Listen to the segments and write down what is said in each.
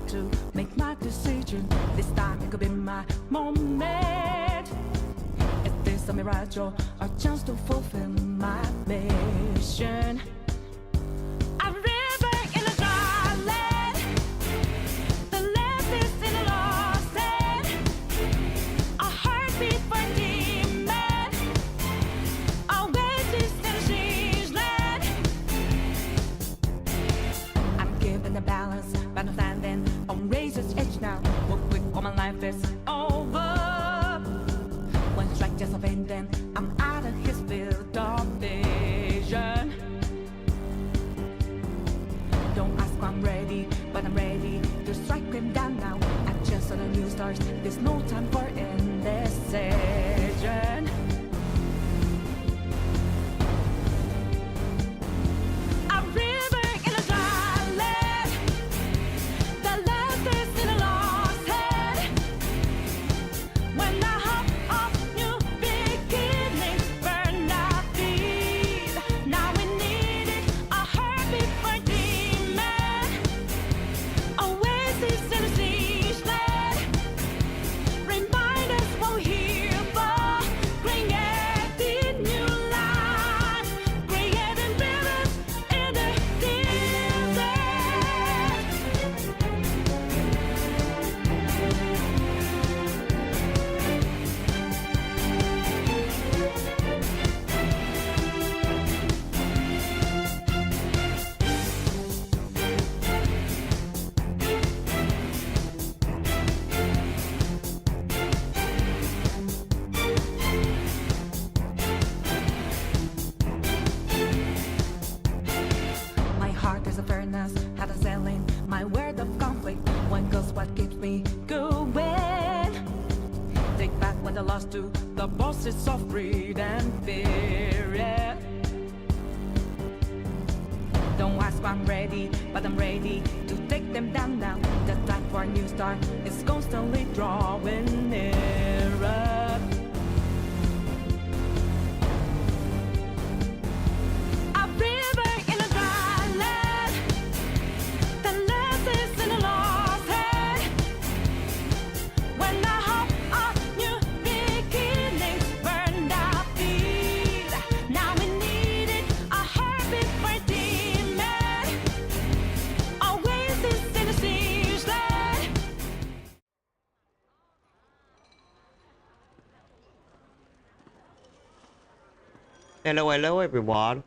to make my decision. This time it could be my moment. Is this a mirage or a chance to fulfill my mission? A river in a dry land, the left is in a lost land, a heartbeat for a demon, a oasis in a siege land. I'm given the balance, but I'm standing on razor's edge now. Walk quick or my life is over. One strike just a pain, then I'm out of his field of vision. Don't ask why I'm ready, but I'm ready to strike him down now. I just saw the new stars, there's no time for indecision. A river in a dry land, the left is in a lost hand. When I hop off new beginnings, burn our feet. Now we need it, a heartbeat for a demon, oasis in a siege land. Remind us what we're here for, creating new life, creating rivers in the desert. My heart is a furnace, had a selling my word of conflict. One goes what keeps me going. Take back when I lost to the bosses of greed and fear. Yeah. Don't ask why I'm ready, but I'm ready to take them down now. The time for a new start is constantly drawing nearer. A river in a dry land, the left is in a lost hand. When I hop off new beginnings, burned our feet. Now we need it, a heartbeat for a demon, oasis in a siege land. Hello everyone.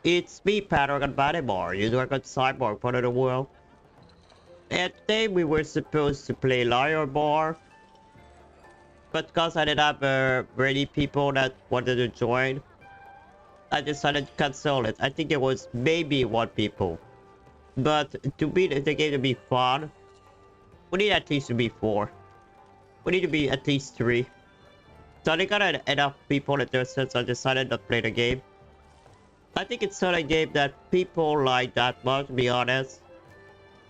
It's me, Paragon Bodybar, you Dragon Cyborg part of the world. And today we were supposed to play Liar Bar, but because I didn't have many people that wanted to join, I decided to cancel it. I think there was maybe 1 people. But to beat the game to be fun, we need at least to be 4. We need to be at least 3. So I got enough people interested, so I decided not to play the game. I think it's not a game that people like that much, to be honest.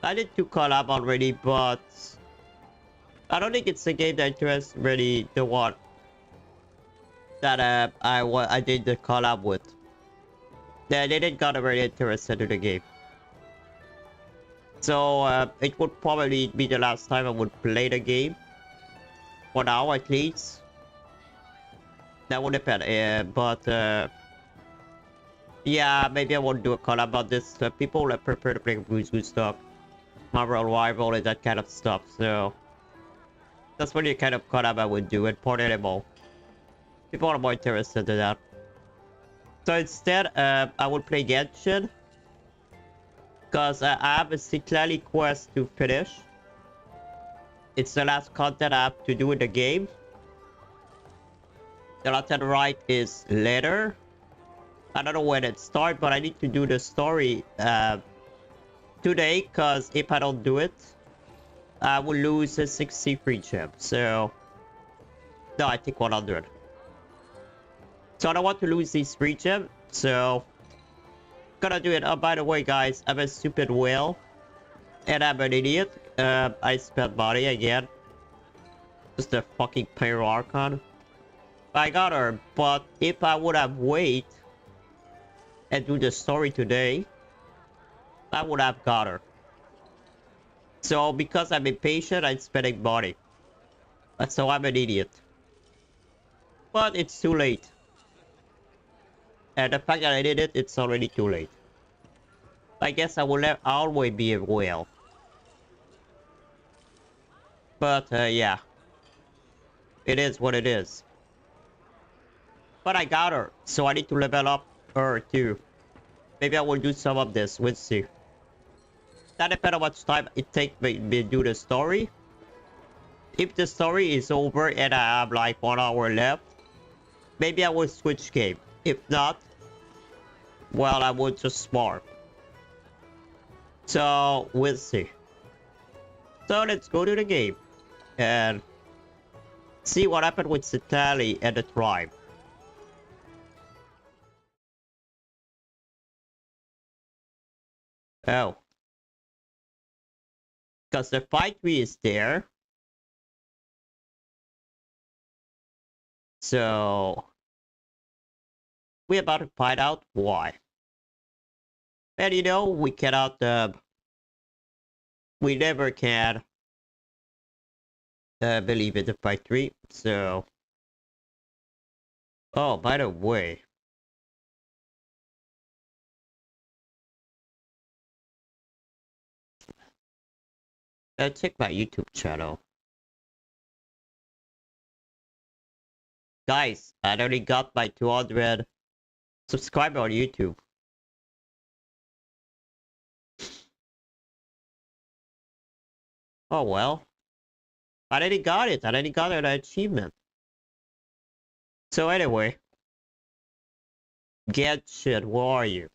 I did 2 collab already, but I don't think it's a game that interests really the one that I did the collab with. They didn't got very interested in the game. So it would probably be the last time I would play the game. For now, at least. That would depend, yeah, maybe I won't do a collab about this. People that prefer to play Blue stuff, Marvel Rival and that kind of stuff, so that's really the kind of collab I would do, and Portable. People are more interested in that. So instead, I would play Genshin, because I have a Citlali quest to finish. It's the last content I have to do in the game. The left and right is later. I don't know when it starts, but I need to do the story today, because if I don't do it, I will lose a 63 gem. So, no, I think 100. So I don't want to lose these 3 gems, so gonna do it. Oh, by the way, guys, I'm a stupid whale, and I'm an idiot. I spent money again. Just a fucking Pyro Archon. I got her, but if I would have waited and do the story today, I would have got her. So because I'm impatient, I'm spending money. So I'm an idiot. But it's too late. And the fact that I did it, it's already too late. I guess I will always be a whale. But yeah, it is what it is. But I got her, so I need to level up her too. Maybe I will do some of this. We'll see. That depends on how much time it takes me to do the story. If the story is over and I have like 1 hour left, maybe I will switch game. If not, well, I will just smart. So we'll see. So let's go to the game and see what happened with Citlali and the tribe. Oh. Because the fight tree is there. So we're about to find out why. And you know, we cannot, we never can believe in the fight tree. So, oh, by the way, check my YouTube channel. Guys, I already got my 200 subscribers on YouTube. Oh well. I already got it. I already got an achievement. So anyway. Genshin, where are you?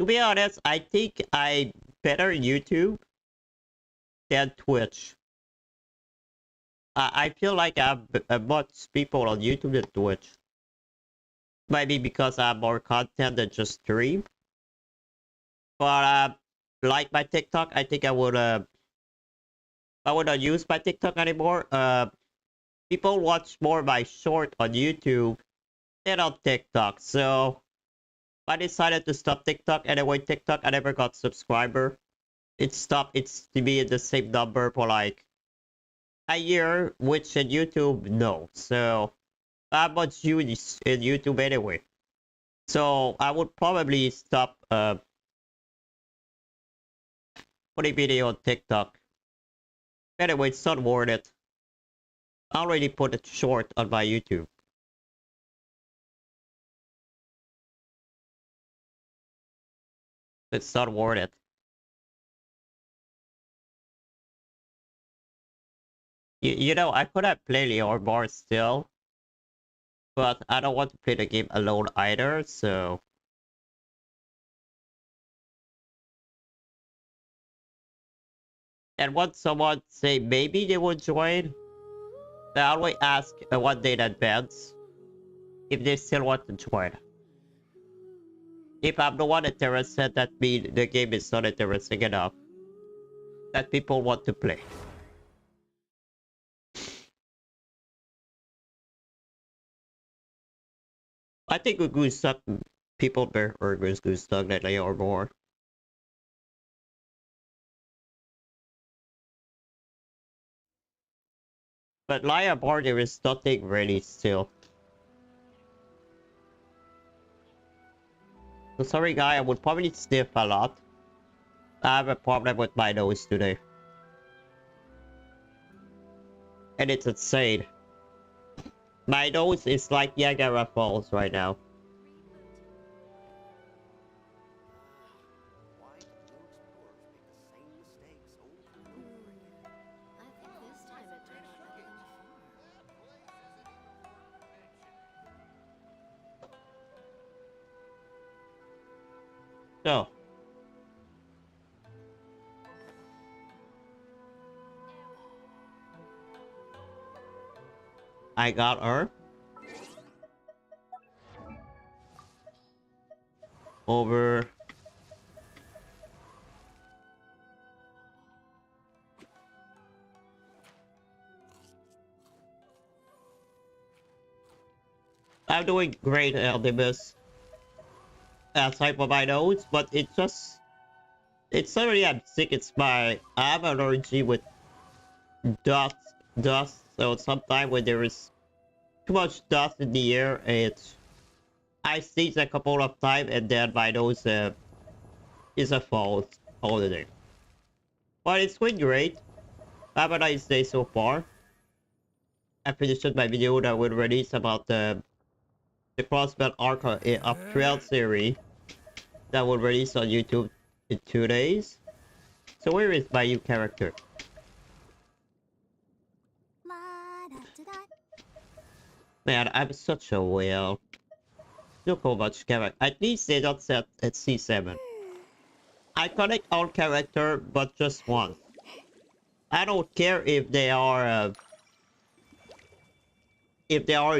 To be honest, I think I better YouTube than Twitch. I feel like I have much people on YouTube than Twitch. Maybe because I have more content than just stream. But like my TikTok, I think I would not use my TikTok anymore. People watch more my short on YouTube than on TikTok. So I decided to stop TikTok. Anyway, TikTok I never got subscriber. It stopped. It's to be the same number for like a year, which in YouTube no. So I'm much use in YouTube anyway. So I would probably stop putting video on TikTok. Anyway, it's not worth it. I already put it short on my YouTube. It's not worth it. You know, I could have played Leon more still. But I don't want to play the game alone either, so... And once someone say maybe they will join, I always ask 1 day in advance if they still want to join. If I'm the one interested, that means the game is not interesting enough that people want to play. I think we go stuck people bear or go stuck that they are more. But Lion Bar there is nothing really still. So sorry guy, I would probably sniff a lot. I have a problem with my nose today. And it's insane. My nose is like Niagara Falls right now. So. I got her. Over. I'm doing great, Eldimus. Aside from my nose, but it just... It's not really I'm sick, it's my I have an allergy with dust so sometimes when there is too much dust in the air I sneeze a couple of times and then my nose is a fault holiday. But it's been great. Have a nice day so far. I finished my video that will release about the crossbelt arc of Trail series that will release on YouTube in 2 days. So where is my new character? Man, I'm such a whale. Look how much character. At least they don't set at C7. I collect all character, but just once. I don't care if they are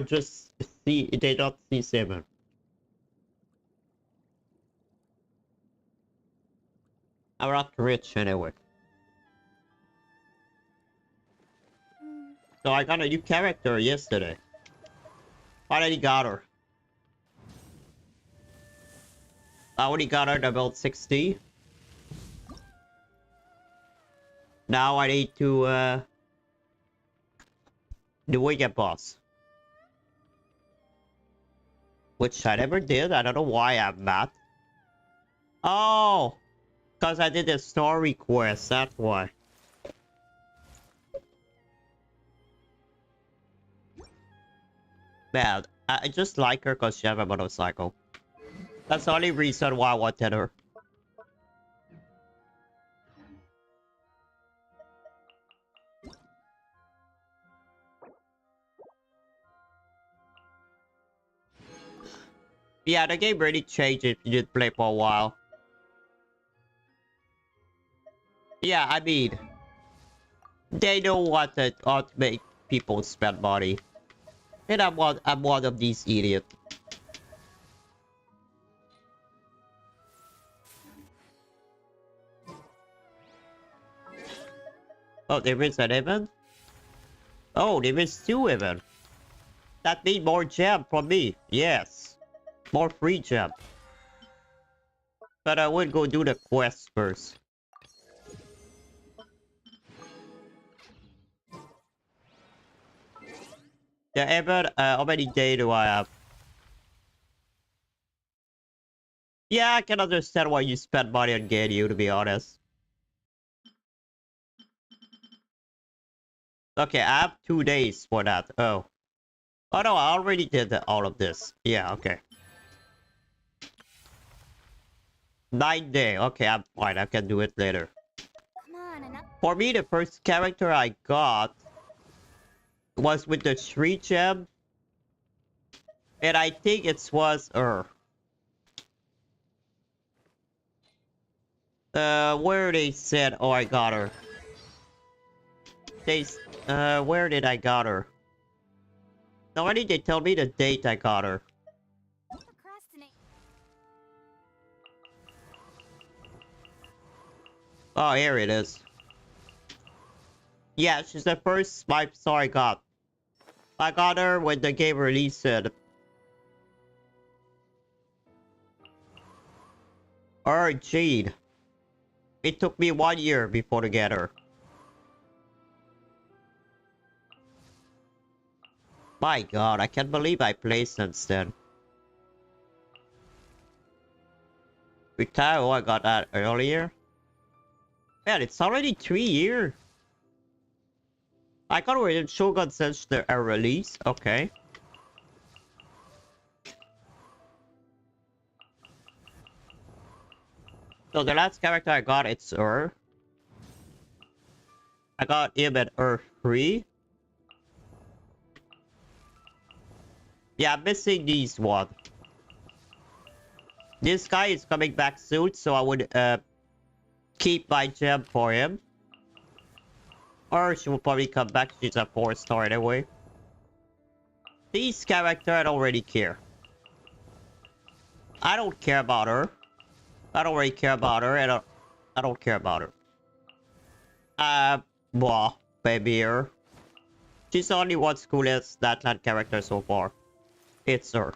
just C. They not C7. I'm not rich anyway. So I got a new character yesterday. Finally got her. I already got her at about 60. Now I need to do Weekend Boss. Which I never did. I don't know why I'm not. Oh! Because I did a story quest, that's why. Man, I just like her because she has a motorcycle. That's the only reason why I wanted her. Yeah, the game really changed if you did play for a while. Yeah, I mean, they know what to make people spend money. And I'm one of these idiots. Oh, there is an event? Oh, there is 2 events. That means more gem for me. Yes. More free gem. But I will go do the quest first. The event, how many days do I have? Yeah, I can understand why you spend money on Ganyu, to be honest. Okay, I have 2 days for that. Oh. Oh no, I already did all of this. Yeah, okay. 9 day. Okay, I'm fine. I can do it later. For me, the first character I got was with the 3 gem. And I think it was her. Where they said, oh, I got her. They, where did I got her? Already they tell me the date I got her. Oh, here it is. Yeah, she's the first Snipe Star I got. I got her when the game released it. Or Jade. It took me 1 year before to get her. My god, I can't believe I played since then. Retire, oh, I got that earlier. Man, it's already 3 years. I got her in Shogun since the release. Okay. So the last character I got, it's her. I got him at Earth 3. Yeah, I'm missing these one. This guy is coming back soon, so I would keep my gem for him. Or she will probably come back. She's a 4-star anyway. These characters, I don't really care. I don't care about her. I don't really care about her. I don't care about her. Blah, baby her. She's the only one coolest that character so far. It's her.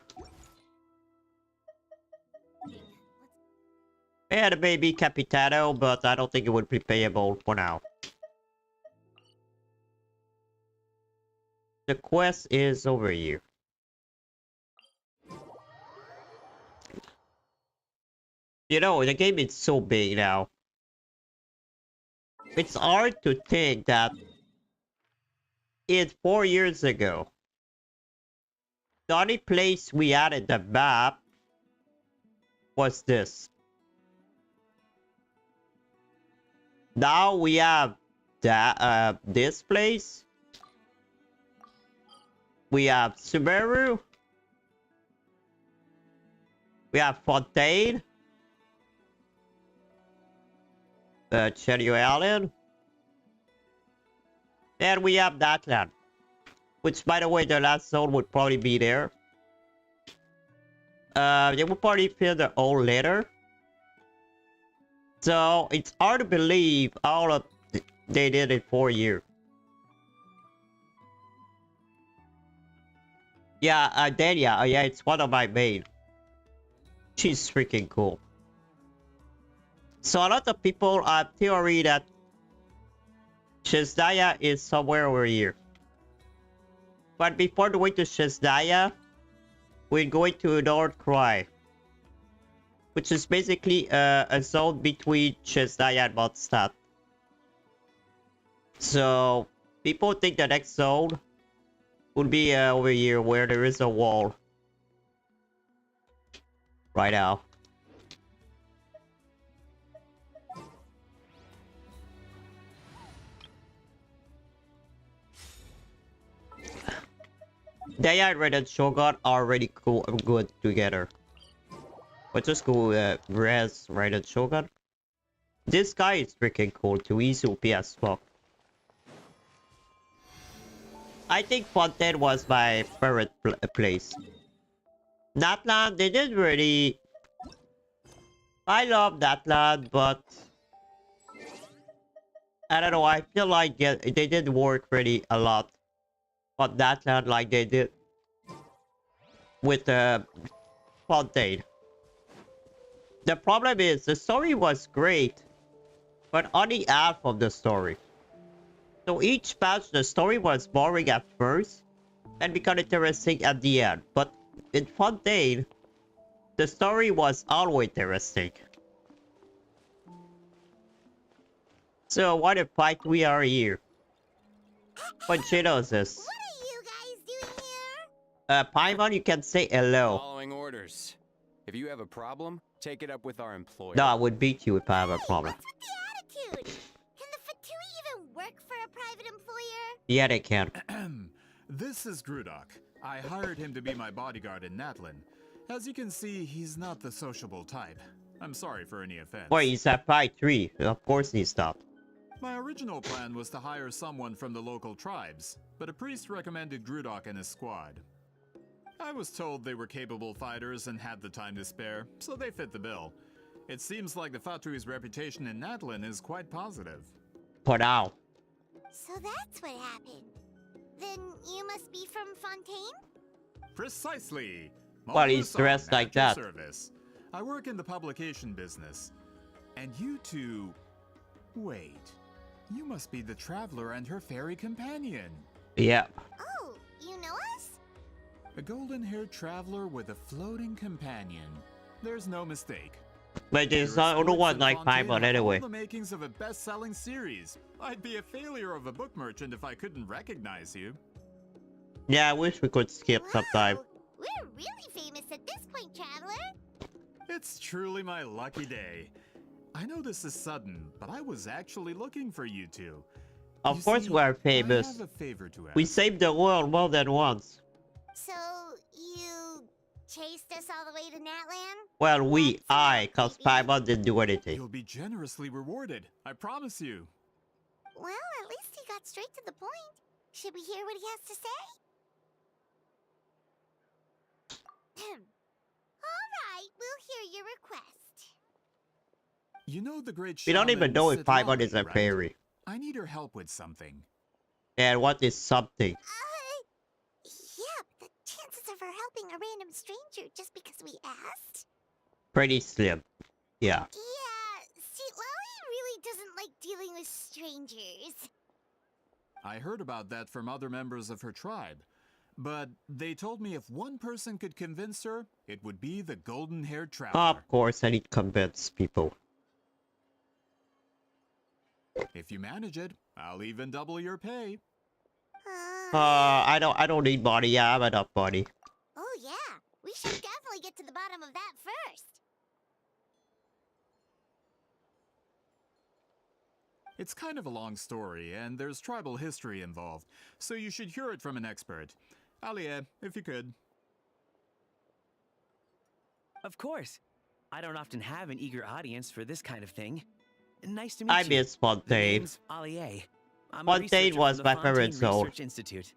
And a baby Capitano, but I don't think it would be payable for now. The quest is over here. You know, the game is so big now. It's hard to think that it's 4 years ago. The only place we added the map was this. Now we have that this place. We have Sumeru. We have Fontaine. Cherry Island. And we have Natlan. Which, by the way, the last zone would probably be there. They will probably fill the hole later. So, it's hard to believe all of they did it 4 years. Yeah, Delia. Yeah, it's one of my main. She's freaking cool. So a lot of people have theory that Shizdaya is somewhere over here. But before going to Shizdaya, we're going to North Cry, which is basically a zone between Shizdaya and Mondstadt. So people think the next zone would be over here where there is a wall. Right now. Daya and Red and Shogun are really cool and good together. But just go Res, Red and Shogun. This guy is freaking cool too. He's OP as fuck. I think Fontaine was my favorite place. Natlan, they did really... I love Natlan, but... I don't know, I feel like they did work really a lot on Natlan like they did with Fontaine. The problem is, the story was great, but only half of the story. So each patch, the story was boring at first, and became interesting at the end. But in Fontaine, the story was always interesting. So what a fight we are here. What Chino is this? What are you guys doing here? Paimon, you can say hello. Following orders. If you have a problem, take it up with our employer. No, I would beat you if I have a problem. What's with the attitude? Can the Fatui even work for a private employer? Yeah, they can. This is Grudok. I hired him to be my bodyguard in Natlan. As you can see, he's not the sociable type. I'm sorry for any offense. Boy, he's at fight 3. Of course he's stopped. My original plan was to hire someone from the local tribes, but a priest recommended Grudok and his squad. I was told they were capable fighters and had the time to spare, so they fit the bill. It seems like the Fatui's reputation in Natlan is quite positive. For now. So that's what happened. Then you must be from Fontaine? Precisely! Well, he's dressed like that. Service. I work in the publication business. And you two... Wait. You must be the traveler and her fairy companion. Yeah. Oh, you know us? A golden-haired traveler with a floating companion. There's no mistake. But there's not one like Paimon anyway. All the makings of a best-selling series. I'd be a failure of a book merchant if I couldn't recognize you. Yeah, I wish we could skip sometime. Wow, we're really famous at this point, traveler. It's truly my lucky day. I know this is sudden, but I was actually looking for you two. Of You course see, we are I famous. have a favor to ask. We saved the world more than once. So, you chased us all the way to Natlan? Well, cause Paimon didn't do anything. You'll be generously rewarded. I promise you. Well, at least he got straight to the point. Should we hear what he has to say? All right, we'll hear your request. You know the great We don't even shaman know if Paimon is a Citlali, right? fairy. I need her help with something. And what is something? Yeah, but the chances of her helping a random stranger just because we asked? Pretty slim. Yeah. Yeah, Citlali really doesn't like dealing with strangers. I heard about that from other members of her tribe. But they told me if one person could convince her, it would be the golden-haired traveler. Of course, I need to convince people. If you manage it, I'll even double your pay. I don't need money. Yeah, I have enough money. Oh yeah, we should definitely get to the bottom of that first. It's kind of a long story, and there's tribal history involved, so you should hear it from an expert. Alie, if you could. Of course. I don't often have an eager audience for this kind of thing. Nice to meet I you. miss The Fontaine. name's Alie. I'm a Fontaine researcher was from the my favorite Fontaine zone. Research Institute.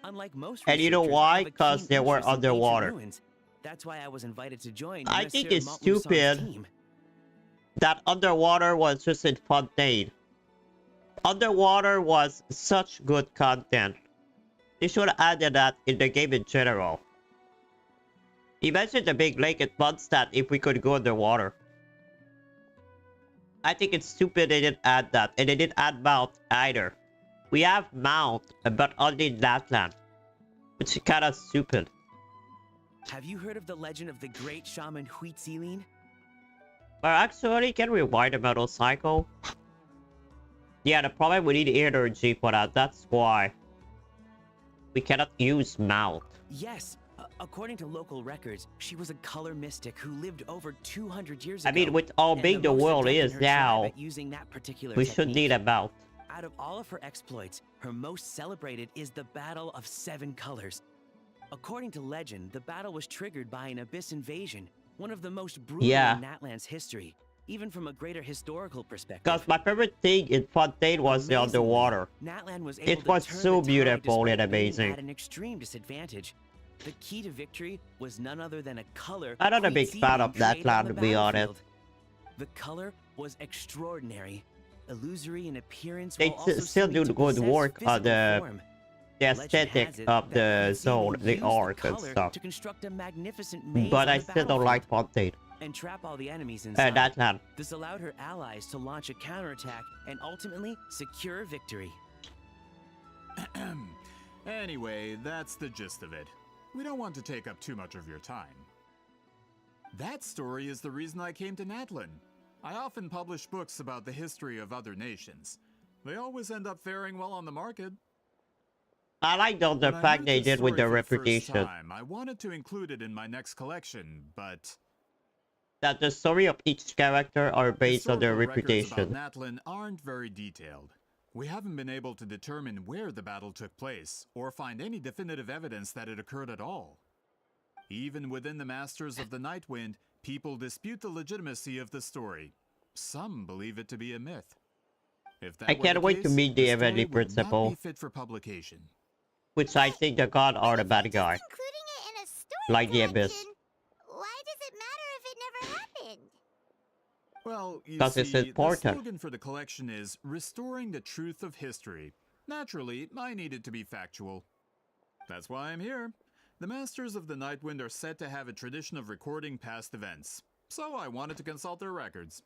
Unlike most And you know researchers, I why? have a 'Cause keen they were interest in ancient underwater. ruins. That's why I was invited to join I Monsieur think it's Montmoussin's stupid. team. That underwater was just in Fontaine. Underwater was such good content. They should have added that in the game in general. Imagine the big lake at Mondstadt if we could go underwater. I think it's stupid they didn't add that, and they didn't add Mount either. We have Mount, but only in Natlan, which is kind of stupid. Have you heard of the legend of the great shaman Citlali? But actually, can we ride a motorcycle? Yeah, the problem we need energy for that. That's why we cannot use Mount. Yes. According to local records, she was a color mystic who lived over 200 years ago. I mean, with how and big the most world adept in is her tribe now, at using that particular we should technique. need a Mount. Out of all of her exploits, her most celebrated is the Battle of Seven Colors. According to legend, the battle was triggered by an abyss invasion, one of the most brutal Yeah. in Natlan's history, even from a greater historical perspective. Because my favorite thing in Fontaine was the Amazingly, underwater. Natlan was It able was to turn so the tide beautiful despite and being amazing. at an extreme disadvantage. The key to victory was none other than a color. I'm not a big fan of created Natlan, on the to be honest. battlefield. The color was extraordinary, illusory in appearance. They while also still seeming do to good possess work on physical the form. The Legend aesthetic has it of that the Citlali zone, the used art and color stuff. to construct a magnificent maze But on I the still don't like battlefield Fontaine. and trap all the enemies inside. Natlan. This allowed her allies to launch a counterattack and ultimately secure victory. Anyway, that's the gist of it. We don't want to take up too much of your time. That story is the reason I came to Natlan. I often publish books about the history of other nations. They always end up faring well on the market. I like the When I fact heard they this did with story the for first reputation. time, I wanted to include it in my next collection, but That the story of each character are based on their historical records reputation. about Natlan aren't very detailed. We haven't been able to determine where the battle took place, or find any definitive evidence that it occurred at all. Even within the Masters of the Nightwind, people dispute the legitimacy of the story. Some believe it to be a myth. If that I were can't the wait to case, meet the story Heavenly would Principal. not be fit for publication. Which I think the god are the bad guy. Including it in a story Like the collection, Abyss. why does it matter if it never happened? Well, you 'Cause see, it's the important. slogan for the collection is restoring the truth of history. Naturally, I need it to be factual. That's why I'm here. The Masters of the Nightwind are said to have a tradition of recording past events, so I wanted to consult their records.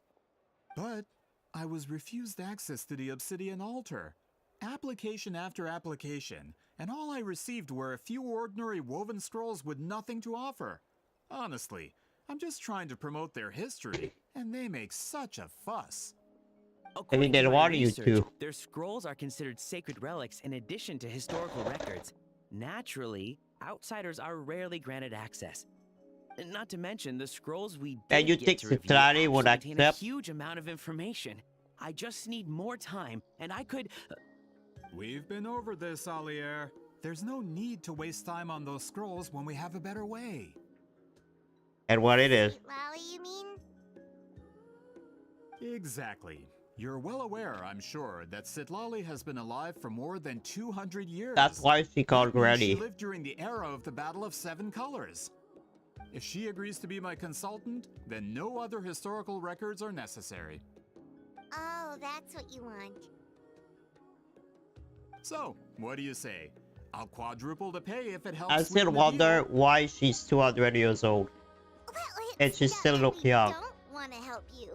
But I was refused access to the Obsidian Altar. Application after application, and all I received were a few ordinary woven scrolls with nothing to offer. Honestly, I'm just trying to promote their history, and they make such a fuss. According they to my want you research, to. their scrolls are considered sacred relics in addition to historical records. Naturally, outsiders are rarely granted access. And not to mention, the scrolls we And did you get think to review Citlali would actually contain a accept? huge amount of information. I just need more time, and I could... We've been over this, Alier. There's no need to waste time on those scrolls when we have a better way. And what it is. Lally, you mean? Exactly. You're well aware, I'm sure, that Citlali has been alive for more than 200 years. That's why she called That means Granny. She lived during the era of the Battle of Seven Colors. If she agrees to be my consultant, then no other historical records are necessary. Oh, that's what you want. So, what do you say? I'll quadruple the pay if it helps. I still sweeten the wonder deal. why she's 200 years old. Well, And it's she not still that look we young. don't want want to help you.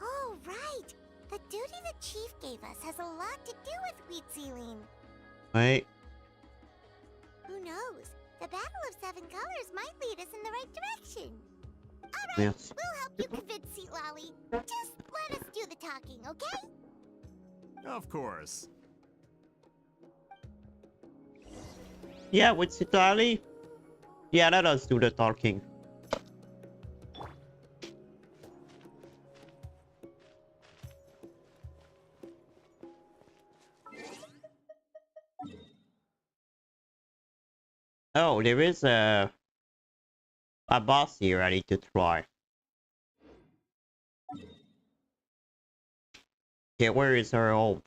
Oh, right. The duty the chief gave us has a lot to do with wheat sealing. Right? Who knows? The Battle of Seven Colors might lead us in the right direction. Alright, Yes. we'll help you convince Citlali. Just let us do the talking, okay? Of course. Yeah, with Citlali? Yeah, let us do the talking. Oh, there is a boss here I need to try. Okay, where is her home?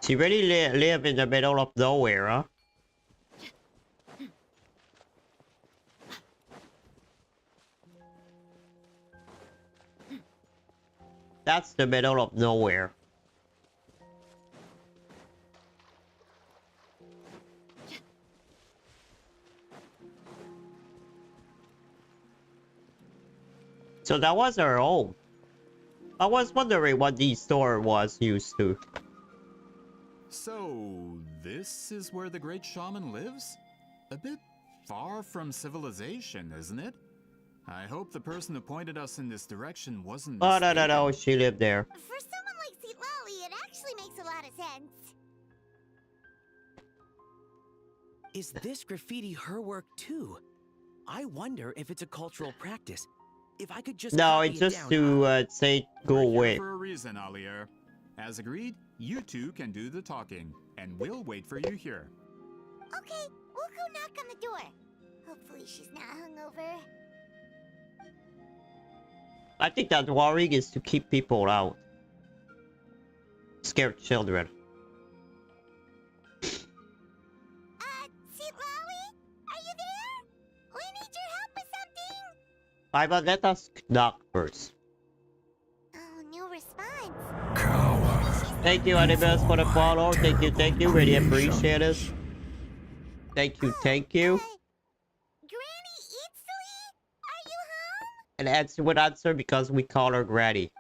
She really live in the middle of nowhere, huh? That's the middle of nowhere. So that was her home. I was wondering what the store was used to. So, this is where the great shaman lives? A bit far from civilization, isn't it? I hope the person who pointed us in this direction wasn't Oh, no, mistaken. she lived there. For someone like Citlali, it actually makes a lot of sense. Is this graffiti her work too? I wonder if it's a cultural practice. If I could just No, copy it's it just down, to say go We're away. here for a reason, Alier. As agreed, you two can do the talking, and we'll wait for you here. Okay, we'll go knock on the door. Hopefully she's not hungover. I think that worrying is to keep people out. Scared children. Citlali? Are you there? We need your help with something. But let us knock first. Oh, no response. Thank you, Animals, for the follow. Thank you. Really appreciate it. Thank you. Granny Citlali? Are you home? And answer would answer because we call her Granny.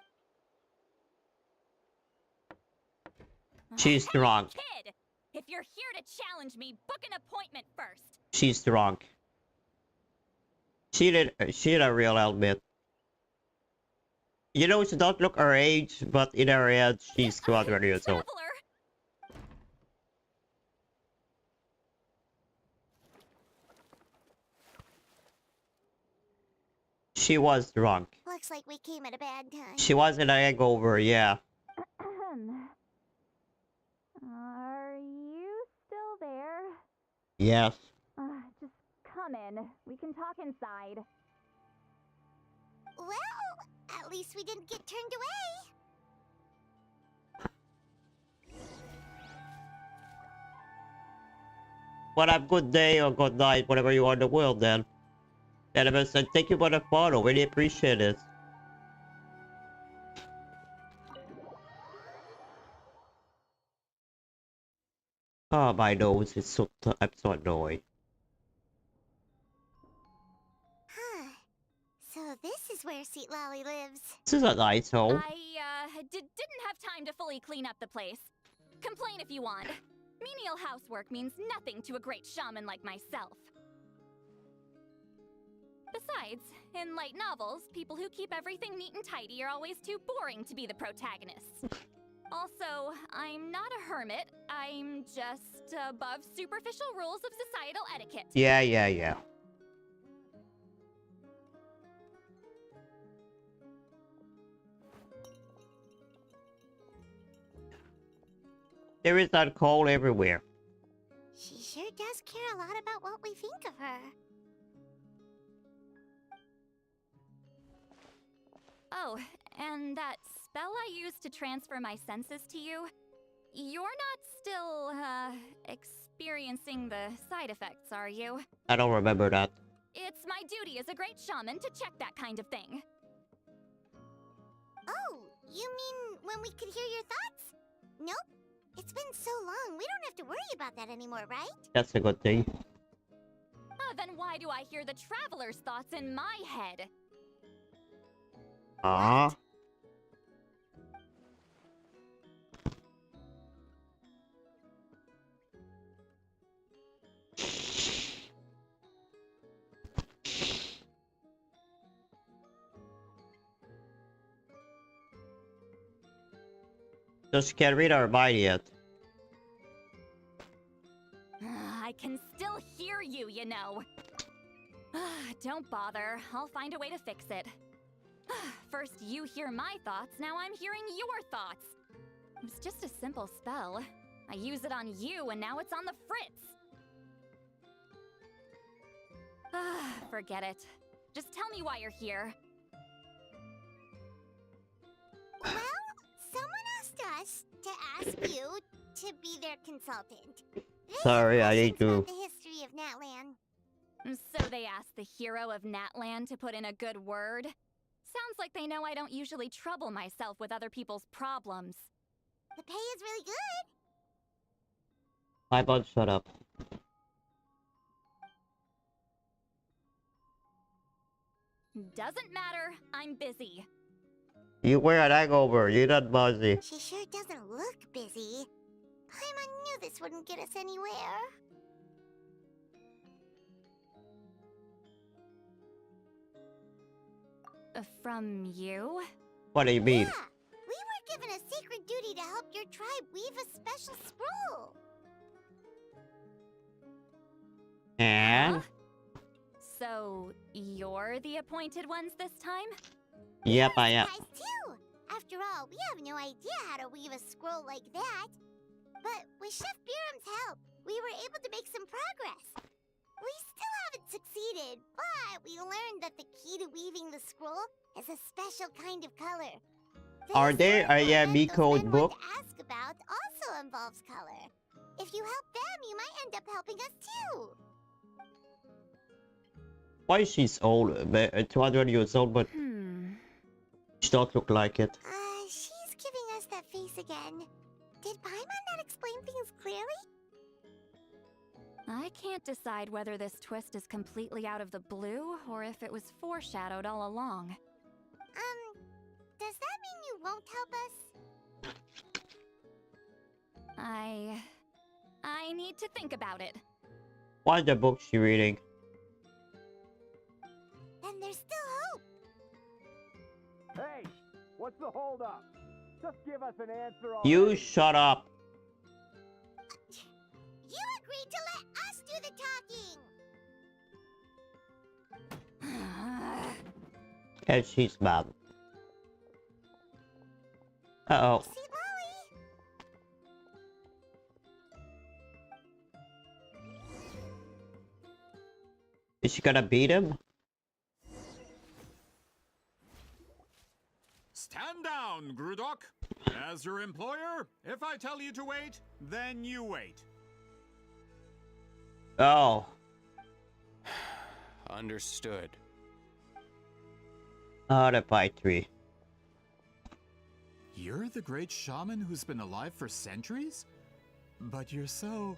She's drunk. Kid, if you're here to challenge me, book an appointment first. She's drunk. She did a real helmet. You know, she don't look her age, but in her head, she's 200 years old. Traveler. She was drunk. Looks like we came at a bad time. She was in a hangover, yeah. Are you still there? Yes. Just come in. We can talk inside. Well, at least we didn't get turned away. Well, have a good day or good night, whatever you are in the world then. Anyway, said thank you for the follow, really appreciate it. Oh, my nose is so I'm so annoyed. Huh. So this is where Citlali lives. This is a nice home. I didn't have time to fully clean up the place. Complain if you want. Menial housework means nothing to a great shaman like myself. Besides, in light novels, people who keep everything neat and tidy are always too boring to be the protagonists. Also, I'm not a hermit. I'm just above superficial rules of societal etiquette. Yeah. There is that coal everywhere. She sure does care a lot about what we think of her. Oh, and that spell I used to transfer my senses to you, you're not still, experiencing the side effects, are you? I don't remember that. It's my duty as a great shaman to check that kind of thing. Oh, you mean when we could hear your thoughts? Nope. It's been so long, we don't have to worry about that anymore, right? That's a good thing. Then why do I hear the traveler's thoughts in my head? Ah. Just can't read our mind yet. I can still hear you, you know. Don't bother. I'll find a way to fix it. First you hear my thoughts, now I'm hearing your thoughts. It's just a simple spell. I use it on you, and now it's on the Fritz. Forget it. Just tell me why you're here. Well, someone asked us to ask you to be their consultant. They have Sorry, I need questions to. about the history of Natlan. So they asked the hero of Natlan to put in a good word? Sounds like they know I don't usually trouble myself with other people's problems. The pay is really good. My bud, shut up. Doesn't matter, I'm busy. You wear a hangover, you're not buzzy. She sure doesn't look busy. Paimon knew this wouldn't get us anywhere. From you? What do you mean? Yeah, we were given a sacred duty to help your tribe weave a special scroll. And? Huh? So, you're the appointed ones this time? Yep, I am. Surprised too. After all, we have no idea how to weave a scroll like that. But with Chef Biram's help, we were able to make some progress. We still haven't succeeded, but we learned that the key to weaving the scroll is a special kind of color. The Are there historical event Miko's those men book? want to ask about also involves color. If you help them, you might end up helping us too. Why she's old, 200 years old, but she don't look like it. She's giving us that face again. Did Paimon not explain things clearly? I can't decide whether this twist is completely out of the blue or if it was foreshadowed all along. Does that mean you won't help us? I need to think about it. What's the book she reading? Then there's still hope. Hey, what's the holdup? Just give us an answer You already. shut up. You agreed to let us do the talking. And she's mad. Uh-oh. Citlali. Is she gonna beat him? Stand down, Grudok. As your employer, if I tell you to wait, then you wait. Oh. Understood. Oh, the fight tree. You're the great shaman who's been alive for centuries? But you're so...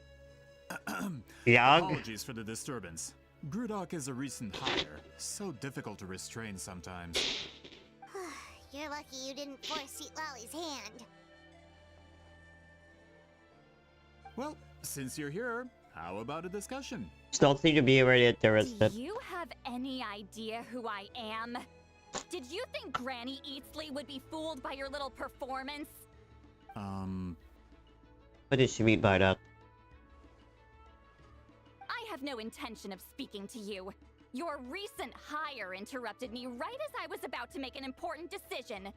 Young? Apologies for the disturbance. Grudok is a recent hire, so difficult to restrain sometimes. You're lucky you didn't force Citlali's hand. Well, since you're here, how about a discussion? Still seem to be very Do interested. you have any idea who I am? Did you think Granny Eatsley would be fooled by your little performance? What does she mean by that? I have no intention of speaking to you. Your recent hire interrupted me right as I was about to make an important decision.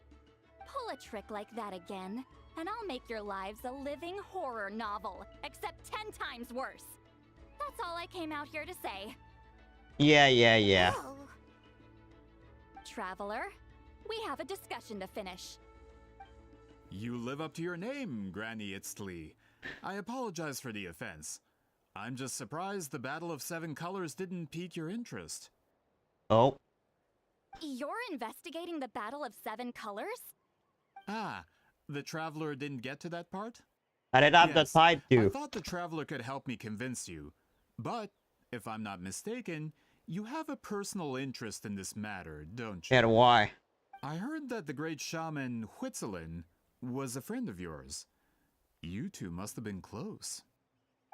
Pull a trick like that again, and I'll make your lives a living horror novel, except 10 times worse. That's all I came out here to say. Yeah. Oh, Traveler, we have a discussion to finish. You live up to your name, Granny Itztli. I apologize for the offense. I'm just surprised the Battle of Seven Colors didn't pique your interest. Oh. You're investigating the Battle of Seven Colors? Ah, the Traveler didn't get to that part? I didn't have the Yes, time I to. thought the traveler could help me convince you. But, if I'm not mistaken, you have a personal interest in this matter, don't you? And why? I heard that the great shaman Citlali was a friend of yours. You two must have been close.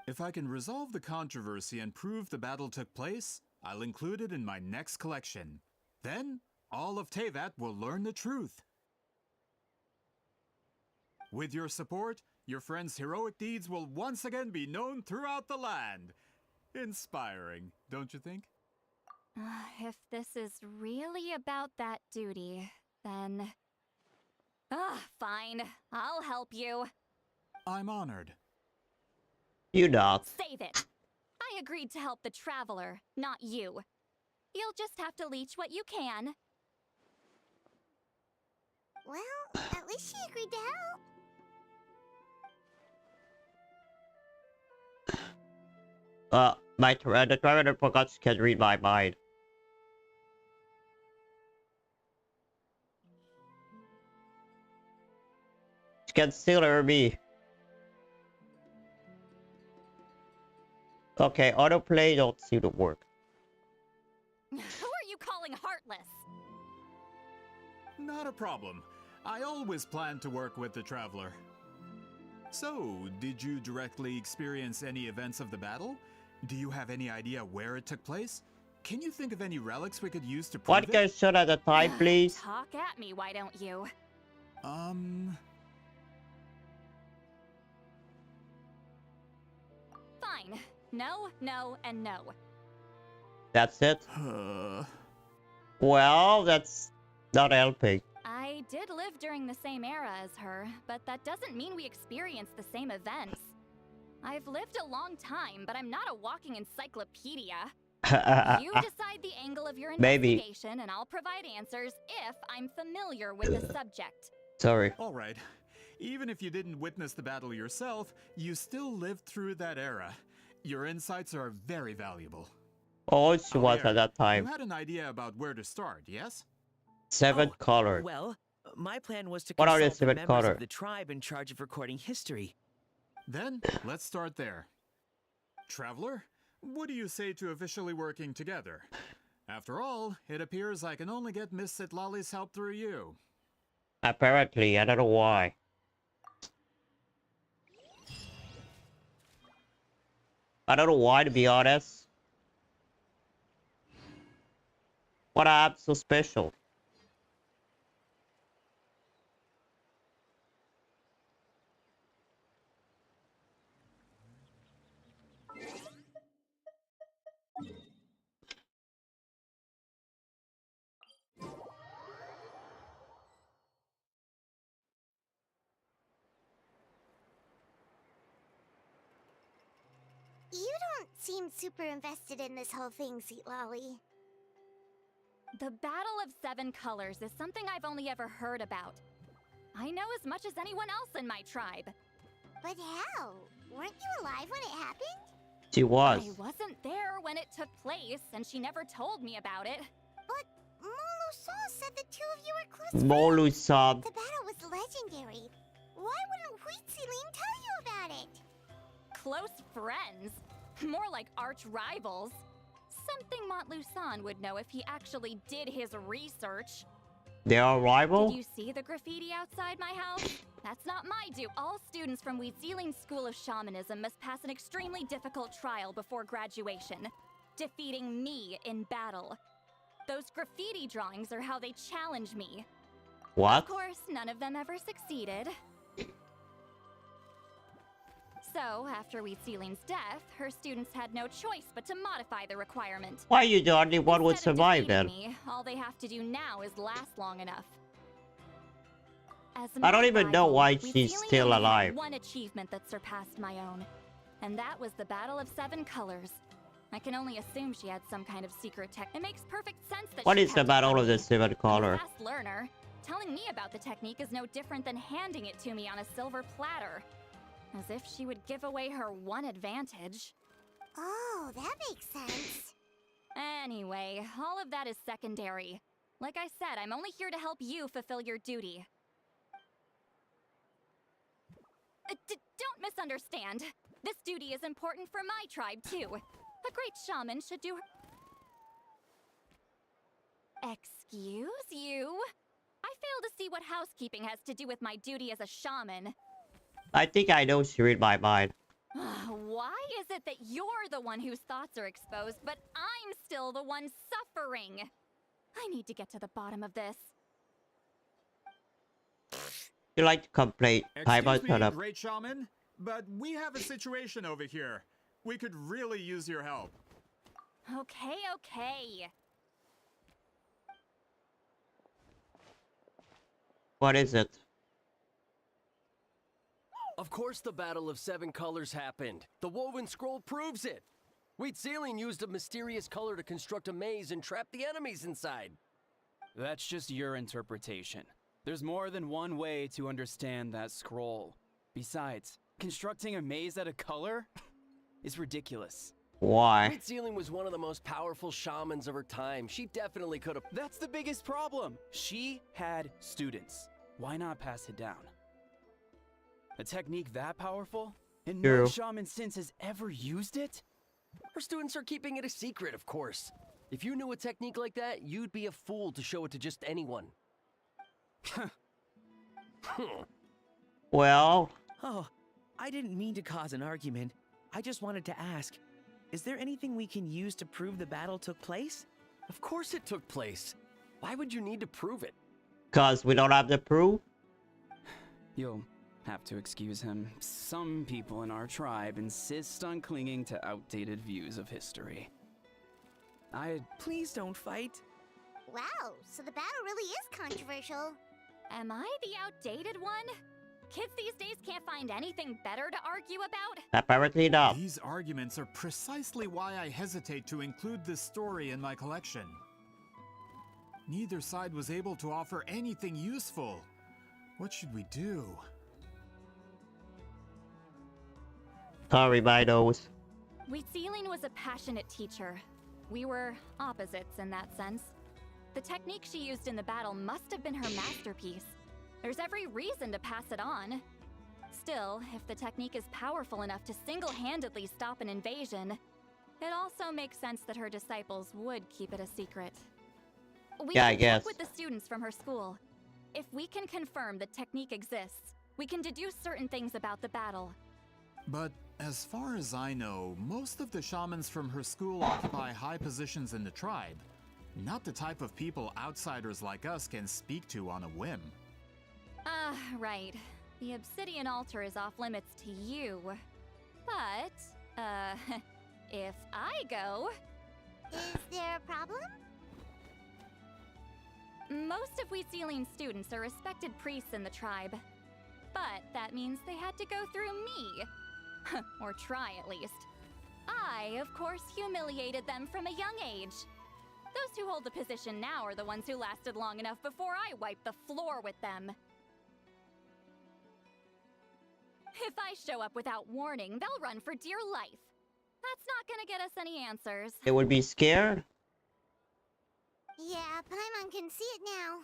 If I can resolve the controversy and prove the battle took place, I'll include it in my next collection. Then, all of Teyvat will learn the truth. With your support, your friend's heroic deeds will once again be known throughout the land. Inspiring, don't you think? If this is really about that duty, then... fine. I'll help you. I'm honored. You not. Save it. I agreed to help the traveler, not you. You'll just have to leech what you can. Well, at least she agreed to help. The traveler forgot she can read my mind. She can still hear me. Okay, autoplay don't seem to work. Who are you calling heartless? Not a problem. I always plan to work with the traveler. So, did you directly experience any events of the battle? Do you have any idea where it took place? Can you think of any relics we could use to prove What it? can shut at the time, please? Talk at me, why don't you? Fine. No, no, and no. That's it? Well, that's not helping. I did live during the same era as her, but that doesn't mean we experienced the same events. I've lived a long time, but I'm not a walking encyclopedia. You decide the angle of your Maybe. investigation, and I'll provide answers if I'm familiar with the subject. Sorry. All right. Even if you didn't witness the battle yourself, you still lived through that era. Your insights are very valuable. Oh, she was Here, at that time. You had an idea about where to start, yes? 7 color. Well, my plan was to What are the consult the 7 members color? of the tribe in charge of recording history. Then, let's start there. Traveler, what do you say to officially working together? After all, it appears I can only get Miss Citlali's help through you. Apparently, I don't know why. I don't know why, to be honest. What I have so special? You don't seem super invested in this whole thing, Citlali. The Battle of 7 Colors is something I've only ever heard about. I know as much as anyone else in my tribe. But how? Weren't you alive when it happened? She was. I wasn't there when it took place, and she never told me about it. But Molu said the two of you were close friends. Molu-san. The battle was legendary. Why wouldn't Citlali tell you about it? Close friends? More like arch rivals. Something Montluçon would know if he actually did his research. They are rival? Did you see the graffiti outside my house? That's not my do. All students from Citlali's School of Shamanism must pass an extremely difficult trial before graduation, defeating me in battle. Those graffiti drawings are how they challenge me. What? Of course, none of them ever succeeded. So, after Citlali's death, her students had no choice but to modify the requirement. Why you the only one would Instead of survive defeating then? me, all they have to do now is last long enough. As I don't my even know rival, why Citlali she's still only had alive. one achievement that surpassed my own, and that was the Battle of 7 Colors. I can only assume she had some kind of secret tech. It makes perfect sense that What she is kept it about all from of the me. 7 I'm a color? fast learner. Telling me about the technique is no different than handing it to me on a silver platter. As if she would give away her one advantage. Oh, that makes sense. Anyway, all of that is secondary. Like I said, I'm only here to help you fulfill your duty. Don't misunderstand. This duty is important for my tribe, too. A great shaman should do her... Excuse you? I fail to see what housekeeping has to do with my duty as a shaman. I think I know she read my mind. Why is it that you're the one whose thoughts are exposed, but I'm still the one suffering? I need to get to the bottom of this. You like to complain. Excuse Shut me, up. great shaman, but we have a situation over here. We could really use your help. Okay. What is it? Of course the Battle of Seven Colors happened. The woven scroll proves it. Wheat Ceiling used a mysterious color to construct a maze and trap the enemies inside. That's just your interpretation. There's more than one way to understand that scroll. Besides, constructing a maze out of color is ridiculous. Why? Wheat Ceiling was one of the most powerful shamans of her time. She definitely could have... That's the biggest problem. She had students. Why not pass it down? A technique that powerful? And no True. shaman since has ever used it? Her students are keeping it a secret, of course. If you knew a technique like that, you'd be a fool to show it to just anyone. Well, Oh, I didn't mean to cause an argument. I just wanted to ask, is there anything we can use to prove the battle took place? Of course it took place. Why would you need to prove it? cause we don't have the proof. You'll have to excuse him. Some people in our tribe insist on clinging to outdated views of history. Please don't fight. Wow, so the battle really is controversial. Am I the outdated one? Kids these days can't find anything better to argue about? Apparently not. These arguments are precisely why I hesitate to include this story in my collection. Neither side was able to offer anything useful. What should we do? Sorry, my nose. Wheatsealing was a passionate teacher. We were opposites in that sense. The technique she used in the battle must have been her masterpiece. There's every reason to pass it on. Still, if the technique is powerful enough to single-handedly stop an invasion, it also makes sense that her disciples would keep it a secret. We Yeah, I can guess. check with the students from her school. If we can confirm the technique exists, we can deduce certain things about the battle. But as far as I know, most of the shamans from her school occupy high positions in the tribe. Not the type of people outsiders like us can speak to on a whim. Right. The obsidian altar is off limits to you. But, if I go... Is there a problem? Most of Wheatsealing students are respected priests in the tribe. But that means they had to go through me. Or try, at least. I, of course, humiliated them from a young age. Those who hold the position now are the ones who lasted long enough before I wiped the floor with them. If I show up without warning, they'll run for dear life. That's not gonna get us any answers. They would be scared. Yeah, Paimon can see it now.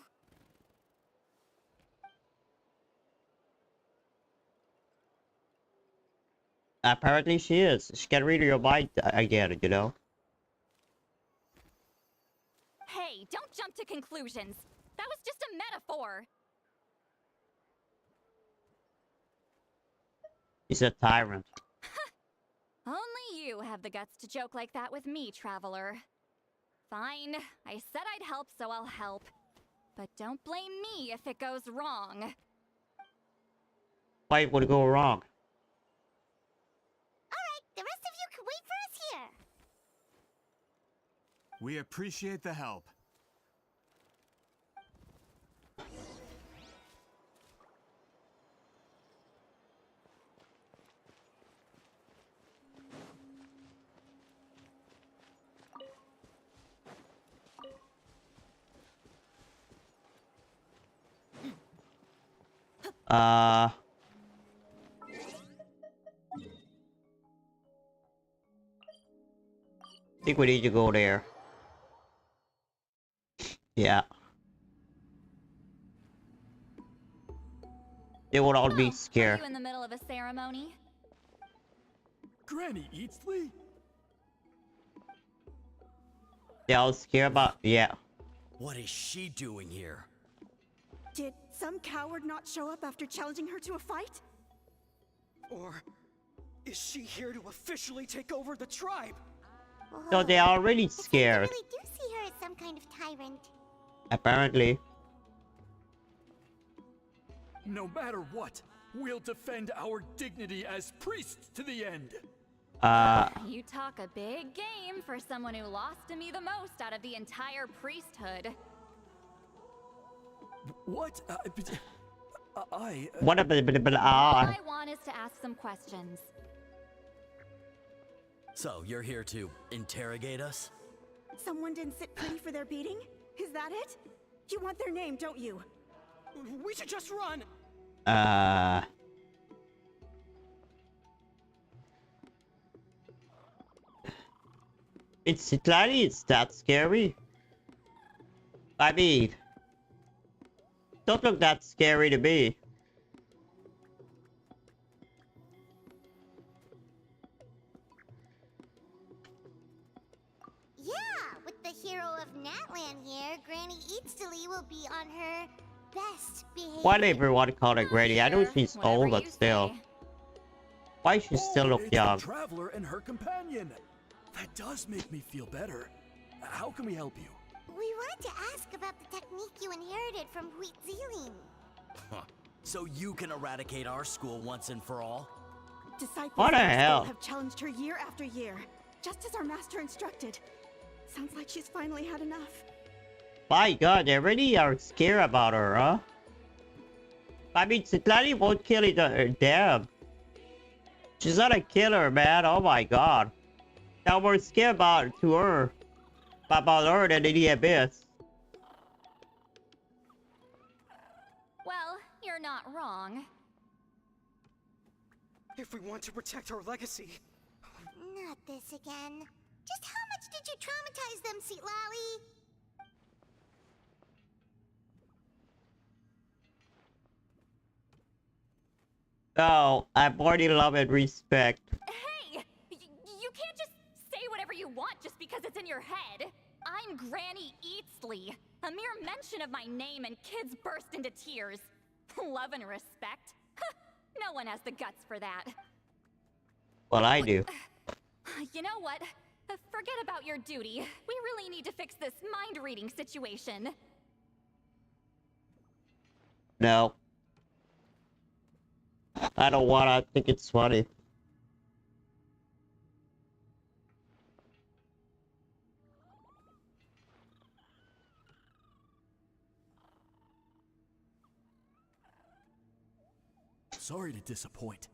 Apparently she is. She can read your mind again, you know? Hey, don't jump to conclusions. That was just a metaphor. He's a tyrant. Only you have the guts to joke like that with me, traveler. Fine, I said I'd help, so I'll help. But don't blame me if it goes wrong. Why would it go wrong? Alright, the rest of you can wait for us here. We appreciate the help. I think we need to go there. Yeah. They would all Oh, be are scared. you in the middle of a ceremony? Granny Eatsley? They're all scared about, yeah. What is she doing here? Did some coward not show up after challenging her to a fight? Or is she here to officially take over the tribe? So they're already It's like scared, I really do see her as some kind of tyrant. apparently. No matter what, we'll defend our dignity as priests to the end. You talk a big game for someone who lost to me the most out of the entire priesthood. What? What a All I want is to ask some questions. So, you're here to interrogate us? Someone didn't sit pretty for their beating? Is that it? You want their name, don't you? We should just run. It's Citlali, it's that scary. I mean, don't look that scary to me. Yeah, with the hero of Natland here, Granny Eatsley will be on her best behavior. Why did everyone call her Granny? I know Sure, she's whatever old, but you still. say. Why she still look It's young? the traveler and her companion. That does make me feel better. How can we help you? We wanted to ask about the technique you inherited from Huitziling. So you can eradicate our school once and for all? Disciples What the of our school hell? have challenged her year after year, just as our master instructed. Sounds like she's finally had enough. My god, they really are scared about her, huh? I mean, Citlali won't kill it, damn. She's not a killer, man. Oh my god. Now we're scared about her than in the abyss. Well, you're not wrong. If we want to protect our legacy, Not this again. Just how much did you traumatize them, Citlali? Oh, I'm already love and respect. Hey! You can't just say whatever you want just because it's in your head. I'm Granny Eatsley. A mere mention of my name and kids burst into tears. Love and respect? Huh, no one has the guts for that. Well, I do. You know what? Forget about your duty. We really need to fix this mind-reading situation. No. I don't wanna think it's funny. sorry to disappoint,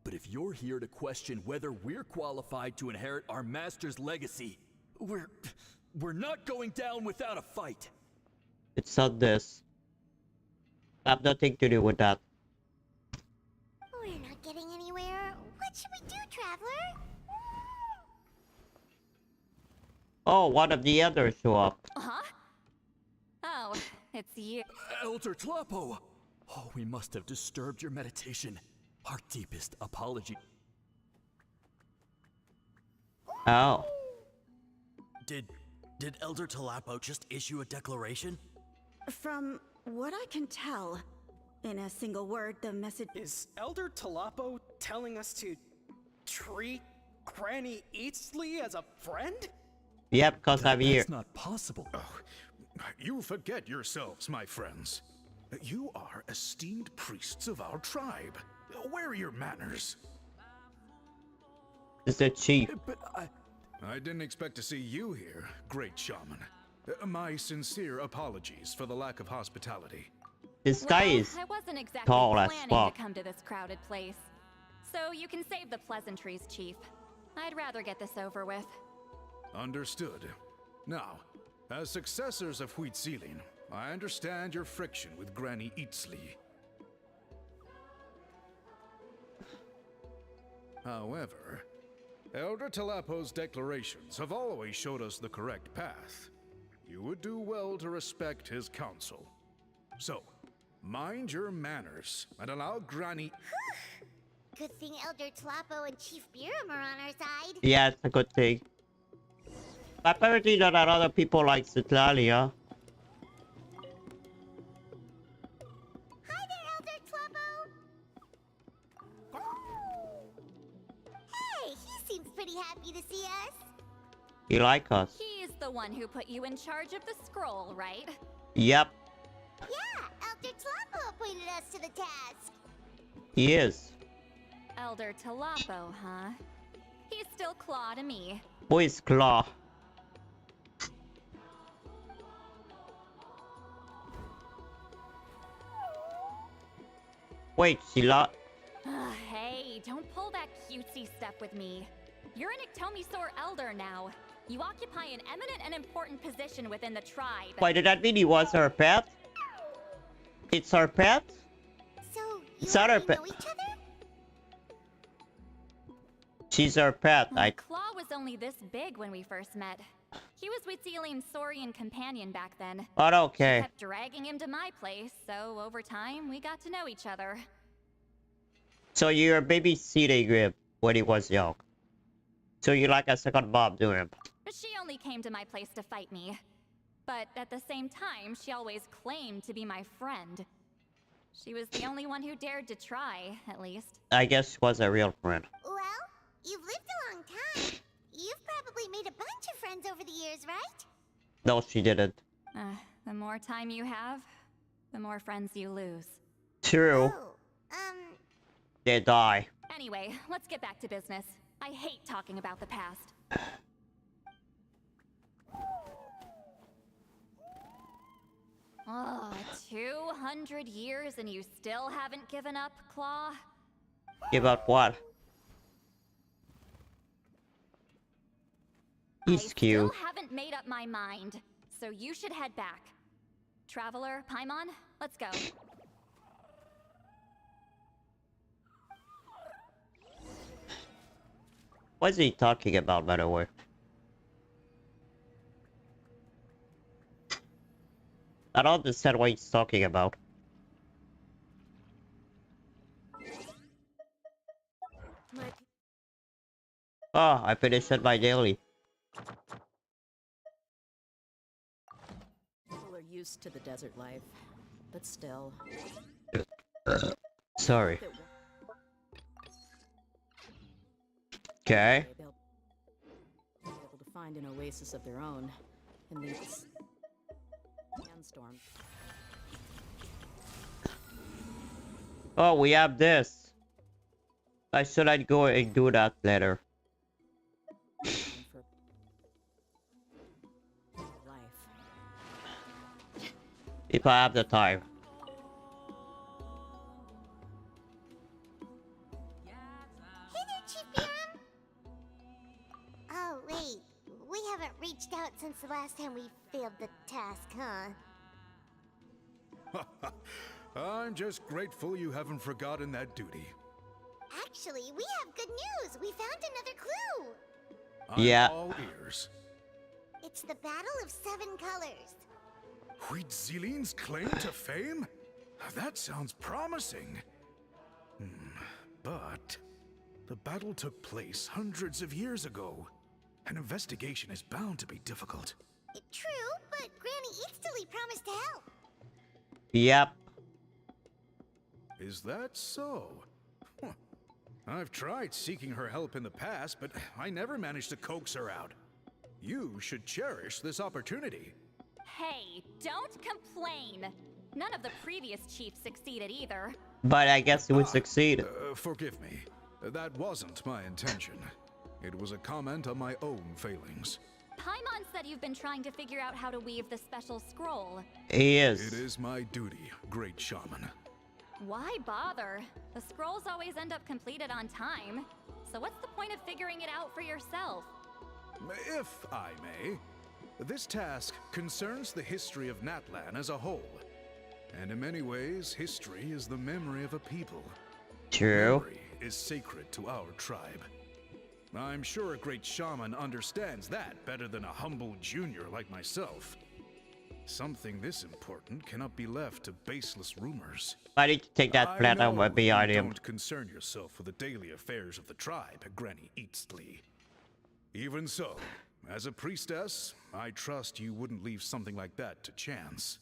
but if you're here to question whether we're qualified to inherit our master's legacy, we're not going down without a fight. It's not this. I have nothing to do with that. We're not getting anywhere. What should we do, Traveler? Oh, one of the others show up. Huh? Oh, it's you. Elder Tlapo! Oh, we must have disturbed your meditation. Our deepest apology. Oh. Did Elder Tlapo just issue a declaration? From what I can tell, in a single word, the message Is Elder Tlapo telling us to treat Granny Eatsley as a friend? Yep, because I'm here. That's not possible. Oh, you forget yourselves, my friends. You are esteemed priests of our tribe. Where are your manners? It's the chief. But I didn't expect to see you here, great shaman. My sincere apologies for the lack of hospitality. This guy Well, is I wasn't exactly tall as planning fuck. to come to this crowded place. So you can save the pleasantries, Chief. I'd rather get this over with. Understood. Now, as successors of Huitziling, I understand your friction with Granny Eatsley. However, Elder Tlapo's declarations have always showed us the correct path. You would do well to respect his counsel. So, Mind your manners and allow Granny. Good thing Elder Tlapo and Chief Biram are on our side. Yeah, it's a good thing. Apparently not a lot of people like Citlali, huh? Hi there, Elder Tlapo. Hey, he seems pretty happy to see us. He like us. He's the one who put you in charge of the scroll, right? Yep, Yeah, Elder Tlapo appointed us to the task. he is. Elder Talapo, huh? He's still Claw to me. Who is Claw? Wait, Hey, don't pull that cutesy stuff with me. You're an Iktomi-Sor elder now. You occupy an eminent and important position within the tribe. Why did that mean he was her pet? It's her pet? So, It's not her pet. know each other? She's her pet. Claw was only this big when we first met. He was Witzilin's Saurian companion back then. Oh, okay. She kept dragging him to my place, so over time we got to know each other. So you're babysitting him when he was young. So you're like a second mom to him. She only came to my place to fight me. But at the same time, she always claimed to be my friend. She was the only one who dared to try, at least. I guess she was a real friend. Well, you've lived a long time. You've probably made a bunch of friends over the years, right? No, she didn't. The more time you have, the more friends you lose. True. They die. Anyway, let's get back to business. I hate talking about the past. Oh, 200 years and you still haven't given up, Claw? Give up what? He's cute. I still haven't made up my mind, so you should head back. Traveler, Paimon, let's go. What is he talking about, by the way? I don't understand what he's talking about. Oh, I finished my daily. People are used to the desert life, but still. Sorry. Okay. They'll be able to find an oasis of their own in these sandstorms. Oh, we have this. I should I go and do that later. If I have the time. Hey there, Chief Biram! Oh, wait. We haven't reached out since the last time we failed the task, huh? I'm just grateful you haven't forgotten that duty. Actually, we have good news! We found another clue! Yeah. I'm all ears. It's the Battle of Seven Colors. Huitzilin's claim to fame? That sounds promising. But the battle took place hundreds of years ago. An investigation is bound to be difficult. True, but Granny Eatstily promised to help. Yep. Is that so? Huh. I've tried seeking her help in the past, but I never managed to coax her out. You should cherish this opportunity. Hey, don't complain. None of the previous chiefs succeeded either. But I guess it would succeed. Forgive me. That wasn't my intention. It was a comment on my own failings. Paimon said you've been trying to figure out how to weave the special scroll. He is. It is my duty, great shaman. Why bother? The scrolls always end up completed on time. So what's the point of figuring it out for yourself? If I may, this task concerns the history of Natlan as a whole. And in many ways, history is the memory of a people. True. Memory is sacred to our tribe. I'm sure a great shaman understands that better than a humble junior like myself. Something this important cannot be left to baseless rumors. I need to take that platinum I know behind you him. don't concern yourself with the daily affairs of the tribe, Granny Citlali. Even so, as a priestess, I trust you wouldn't leave something like that to chance.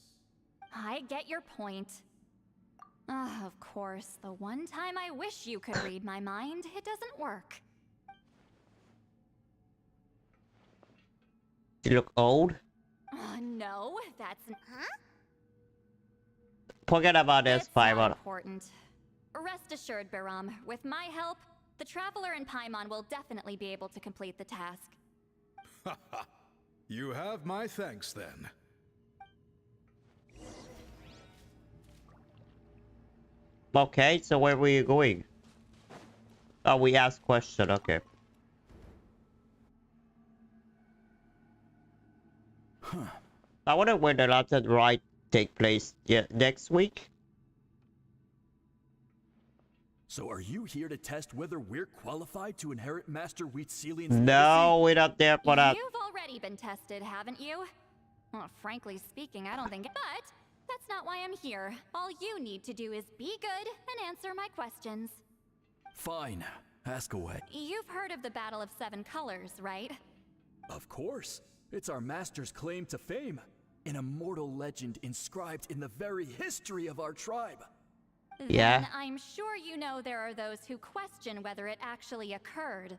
I get your point. Of course, the one time I wish you could read my mind, it doesn't work. You look old? No, that's... Huh? Forget about this, It's not Paimon. important. Rest assured, Baram, with my help, the Traveler and Paimon will definitely be able to complete the task. You have my thanks then. Okay, so where were you going? Oh, we asked question, okay. I wonder when the last ride take place. Yeah, next week? So are you here to test whether we're qualified to inherit Master Wheatselian's No, we're not there for that. You've already been tested, haven't you? Well, frankly speaking, I don't think... But that's not why I'm here. All you need to do is be good and answer my questions. Fine. Ask away. You've heard of the Battle of Seven Colors, right? Of course. It's our master's claim to fame. An immortal legend inscribed in the very history of our tribe. Yeah. Then I'm sure you know there are those who question whether it actually occurred.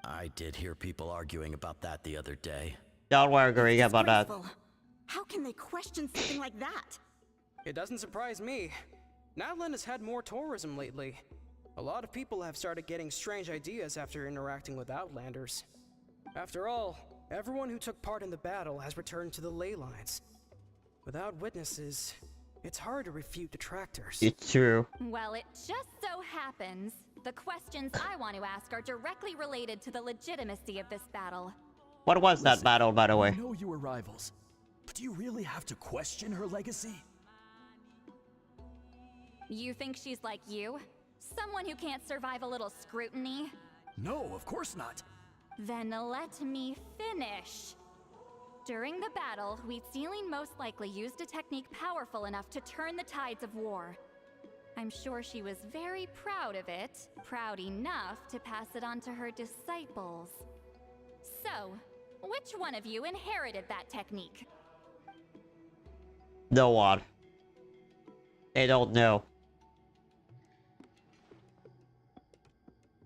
I did hear people arguing about that the other day. Don't worry about that. Disgraceful. How can they question something like that? It doesn't surprise me. Natlan has had more tourism lately. A lot of people have started getting strange ideas after interacting with Outlanders. After all, everyone who took part in the battle has returned to the ley lines. Without witnesses, it's hard to refute detractors. It's true. Well, it just so happens the questions I want to ask are directly related to the legitimacy of this battle. What was that battle, by the I way? know you were rivals, but do you really have to question her legacy? You think she's like you? Someone who can't survive a little scrutiny? No, of course not. Then let me finish. During the battle, Wheatselian most likely used a technique powerful enough to turn the tides of war. I'm sure she was very proud of it, proud enough to pass it on to her disciples. So, which one of you inherited that technique? No one. They don't know.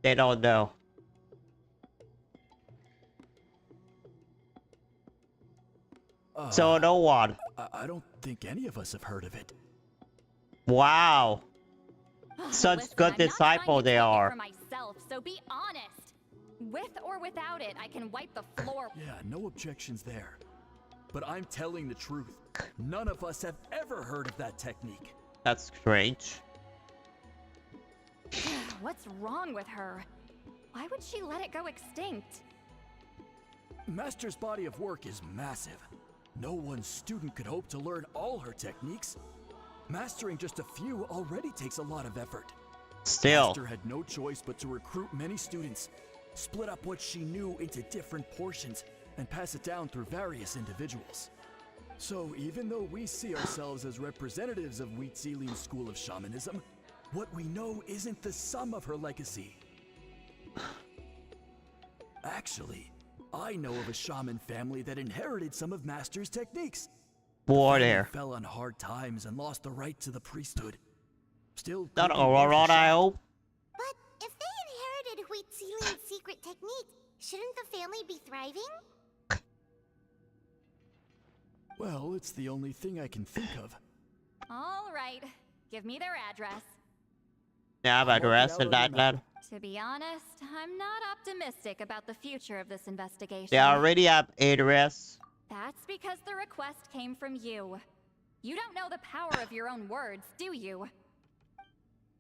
They don't know. So no one. I don't think any of us have heard of it. Wow. Such Listen, good I'm not disciple trying to they take it are. for myself, so be honest. With or without it, I can wipe the floor. Yeah, no objections there. But I'm telling the truth. None of us have ever heard of that technique. That's strange. What's wrong with her? Why would she let it go extinct? Master's body of work is massive. No one student could hope to learn all her techniques. Mastering just a few already takes a lot of effort. Still. Master had no choice but to recruit many students, split up what she knew into different portions, and pass it down through various individuals. So even though we see ourselves as representatives of Wheatselian's school of shamanism, what we know isn't the sum of her legacy. Actually, I know of a shaman family that inherited some of Master's techniques. War The family there. fell on hard times and lost the right to the priesthood. Still, Not could be worth a Aurora, I shot. hope. But if they inherited Wheatselian's secret technique, shouldn't the family be thriving? Well, it's the only thing I can think of. All right, give me their address. Yeah, but the rest of that lad. To be honest, I'm not optimistic about the future of this investigation. They already have address. That's because the request came from you. You don't know the power of your own words, do you?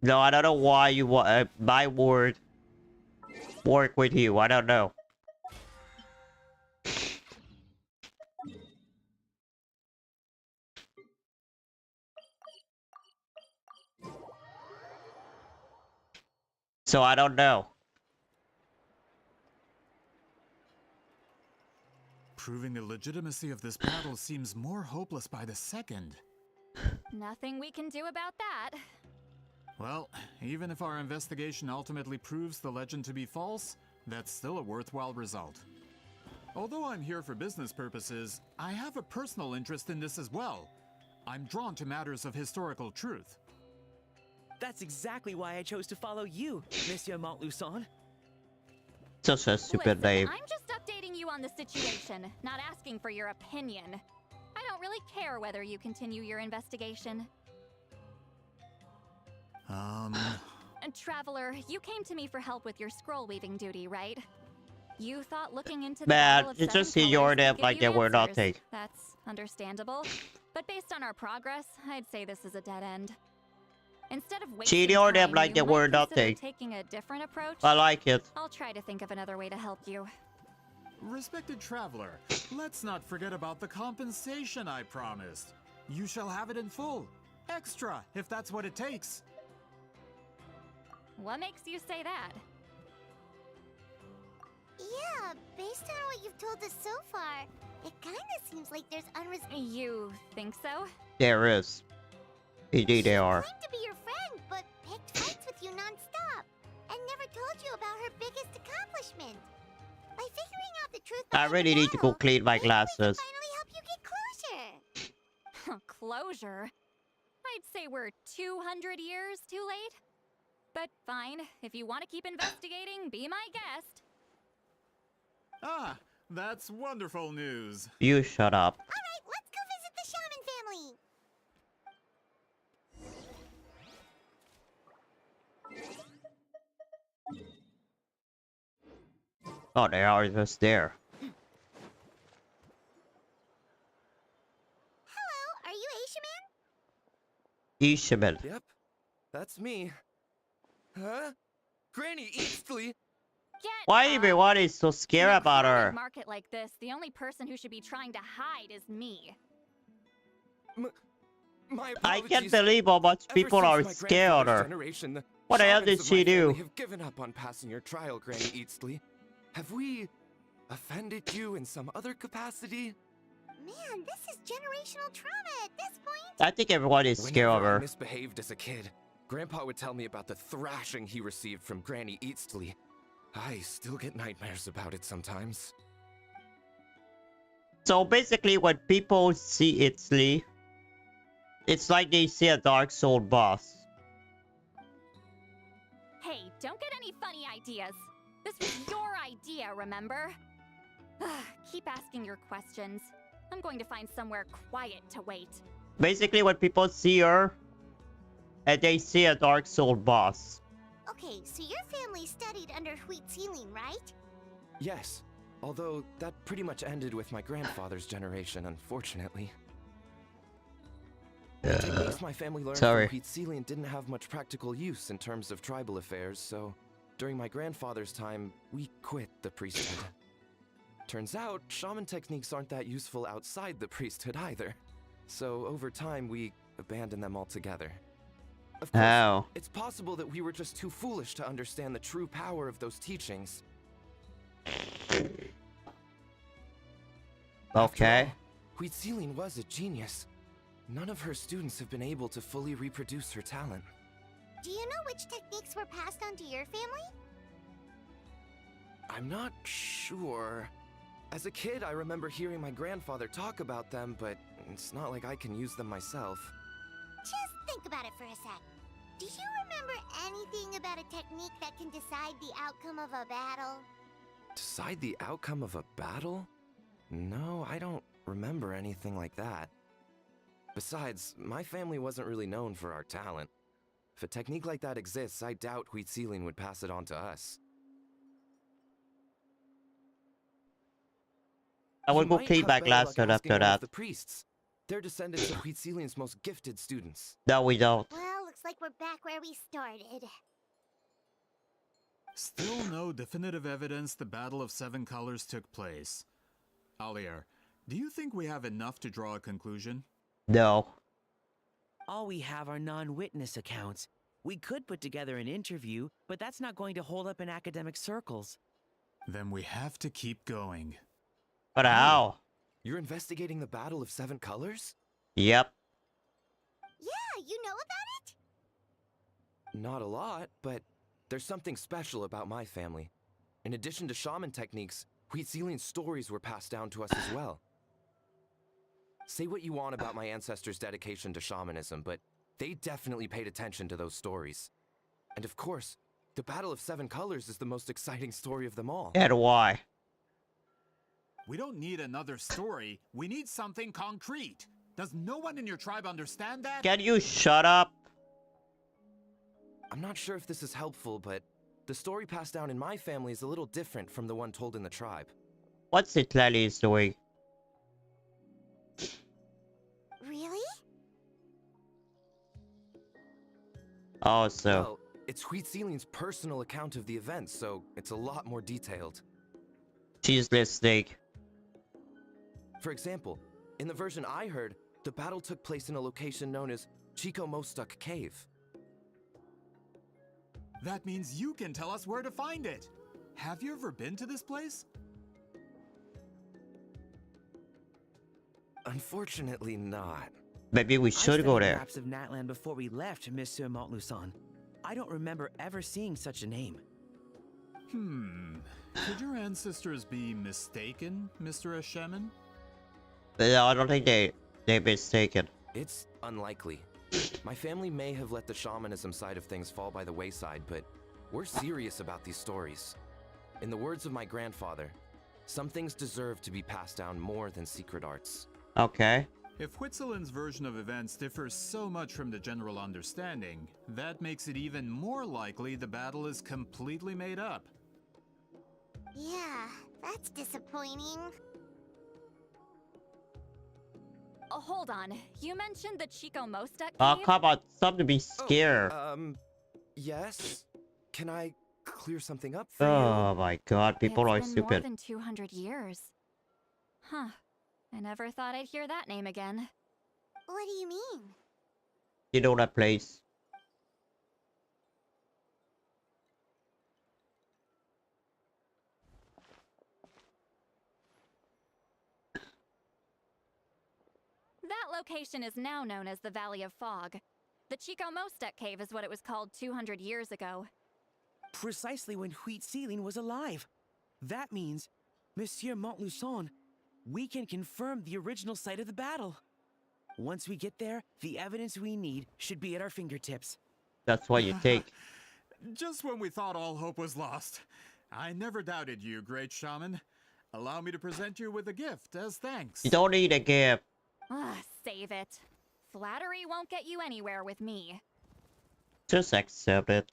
No, I don't know why you want my word work with you. I don't know. So I don't know. Proving the legitimacy of this battle seems more hopeless by the second. Nothing we can do about that. Well, even if our investigation ultimately proves the legend to be false, that's still a worthwhile result. Although I'm here for business purposes, I have a personal interest in this as well. I'm drawn to matters of historical truth. That's exactly why I chose to follow you, Monsieur Montluçon. Such a stupid name. I'm just updating you on the situation, not asking for your opinion. I don't really care whether you continue your investigation. And Traveler, you came to me for help with your scroll weaving duty, right? You thought looking into the Battle of It's just Seven your Colors name would like give they you were not answers. take. That's understandable. But based on our progress, I'd say this is a dead end. Instead of wasting Cheating or them time, like you they might were consider nothing. taking a different approach. I like it. I'll try to think of another way to help you. Respected traveler, let's not forget about the compensation I promised. You shall have it in full. Extra, if that's what it takes. What makes you say that? Yeah, based on what you've told us so far, it kinda seems like there's You think so? There is. Indeed they are. claimed to be your friend, but picked fights with you non-stop, and never told you about her biggest accomplishment. By figuring out the truth I really need to go clean my glasses. finally help you get closure. Closure? I'd say we're 200 years too late. But fine, if you want to keep investigating, be my guest. Ah, that's wonderful news. You shut up. Alright, let's go visit the shaman family. Oh, they are just there. Hello, are you Ishaman. Yep, that's me. Huh? Granny Eastley? Why everyone is so scared about In a her? market like this, the only person who should be trying to hide is me. My I can't apologies. believe how much Ever people since are my scared of grandfather's her. generation, the What the hell shamans did of she my family do? have given up on passing your trial, Granny Eastley. Have we offended you in some other capacity? Man, this is generational trauma at this point. I think everyone is scared of Whenever I her. misbehaved as a kid, Grandpa would tell me about the thrashing he received from Granny Eastley. I still get nightmares about it sometimes. So basically when people see Italy, it's like they see a Dark Soul boss. Hey, don't get any funny ideas. This was your idea, remember? Keep asking your questions. I'm going to find somewhere quiet to wait. Basically when people see her, and they see a Dark Soul boss. Okay, so your family studied under Wheat Ceiling, right? Yes, although that pretty much ended with my grandfather's generation, unfortunately. The techniques my family learned sorry. from Wheat Ceiling didn't have much practical use in terms of tribal affairs, so during my grandfather's time, we quit the priesthood. Turns out, shaman techniques aren't that useful outside the priesthood either. So over time, we abandoned them altogether. Of course, Oh. it's possible that we were just too foolish to understand the true power of those teachings. Okay. Wheat Ceiling was a genius. None of her students have been able to fully reproduce her talent. Do you know which techniques were passed on to your family? I'm not sure. As a kid, I remember hearing my grandfather talk about them, but it's not like I can use them myself. Just think about it for a sec. Do you remember anything about a technique that can decide the outcome of a battle? Decide the outcome of a battle? No, I don't remember anything like that. Besides, my family wasn't really known for our talent. If a technique like that exists, I doubt Wheat Ceiling would pass it on to us. I will You go might clean have my better luck glasses asking after one of that. the priests. They're descendants of Wheat Ceiling's most gifted students. No, we don't. Well, looks like we're back where we started. Still no definitive evidence the Battle of Seven Colors took place. Alier, do you think we have enough to draw a conclusion? No. All we have are non-witness accounts. We could put together an interview, but that's not going to hold up in academic circles. Then we have to keep going. But how? You're investigating the Battle of Seven Colors? Yep. Yeah, you know about it? Not a lot, but there's something special about my family. In addition to shaman techniques, Huitzilian stories were passed down to us as well. Say what you want about my ancestors' dedication to shamanism, but they definitely paid attention to those stories. And of course, the Battle of Seven Colors is the most exciting story of them all. And why? We don't need another story. We need something concrete. Does no one in your tribe understand that? Can you shut up? I'm not sure if this is helpful, but the story passed down in my family is a little different from the one told in the tribe. What's Citlali is doing? Really? Oh, so. Well, it's Huitzilian's personal account of the event, so it's a lot more detailed. She's listening. For example, in the version I heard, the battle took place in a location known as Chico Mostuk Cave. That means you can tell us where to find it. Have you ever been to this place? Unfortunately not. Maybe we should go there. Maps of Natland before we left, Monsieur Montluçon. I don't remember ever seeing such a name. Could your ancestors be mistaken, Mr. Shaman? No, I don't think they're mistaken. It's unlikely. My family may have let the shamanism side of things fall by the wayside, but we're serious about these stories. In the words of my grandfather, some things deserve to be passed down more than secret arts. Okay. If Huitzilin's version of events differs so much from the general understanding, that makes it even more likely the battle is completely made up. Yeah, that's disappointing. Oh, hold on. You mentioned the Chico Mostek cave? Oh, come on. Something to be scared. Yes? Can I clear something up for Oh you? my god, people are It's been stupid. more than 200 years. Huh. I never thought I'd hear that name again. What do you mean? You know that place. That location is now known as the Valley of Fog. The Chico Mostek cave is what it was called 200 years ago. Precisely when Huitzilin was alive. That means, Monsieur Montluçon, we can confirm the original site of the battle. Once we get there, the evidence we need should be at our fingertips. That's what you think. Just when we thought all hope was lost. I never doubted you, great shaman. Allow me to present you with a gift as thanks. You don't need a gift. Save it. Flattery won't get you anywhere with me. Just accept it.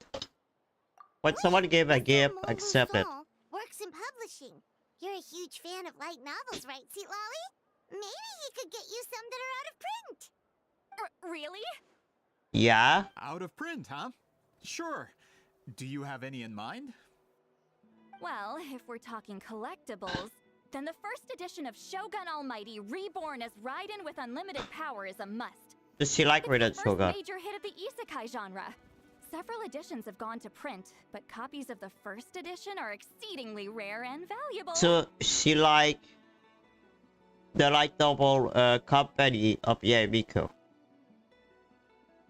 When someone give a gift, accept it. Works in publishing. You're a huge fan of light novels, right, Citlali? Maybe he could get you some that are out of print. Really? Yeah? Out of print, huh? Sure. Do you have any in mind? Well, if we're talking collectibles, then the first edition of Shogun Almighty Reborn as Raiden with unlimited power is a must. Does she like reading It's the Shogun? first major hit of the isekai genre. Several editions have gone to print, but copies of the first edition are exceedingly rare and valuable. So she like the light novel company of Yamiko.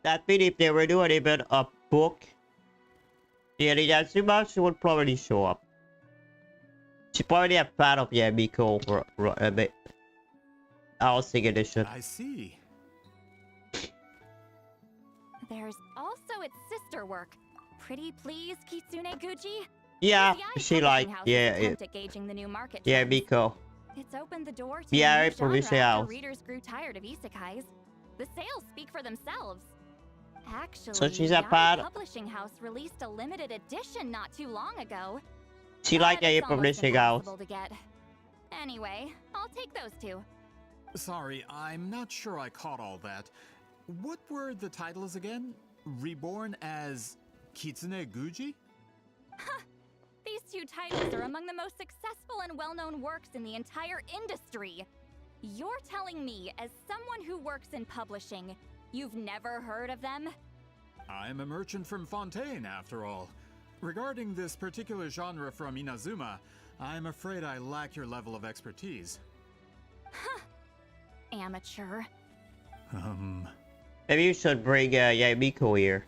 That means if they were doing even a book, yeah, Inazuma, she would probably show up. She probably a fan of Yamiko for a bit. Our second edition. I see. There's also its sister work, Pretty Please Kitsune Guji. Yeah, CCI she like, Publishing House's yeah, attempt at gauging the new market yeah, trends. Miko. It's opened the door to Yeah, a new I promise genre you after out. readers grew tired of isekais. The sales speak for themselves. Actually, So she's a Yari fan. Publishing House released a limited edition not too long ago. She like But a it's almost publishing house. impossible to get. Anyway, I'll take those two. Sorry, I'm not sure I caught all that. What were the titles again? Reborn as Kitsune Guji? These two titles are among the most successful and well-known works in the entire industry. You're telling me, as someone who works in publishing, you've never heard of them? I'm a merchant from Fontaine, after all. Regarding this particular genre from Inazuma, I'm afraid I lack your level of expertise. Amateur. Maybe you should bring Yamiko here.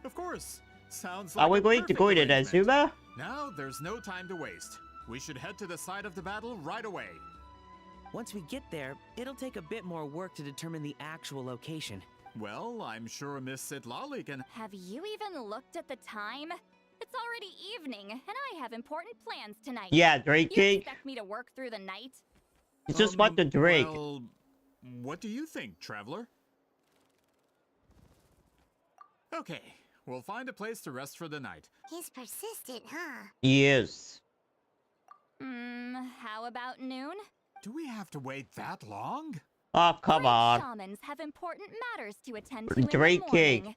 Of course. Sounds Are like we a going to perfect go to arrangement. Nazuma? Now there's no time to waste. We should head to the site of the battle right away. Once we get there, it'll take a bit more work to determine the actual location. Well, I'm sure Miss Citlali can... Have you even looked at the time? It's already evening, and I have important plans tonight. Yeah, You drinking. expect me to work through the night? You just want to drink. Well, what do you think, traveler? Okay, we'll find a place to rest for the night. He's persistent, huh? Yes. How about noon? Do we have to wait that long? Oh, come Great on. shamans have important matters to attend to in the Drinking. morning.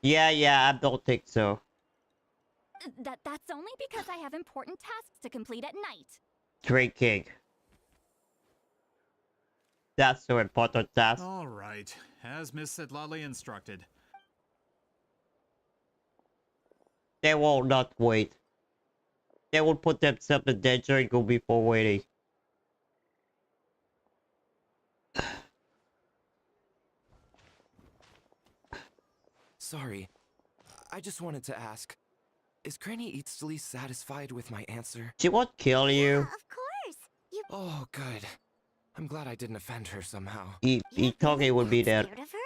Yeah, I don't think so. That's only because I have important tasks to complete at night. Drinking. That's so important task. All right, as Miss Citlali instructed. They will not wait. They will put themselves in danger and go before waiting. Sorry. I just wanted to ask. Is Granny Eatsley satisfied with my answer? She won't kill you. Of course. You... Oh, good. I'm glad I didn't offend her somehow. Itoge would be there. Scared of her?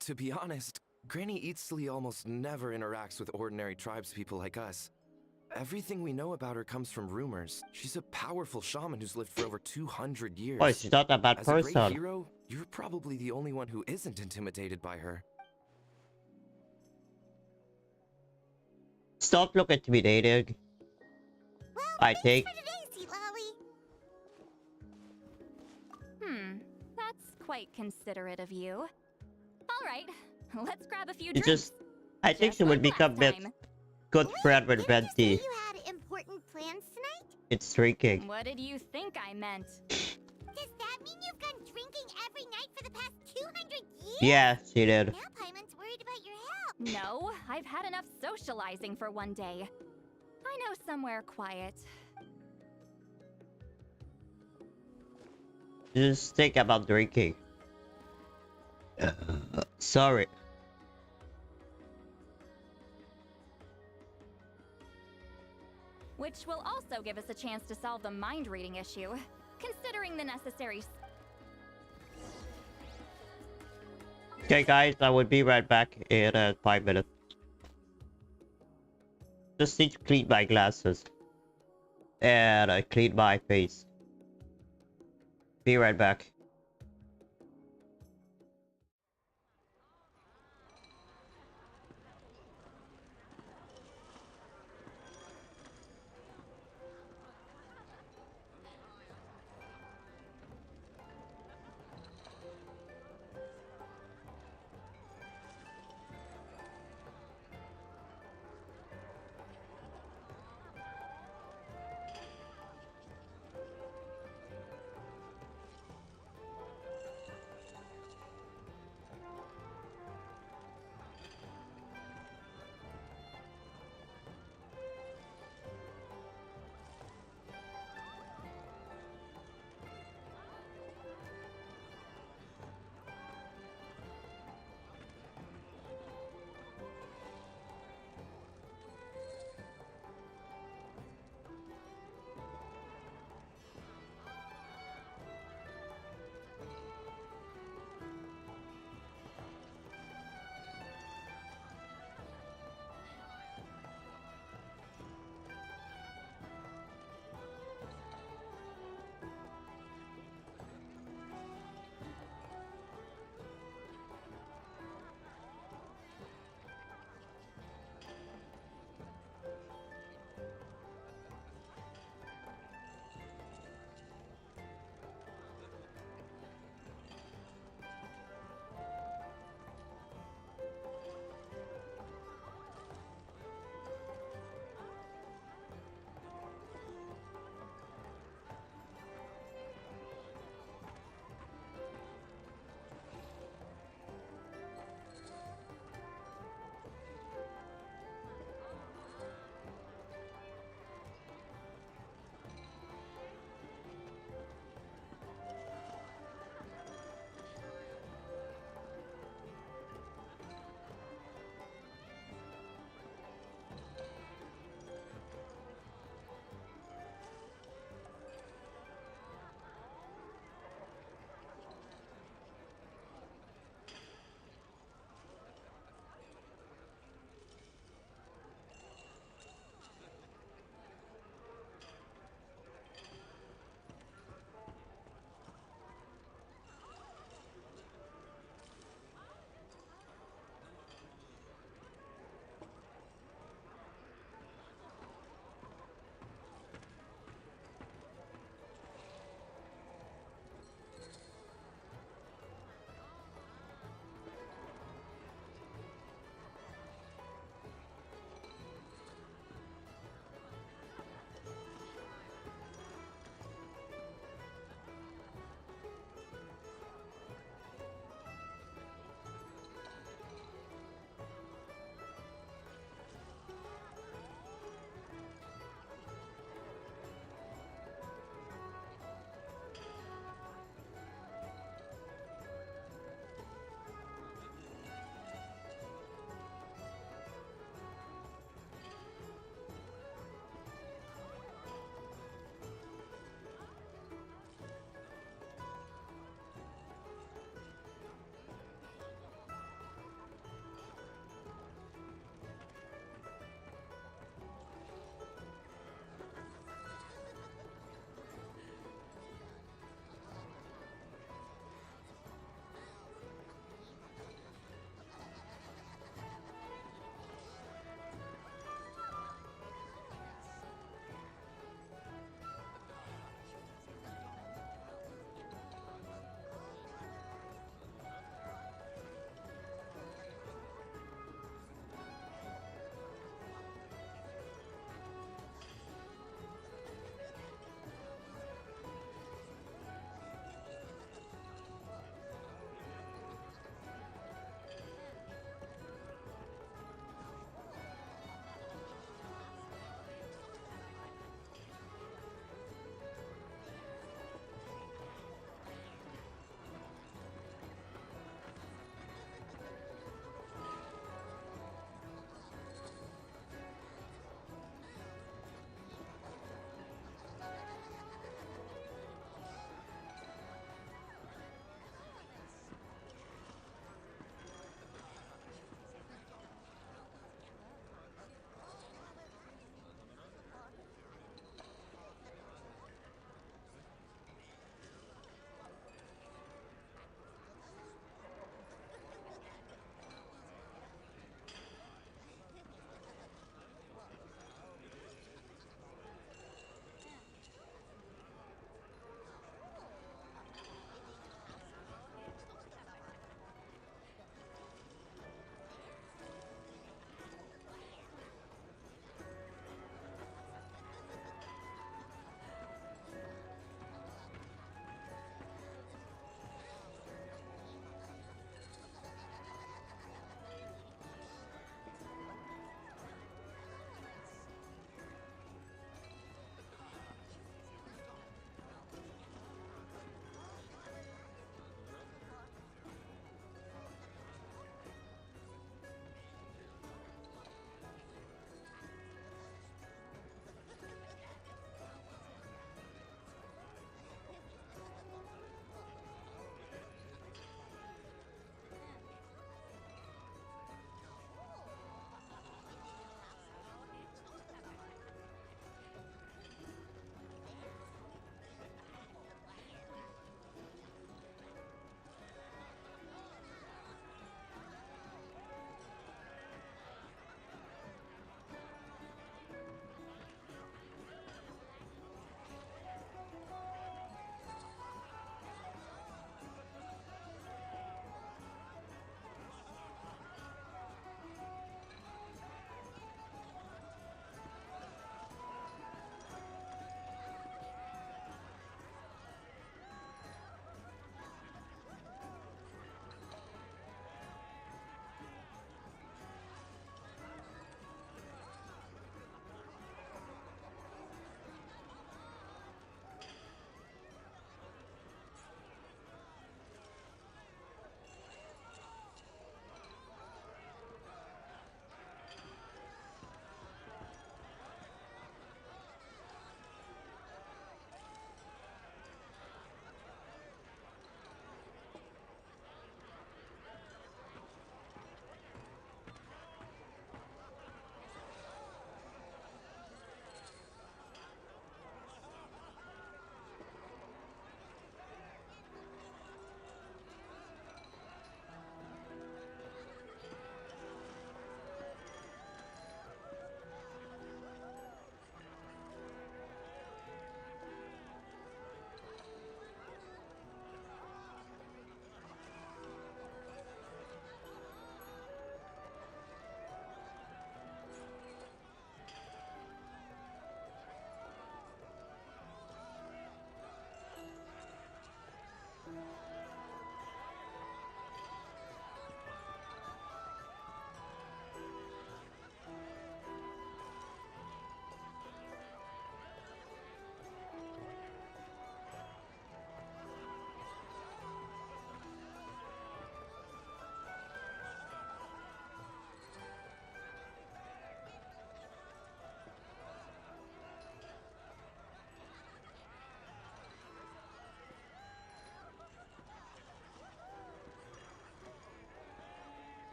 To be honest, Granny Eatsley almost never interacts with ordinary tribespeople like us. Everything we know about her comes from rumors. She's a powerful shaman who's lived for over 200 years. Oh, she's not a bad As a person. great hero, you're probably the only one who isn't intimidated by her. Stop looking intimidating. Well, I think. for today, Citlali. That's quite considerate of you. All right, let's grab a few It's drinks. just, I think Just she would like become last best time. good friend with Didn't you say Venti. you had important plans tonight? It's drinking. What did you think I meant? Does that mean you've gone drinking every night for the past 200 years? Yeah, she did. Now Paimon's worried about your health. No, I've had enough socializing for one day. I know somewhere quiet. Just think about drinking. Sorry. Which will also give us a chance to solve the mind reading issue, considering the necessary. Okay, guys, I will be right back in 5 minutes. Just need to clean my glasses. And I clean my face. Be right back.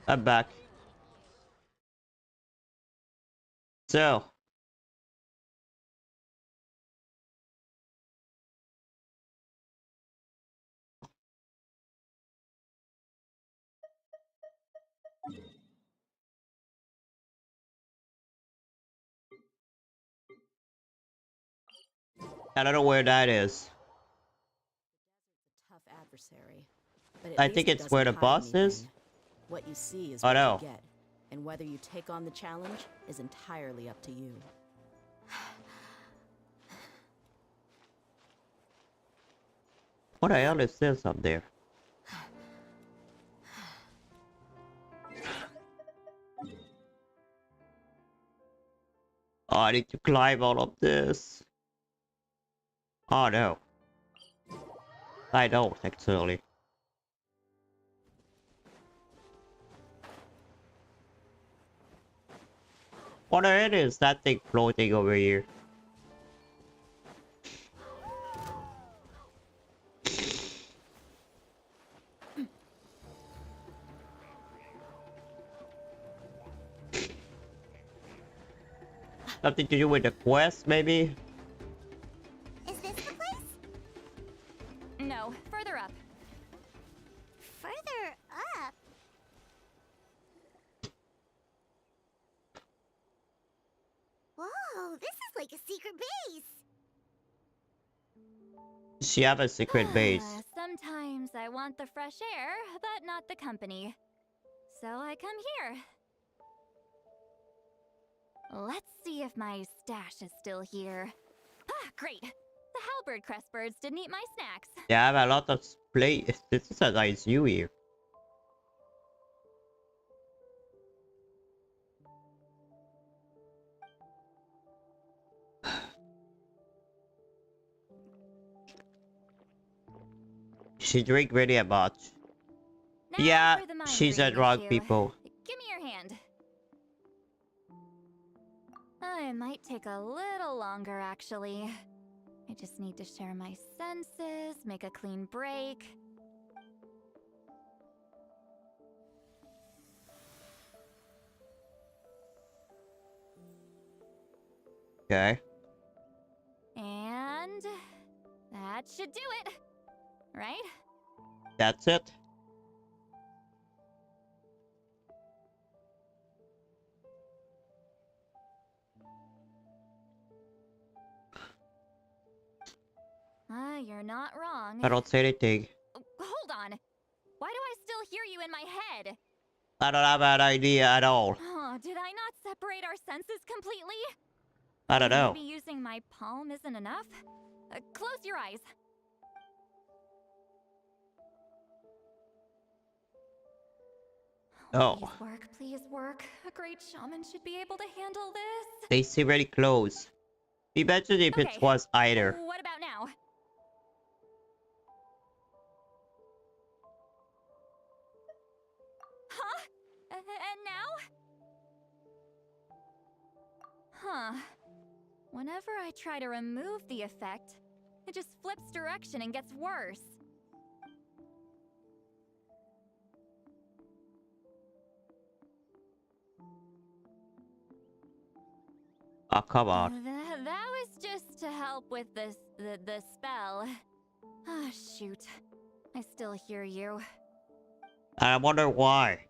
I'm back. So. I don't know where that is. Tough adversary, but at I least think it it's where the doesn't hide boss is. anything. What you see is Oh what no. you get, and whether you take on the challenge is entirely up to you. What the hell is this up there? Oh, I need to climb all of this. Oh no. I don't actually. What it is that thing floating over here? Something to do with the quest, maybe? Is this the place? No, further up. Further up? Whoa, this is like a secret base. She have a secret base. Sometimes I want the fresh air, but not the company. So I come here. Let's see if my stash is still here. Ah, great! The halberd crest birds didn't eat my snacks. They have a lot of play. This is a nice view here. She drink really a much. Now Yeah, for the mind she's a reading drug issue. people. Give me your hand. It might take a little longer, actually. I just need to share my senses, make a clean break. Okay. And that should do it. Right? That's it. You're not wrong. I don't say anything. Hold on. Why do I still hear you in my head? I don't have an idea at all. Oh, did I not separate our senses completely? I don't know. Maybe using my palm isn't enough? Close your eyes. Oh. Please work, please work. A great shaman should be able to handle this. They seem really close. Imagine if it was either. What about now? Huh? And now? Huh. Whenever I try to remove the effect, it just flips direction and gets worse. Oh, come on. That was just to help with the spell. Ah, shoot. I still hear you. I wonder why.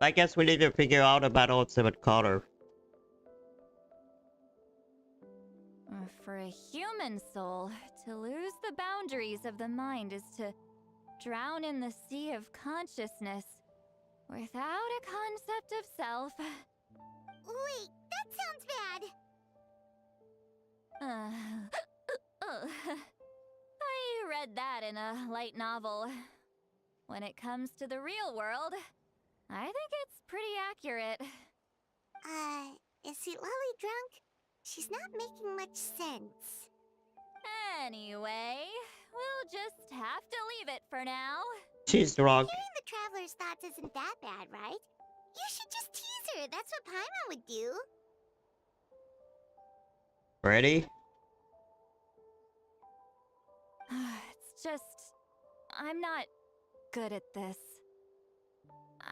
I guess we need to figure out about ultimate color. For a human soul, to lose the boundaries of the mind is to drown in the sea of consciousness without a concept of self. Wait, that sounds bad. I read that in a light novel. When it comes to the real world, I think it's pretty accurate. Is Citlali drunk? She's not making much sense. Anyway, we'll just have to leave it for now. She's drunk. Hearing the traveler's thoughts isn't that bad, right? You should just tease her. That's what Paimon would do. Ready? It's just... I'm not good at this.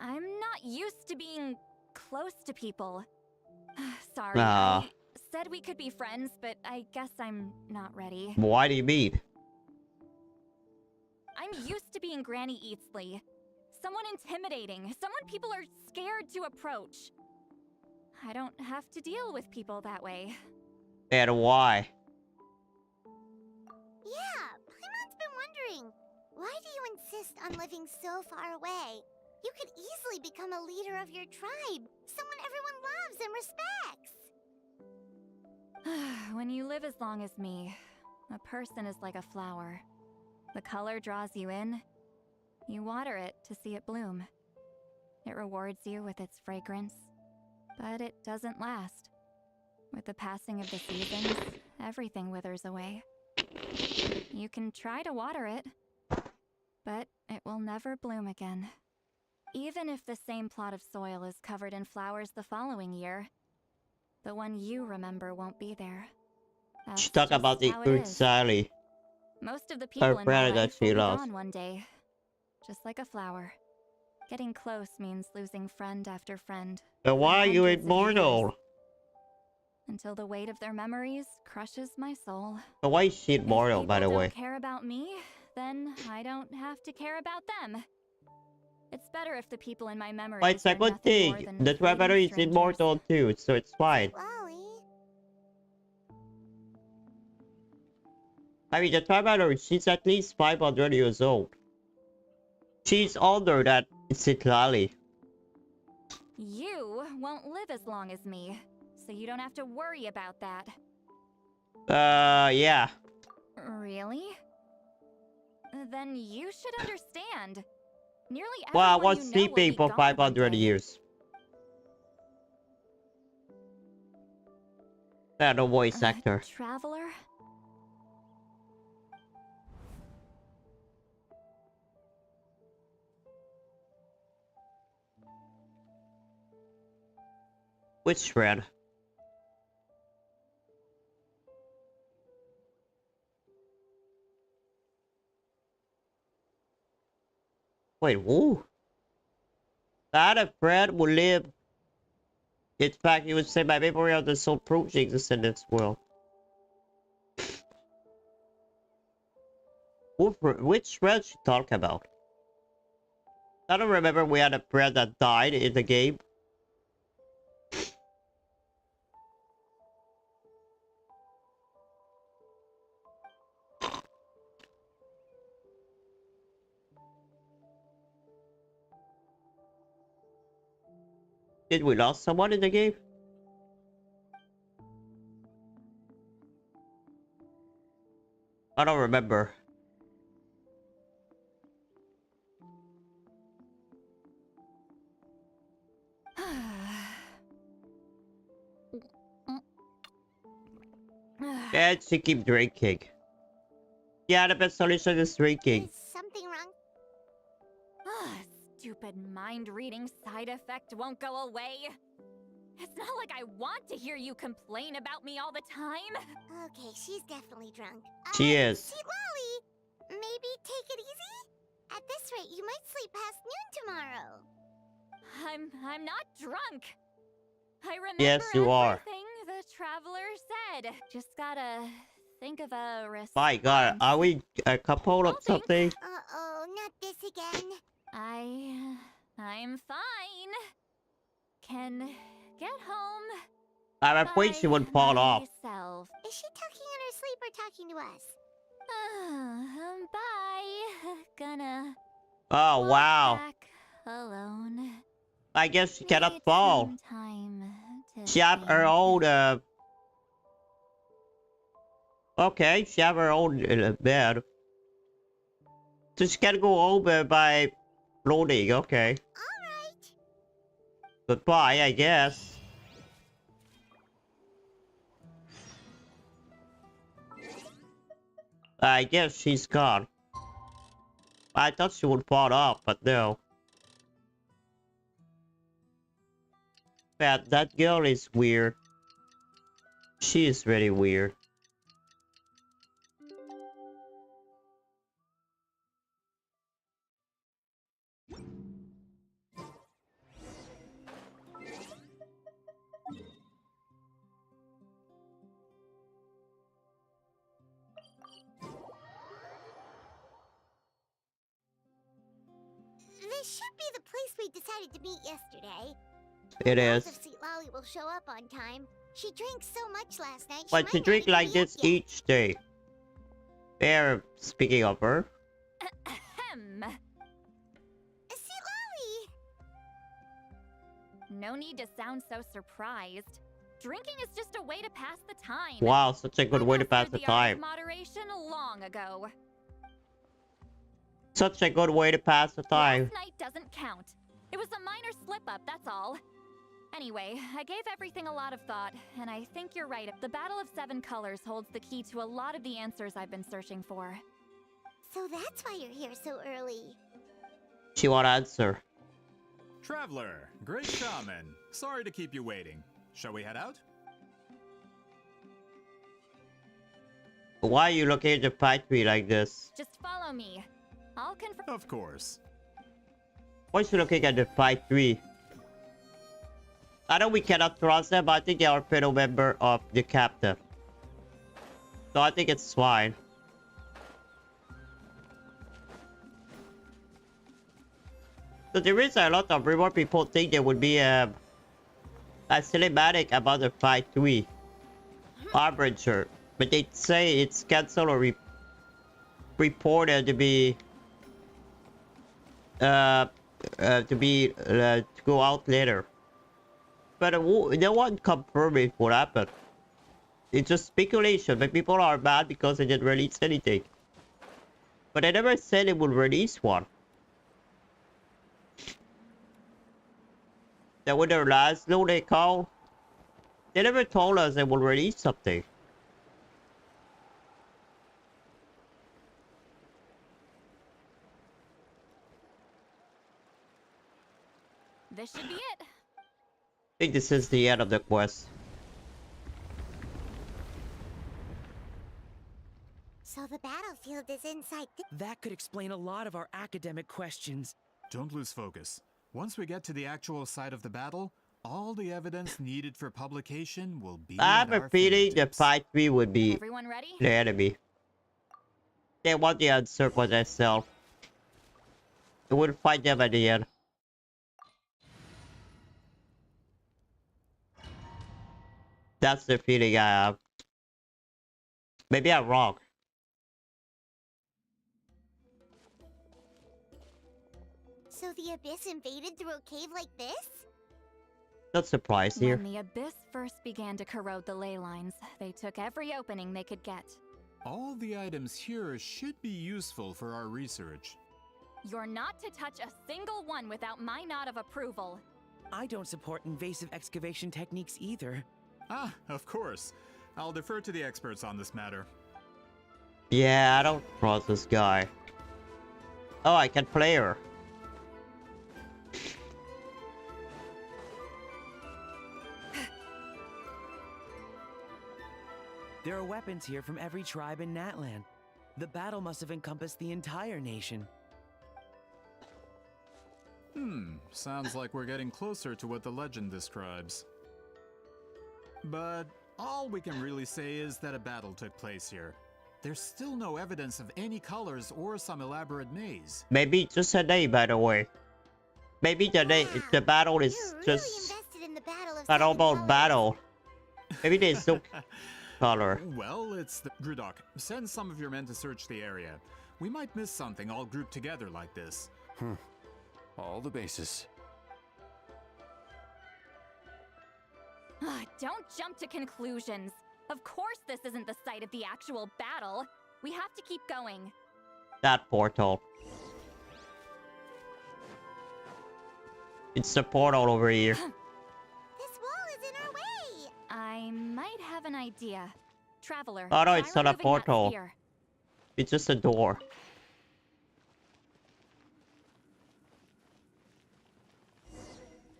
I'm not used to being close to people. Sorry, Ah. I said we could be friends, but I guess I'm not ready. Why do you mean? I'm used to being Granny Eatsley. Someone intimidating, someone people are scared to approach. I don't have to deal with people that way. And why? Yeah, Paimon's been wondering. Why do you insist on living so far away? You could easily become a leader of your tribe. Someone everyone loves and respects. When you live as long as me, a person is like a flower. The color draws you in. You water it to see it bloom. It rewards you with its fragrance, but it doesn't last. With the passing of the seasons, everything withers away. You can try to water it, but it will never bloom again. Even if the same plot of soil is covered in flowers the following year, the one you remember won't be there. That's She talk about the how it good is. Sally. Most of the Her people in my friend that life she will be lost. gone one day. Just like a flower. Getting close means losing friend after friend. But for why are you hundreds of years, immortal? until the weight of their memories crushes my soul. But why is she If immortal, people by the don't way? care about me, then I don't have to care about them. It's better if the people in my memories But it's a are good nothing more thing. than The fleeting traveler is strangers. immortal too, so it's fine. Citlali. I mean, the traveler, she's at least 500 years old. She's older than Citlali. You won't live as long as me, so you don't have to worry about that. Yeah. Really? Then you should understand. Nearly Well, I everyone was you know will sleeping be for gone one 500 day. years. The voice actor. Traveler? Which friend? Wait, who? That a friend will live. In fact, you would say my memory of the soul proof exists in this world. Which friend she talk about? I don't remember we had a friend that died in the game. Did we lose someone in the game? I don't remember. And she keep drinking. Yeah, the best solution is drinking. Is something wrong? Stupid mind-reading side effect won't go away. It's not like I want to hear you complain about me all the time. Okay, she's definitely drunk. She is. Citlali, maybe take it easy? At this rate, you might sleep past noon tomorrow. I'm not drunk. I remember Yes, you are. everything the traveler said. Just gotta think of a response. My god, are we a couple of something? Uh-oh, not this again. I'm fine. Can get home. I'm afraid she would fall off. myself. Is she talking in her sleep or talking to us? Bye. Gonna Oh, walk wow. back alone. I guess she cannot Need fall. some time to She have her own, Okay, she have her own bed. So she can go over by loading, okay. Alright. Goodbye, I guess. I guess she's gone. I thought she would fall off, but no. That girl is weird. She is really weird. This should be the place we decided to meet yesterday. It Who knows is. if Citlali will show up on time. She drank so much last night. But she drink like this each day. There, speaking of her. Ahem. Citlali! No need to sound so surprised. Drinking is just a way to pass the time. Wow, such a good way to pass Mastered the art of time. Moderation long ago. Such a good way to pass the time. Last night doesn't count. It was a minor slip-up, that's all. Anyway, I gave everything a lot of thought, and I think you're right. The Battle of Seven Colors holds the key to a lot of the answers I've been searching for. So that's why you're here so early. She won't answer. Traveler, great shaman. Sorry to keep you waiting. Shall we head out? Why are you looking at the pine tree like this? Just follow me. I'll confirm. Of course. Why is she looking at the pine tree? I know we cannot trust them, but I think they are a fellow member of the captain. So I think it's fine. So there is a lot of reward people think there would be a cinematic about the fight 3 Harbinger, but they say it's cancelled or reported to be to go out later. But no one confirmed it what happened. It's just speculation, but people are mad because they didn't release anything. But they never said they would release one. That was their last note they call. They never told us they would release something. This should be it. I think this is the end of the quest. So the battlefield is inside. That could explain a lot of our academic questions. Don't lose focus. Once we get to the actual site of the battle, all the evidence needed for publication will be I at have a our feeling the fingertips. fight 3 would be Everyone ready? the enemy. They want the answer for themselves. They would fight them at the end. That's the feeling I have. Maybe I'm wrong. So the Abyss invaded through a cave like this? Not surprised here. When the Abyss first began to corrode the ley lines, they took every opening they could get. All the items here should be useful for our research. You're not to touch a single one without my nod of approval. I don't support invasive excavation techniques either. Ah, of course. I'll defer to the experts on this matter. Yeah, I don't trust this guy. Oh, I can play her. There are weapons here from every tribe in Natland. The battle must have encompassed the entire nation. Sounds like we're getting closer to what the legend describes. But all we can really say is that a battle took place here. There's still no evidence of any colors or some elaborate maze. Maybe just a day, by the way. Maybe the battle is just a normal battle. Maybe there's no color. Well, it's the Grudok. Send some of your men to search the area. We might miss something all grouped together like this. All the bases. Don't jump to conclusions. Of course this isn't the site of the actual battle. We have to keep going. That portal. It's the portal over here. This wall is in our way! I might have an idea. Traveler. Oh no, try it's not a removing that portal. sphere. It's just a door.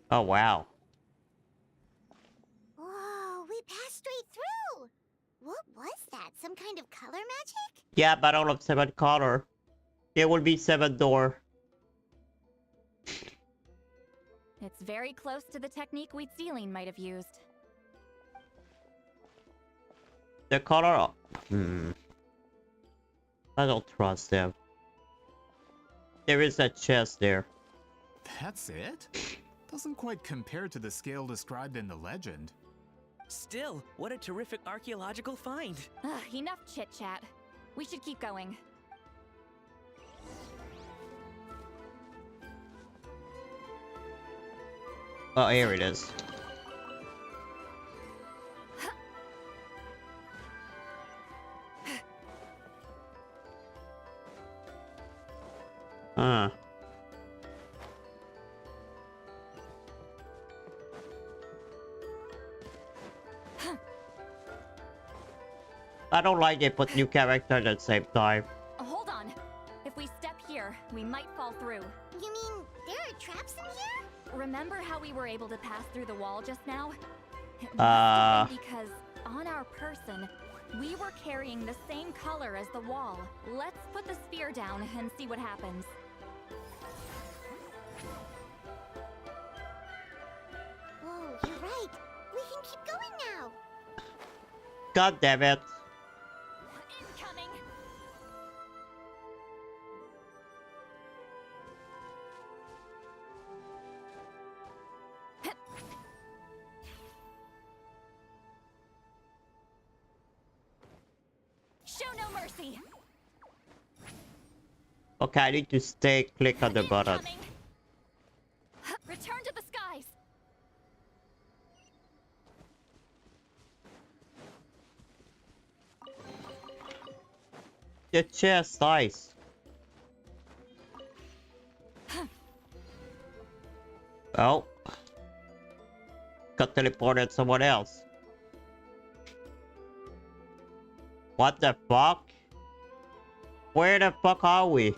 Oh wow. Whoa, we passed straight through! What was that? Some kind of color magic? Yeah, battle of 7 color. There will be 7 door. It's very close to the technique Citlali might have used. The color. I don't trust them. There is a chest there. That's it? Doesn't quite compare to the scale described in the legend. Still, what a terrific archaeological find. Enough chit-chat. We should keep going. Oh, here it is. Huh. I don't like they put new character at the same time. Hold on. If we step here, we might fall through. You mean there are traps in here? Remember how we were able to pass through the wall just now? It must have been because on our person, we were carrying the same color as the wall. Let's put the sphere down and see what happens. Whoa, you're right. We can keep going now. God damn it. Incoming. Show no mercy. Okay, I need to stay click on the button. Incoming. Return to the skies. The chest, nice. Oh. Got teleported someone else. What the fuck? Where the fuck are we?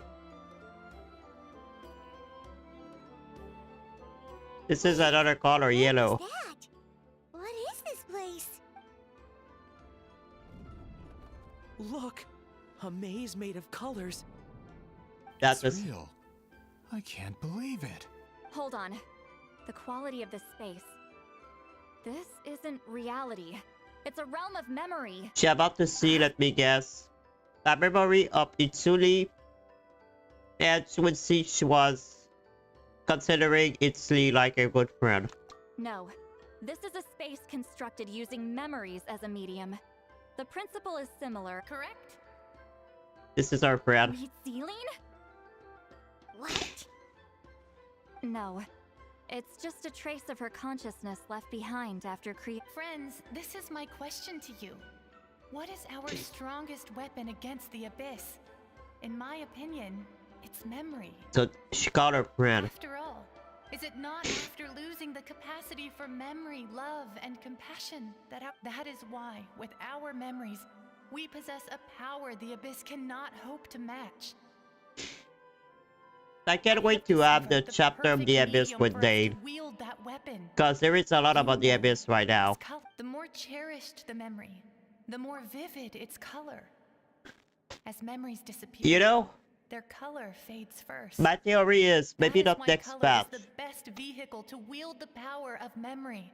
This is another color, yellow. What's that? What is this place? Look, a maze made of colors. That's It's real. I can't believe it. Hold on. The quality of this space. This isn't reality. It's a realm of memory. She about to see, let me guess. A memory of Citlali. And she would see she was considering Citlali like a good friend. No. This is a space constructed using memories as a medium. The principle is similar, correct? This is our friend. Read Celine? What? No. It's just a trace of her consciousness left behind after Friends, this is my question to you. What is our strongest weapon against the Abyss? In my opinion, it's memory. So she called her friend. After all, is it not after losing the capacity for memory, love, and compassion that is why, with our memories, we possess a power the Abyss cannot hope to match. I can't wait to have the chapter of the Abyss with Dane. Wield that weapon. Because there is a lot about the Abyss right now. The more cherished the memory, the more vivid its color. As memories disappear, You know, their color fades first. my theory is maybe That is not why next color path. is the best vehicle to wield the power of memory.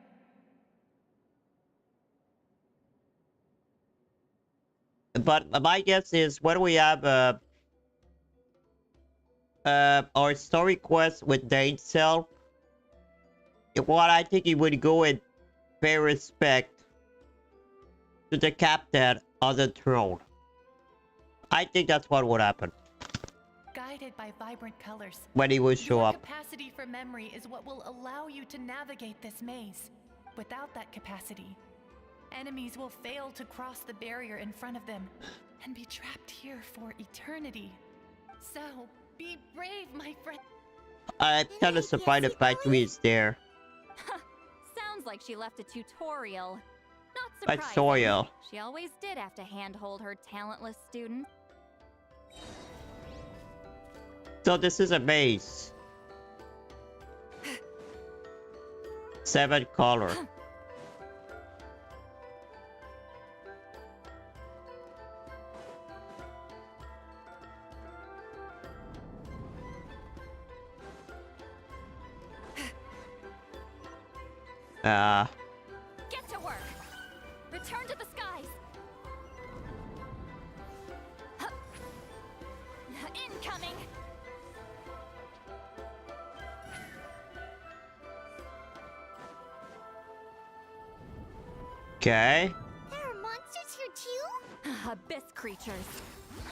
But my guess is when we have our story quest with Dane self, what I think he would go and pay respect to the captain on the throne. I think that's what would happen Guided by vibrant colors, when he would show your up. capacity for memory is what will allow you to navigate this maze. Without that capacity, enemies will fail to cross the barrier in front of them and be trapped here for eternity. So, be brave, my friend. I'm kind of surprised the factory is there. Sounds like she left a tutorial. Not surprising. Tutorial. She always did have to handhold her talentless students. So this is a maze. 7 color. Get to work. Return to the skies. Incoming. Okay. There are monsters here too? Abyss creatures.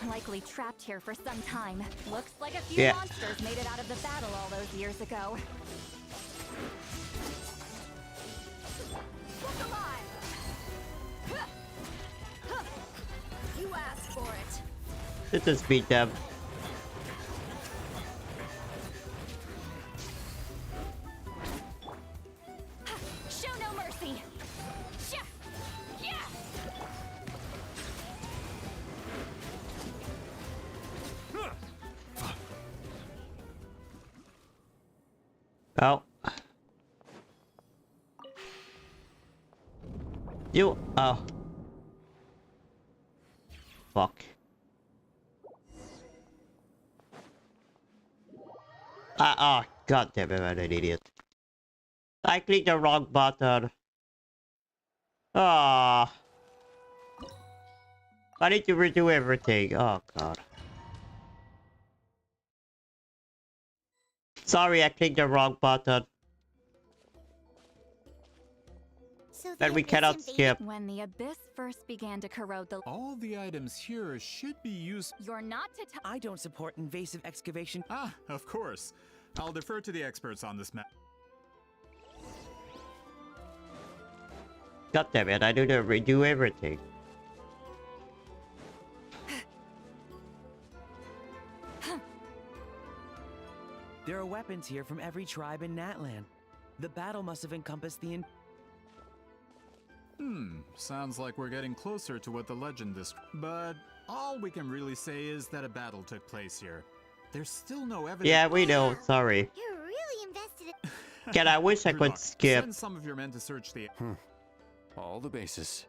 Likely trapped here for some time. Looks like a few Yeah. monsters made it out of the battle all those years ago. Look alive! You asked for it. Let's just beat them. Show no mercy. Shah! Yeah! Oh. You. Oh. Fuck. Oh, god damn it, I'm an idiot. I clicked the wrong button. Ah. I need to redo everything. Oh god. Sorry, I clicked the wrong button. So And we cannot skip. When the abyss first began to corrode the... All the items here should be used. You're not to tell... I don't support invasive excavation. Ah, of course. I'll defer to the experts on this map. God damn it, I need to redo everything. There are weapons here from every tribe in Natlan. The battle must have encompassed the Sounds like we're getting closer to what the legend is. But all we can really say is that a battle took place here. There's still no evidence. Yeah, we know, sorry. You're really invested in... God, I wish I could Gridlock, skip. Send some of your men to search the... All the bases.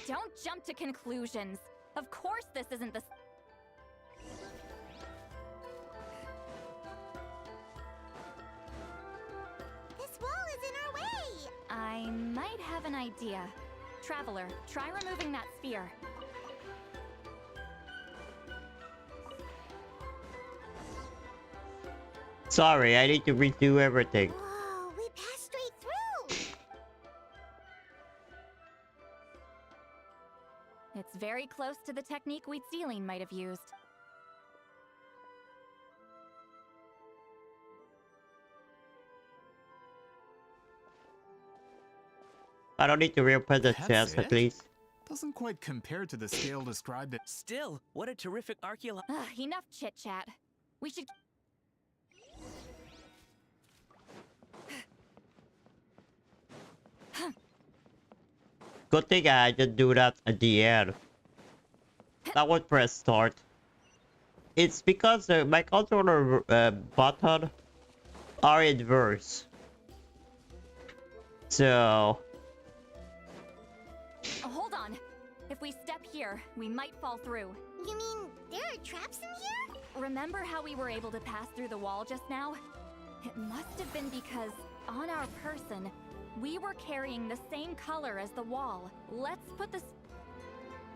Don't jump to conclusions. Of course this isn't the... This wall is in our way! I might have an idea. Traveler, try removing that sphere. Sorry, I need to redo everything. Whoa, we passed straight through! It's very close to the technique Citlali might have used. I don't need to reopen the That's chest, it? at least. Doesn't quite compare to the scale described. Still, what a terrific archaeological... Enough chit-chat. We should... Good thing I didn't do that at the end. I would press start. It's because my controller button are inverse. So... Hold on. If we step here, we might fall through. You mean there are traps in here? Remember how we were able to pass through the wall just now? It must have been because, on our person, we were carrying the same color as the wall. Let's put this...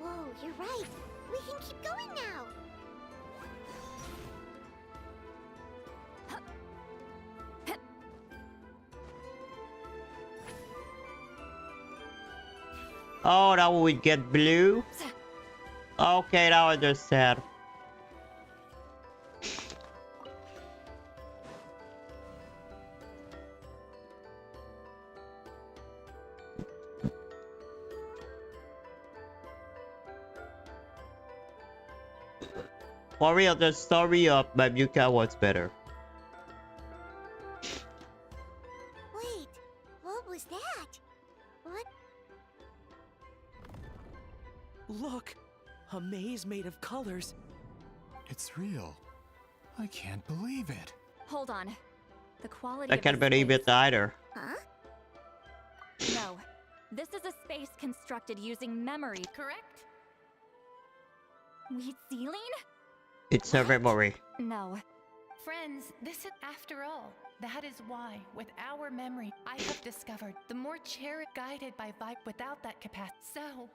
Whoa, you're right. We can keep going now. Oh, now we get blue? Okay, now I understand. For real, the story of Mamuka was better. Wait, what was that? What? Look! A maze made of colors. It's real. I can't believe it. Hold on. The quality I of can't the believe space- it either. Huh? No. This is a space constructed using memory. Correct? Citlali? It's a memory. No. Friends, this is after all. That is why, with our memory, I have discovered the more cherished guided by vibe without that capacity. So,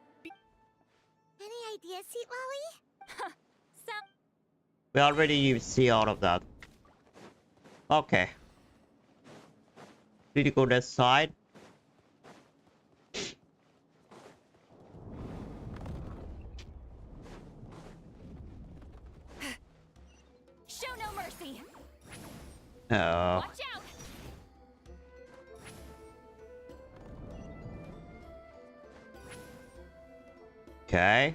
Any ideas, Citlali? We already see all of that. Okay. Need to go that side. Show no mercy. Oh. Watch out. Okay.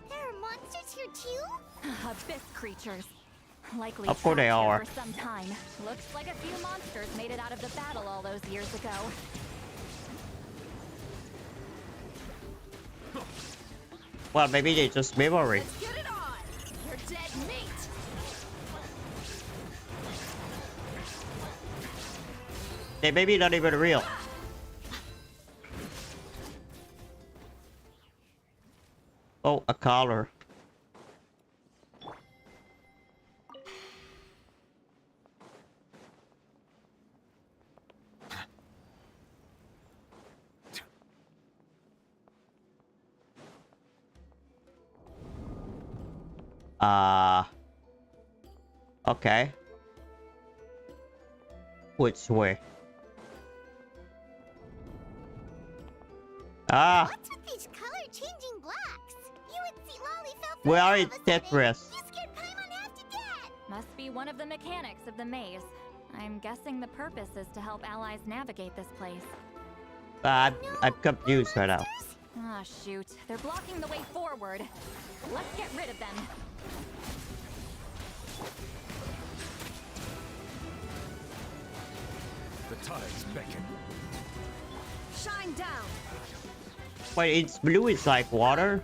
There are monsters here too? Abyss creatures. Likely Of course they trapped here are. for some time. Looks like a few monsters made it out of the battle all those years ago. Well, maybe they just memory. Let's get it on. You're dead meat. They maybe not even real. Oh, a collar. Okay. Which way? Ah, What's with these color-changing blocks? You and Citlali fell we are all in of a sudden. Tetris. You scared Paimon half to death! Must be one of the mechanics of the maze. I'm guessing the purpose is to help allies navigate this place. I'm confused right now. Ah, shoot. They're blocking the way forward. Let's get rid of them. The tides beckon. Shine down. Wait, it's blue, it's like water?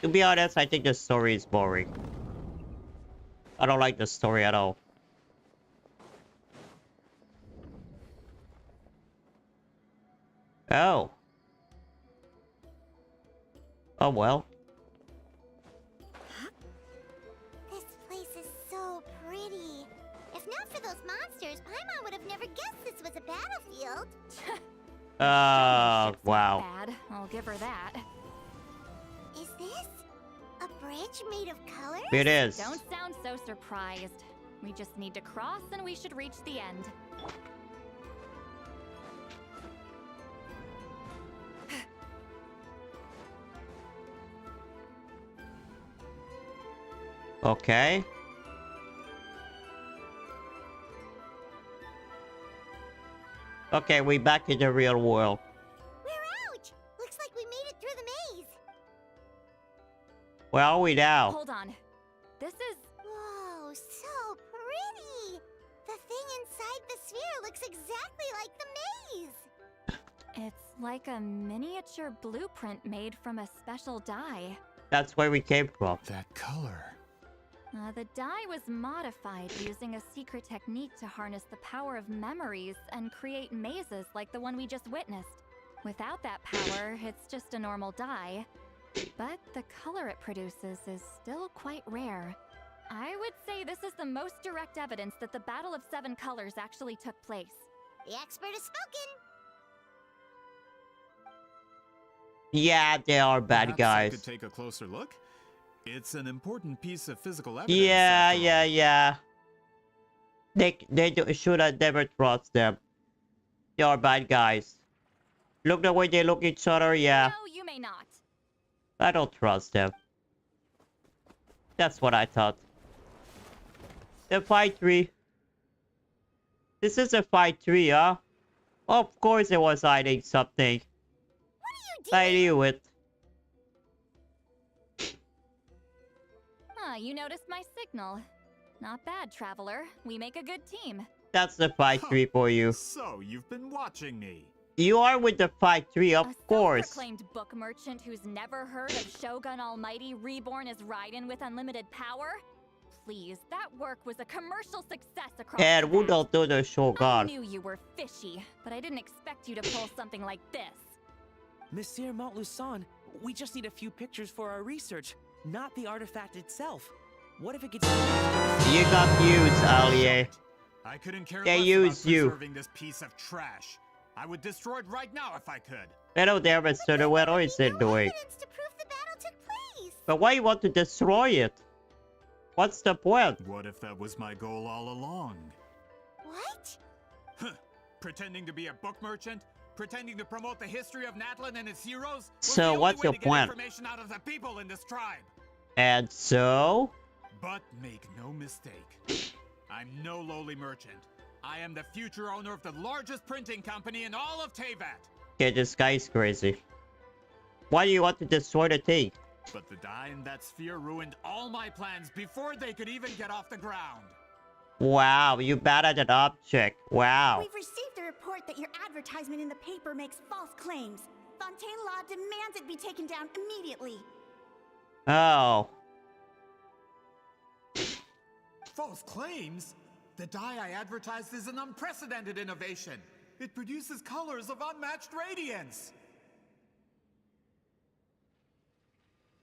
To be honest, I think the story is boring. I don't like the story at all. Oh. Oh well. This place is so pretty. If not for those monsters, Paimon would have never guessed this was a battlefield. Wow. Bad. I'll give her that. Is this a bridge made of colors? It is. Don't sound so surprised. We just need to cross and we should reach the end. Okay. Okay, we back in the real world. We're out! Looks like we made it through the maze. Where are we now? Hold on. This is... Whoa, so pretty! The thing inside the sphere looks exactly like the maze! It's like a miniature blueprint made from a special dye. That's where we came from. That color. The dye was modified using a secret technique to harness the power of memories and create mazes like the one we just witnessed. Without that power, it's just a normal dye. But the color it produces is still quite rare. I would say this is the most direct evidence that the Battle of Seven Colors actually took place. The expert has spoken! Yeah, they are bad Perhaps guys. I could take a closer look? It's an important piece of physical evidence. Yeah. Should have never trust them. They are bad guys. Look the way they look at each other, yeah. No, you may not. I don't trust them. That's what I thought. The fight 3. This is a fight 3, huh? Of course it was hiding something. What are you doing? I knew it. Ah, you noticed my signal. Not bad, traveler. We make a good team. That's the fight 3 for you. So, you've been watching me. You are with the fight 3, of course. A self-proclaimed book merchant who's never heard of Shogun Almighty reborn as Raiden with unlimited power? Please, that work was a commercial success across And the who net. don't do the I Shogun? knew you were fishy, but I didn't expect you to pull something like this. Monsieur Montluçon, we just need a few pictures for our research, not the artifact itself. What if it gets... You got used, Allier. I couldn't care They less use about you. preserving this piece of trash. I would destroy it right now if I could. Hello there, Mr. What is it doing? Evidence to prove the battle took place! But why you want to destroy it? What's the point? What if that was my goal all along? What? Huh. Pretending to be a book merchant? Pretending to promote the history of Natlan and its heroes? Was So the only what's way your to get point? information out of the people in this tribe. And so? But make no mistake, I'm no lowly merchant. I am the future owner of the largest printing company in all of Teyvat. Okay, this guy is crazy. Why do you want to destroy the thing? But the dye in that sphere ruined all my plans before they could even get off the ground. Wow, you bad at an object. Wow. We've received a report that your advertisement in the paper makes false claims. Fontaine Law demands it be taken down immediately. Oh. False claims? The dye I advertised is an unprecedented innovation. It produces colors of unmatched radiance.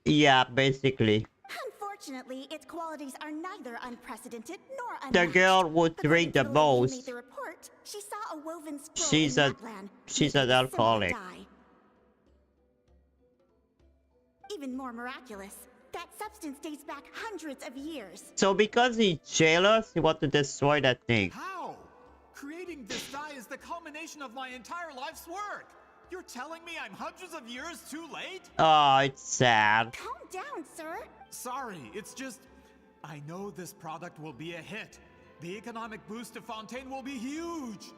Yeah, basically. Unfortunately, its qualities are neither unprecedented nor The unmatched. girl would drink the According to the lady who made most. the report, she saw a woven scroll She's in a Natlan she's made an with similar alcoholic. dye. Even more miraculous, that substance dates back hundreds of years. So because he's jealous, he wants to destroy that thing. How? Creating this dye is the culmination of my entire life's work. You're telling me I'm hundreds of years too late? Oh, it's sad. Calm down, sir. Sorry, it's just... I know this product will be a hit. The economic boost to Fontaine will be huge.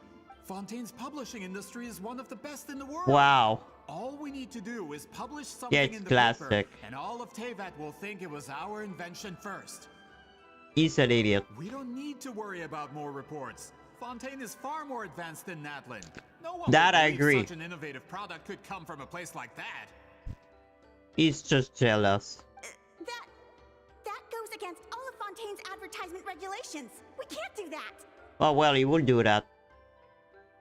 Fontaine's publishing industry is one of the best in the world. Wow. All we need to do is publish something Yeah, it's in the classic. paper, and all of Teyvat will think it was our invention first. He's an idiot. We don't need to worry about more reports. Fontaine is far more advanced than Natlan. No one That would I believe agree. such an innovative product could come from a place like that. He's just jealous. That goes against all of Fontaine's advertisement regulations. We can't do that. Oh well, he will do that.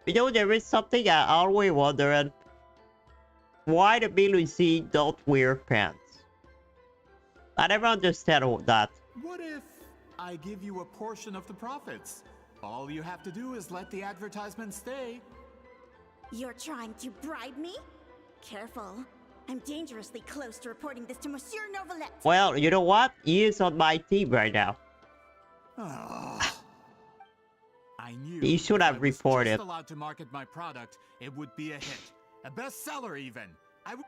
You know, there is something I always wondered. Why the Belusi don't wear pants? I never understand all that. What if I give you a portion of the profits? All you have to do is let the advertisement stay. You're trying to bribe me? Careful. I'm dangerously close to reporting this to Monsieur Novelette. Well, you know what? He is on my team right now. I knew He should if have I was reported. just allowed to market my product, it would be a hit. A bestseller even.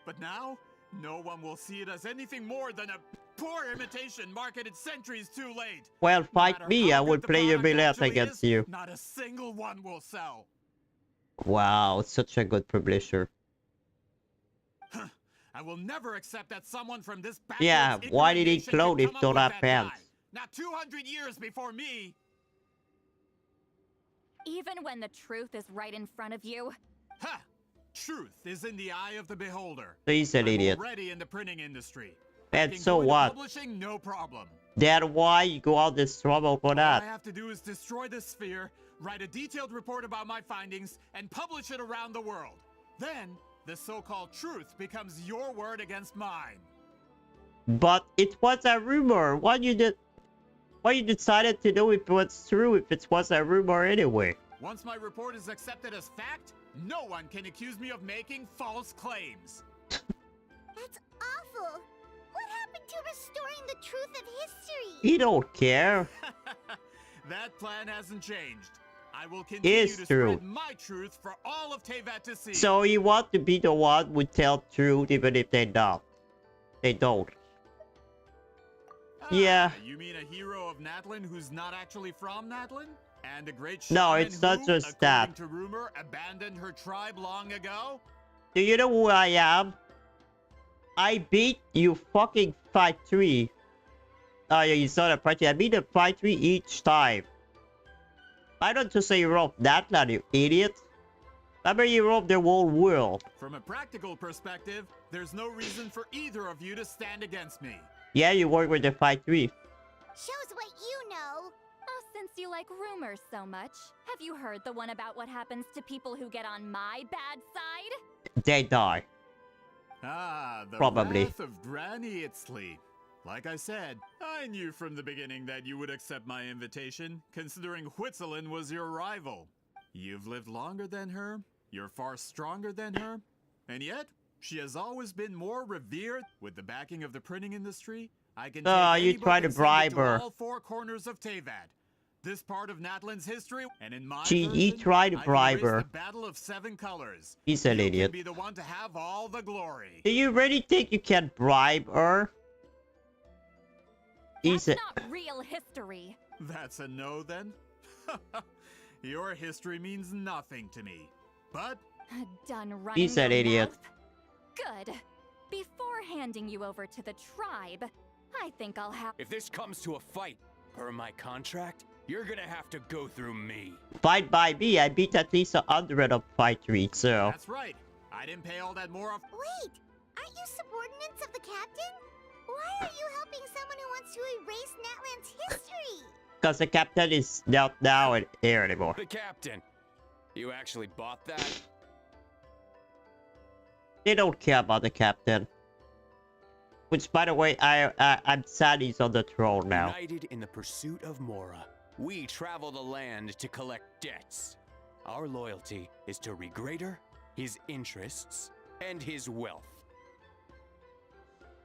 But now, no one will see it as anything more than a poor imitation marketed centuries too late. Well, No fight matter me. how I good would the play your product roulette actually against is, you. Not a single one will sell. Wow, such a good publisher. I will never accept that someone from this Yeah, backwards, why ignorant did he nation clone could if come up don't with have that pants? dye. Not 200 years before me. Even when the truth is right in front of you. Ha! Truth is in the eye of the beholder. He's an I'm idiot. already in the printing industry. And I can so go into what? Publishing, no problem. Then why you go all this trouble for All I that? have to do is destroy the sphere, write a detailed report about my findings, and publish it around the world. Then, the so-called truth becomes your word against mine. But it was a rumor. Why you decided to know if it was true if it was a rumor anyway? Once my report is accepted as fact, no one can accuse me of making false claims. That's awful. What happened to restoring the truth of history? He don't care. That plan hasn't changed. I will continue It's to true. spread my truth for all of Teyvat to see. So you want to be the one who tell truth even if they don't. They don't. Yeah. You mean a hero of Natlan who's not actually from Natlan? And a great No, shaman it's not who, just according that. to rumor, abandoned her tribe long ago? Do you know who I am? I beat you fucking fight 3. Oh yeah, you saw the fight 3. I beat the fight 3 each time. I don't just say you robbed Natlan, you idiot. Remember you robbed the whole world. From a practical perspective, there's no reason for either of you to stand against me. Yeah, you work with the fight 3. Shows what you know. Oh, since you like rumors so much, have you heard the one about what happens to people who get on my bad side? They die. Ah, the Probably. wrath of Granny Itzli. Like I said, I knew from the beginning that you would accept my invitation, considering Huitzilin was your rival. You've lived longer than her, you're far stronger than her, and yet, She has always been more revered. With the backing of the printing industry, I can Oh, take you any book tried to and send it bribe to her. all four corners of Teyvat. This part of Natlan's history, and in my He version, tried to I bribe can erase her. the Battle of Seven Colors. He's an You idiot. can be the one to have all the glory. Do you really think you can bribe her? That's not real history. That's a no then? Your history means nothing to me. But Done running He's an your idiot. mouth? Good. Before handing you over to the tribe, I think I'll have. If this comes to a fight, per my contract, you're gonna have to go through me. Fight by me. I beat at least 100 of fight 3, so. that's right. I didn't pay all that more of. Wait, aren't you subordinates of the captain? Why are you helping someone who wants to erase Natlan's history? Because the captain is not now in here anymore. The captain. You actually bought that? They don't care about the captain. Which, by the way, I'm sad he's on the throne now. United in the pursuit of Mora, we travel the land to collect debts. Our loyalty is to Regrader, his interests, and his wealth.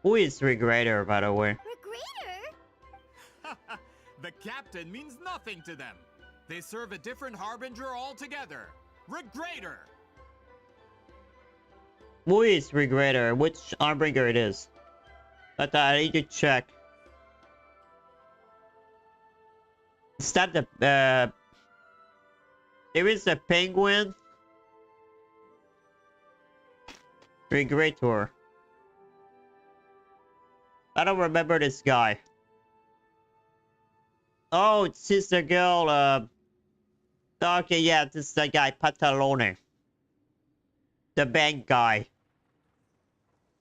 Who is Regrader, by the way? Regrader? The captain means nothing to them. They serve a different harbinger altogether. Regrader! Who is Regrader? Which Armbringer it is? But I need to check. Is that the there is a penguin? Regrator. I don't remember this guy. Oh, it's Sister Girl, okay, yeah, this is the guy, Pantalone. The bank guy.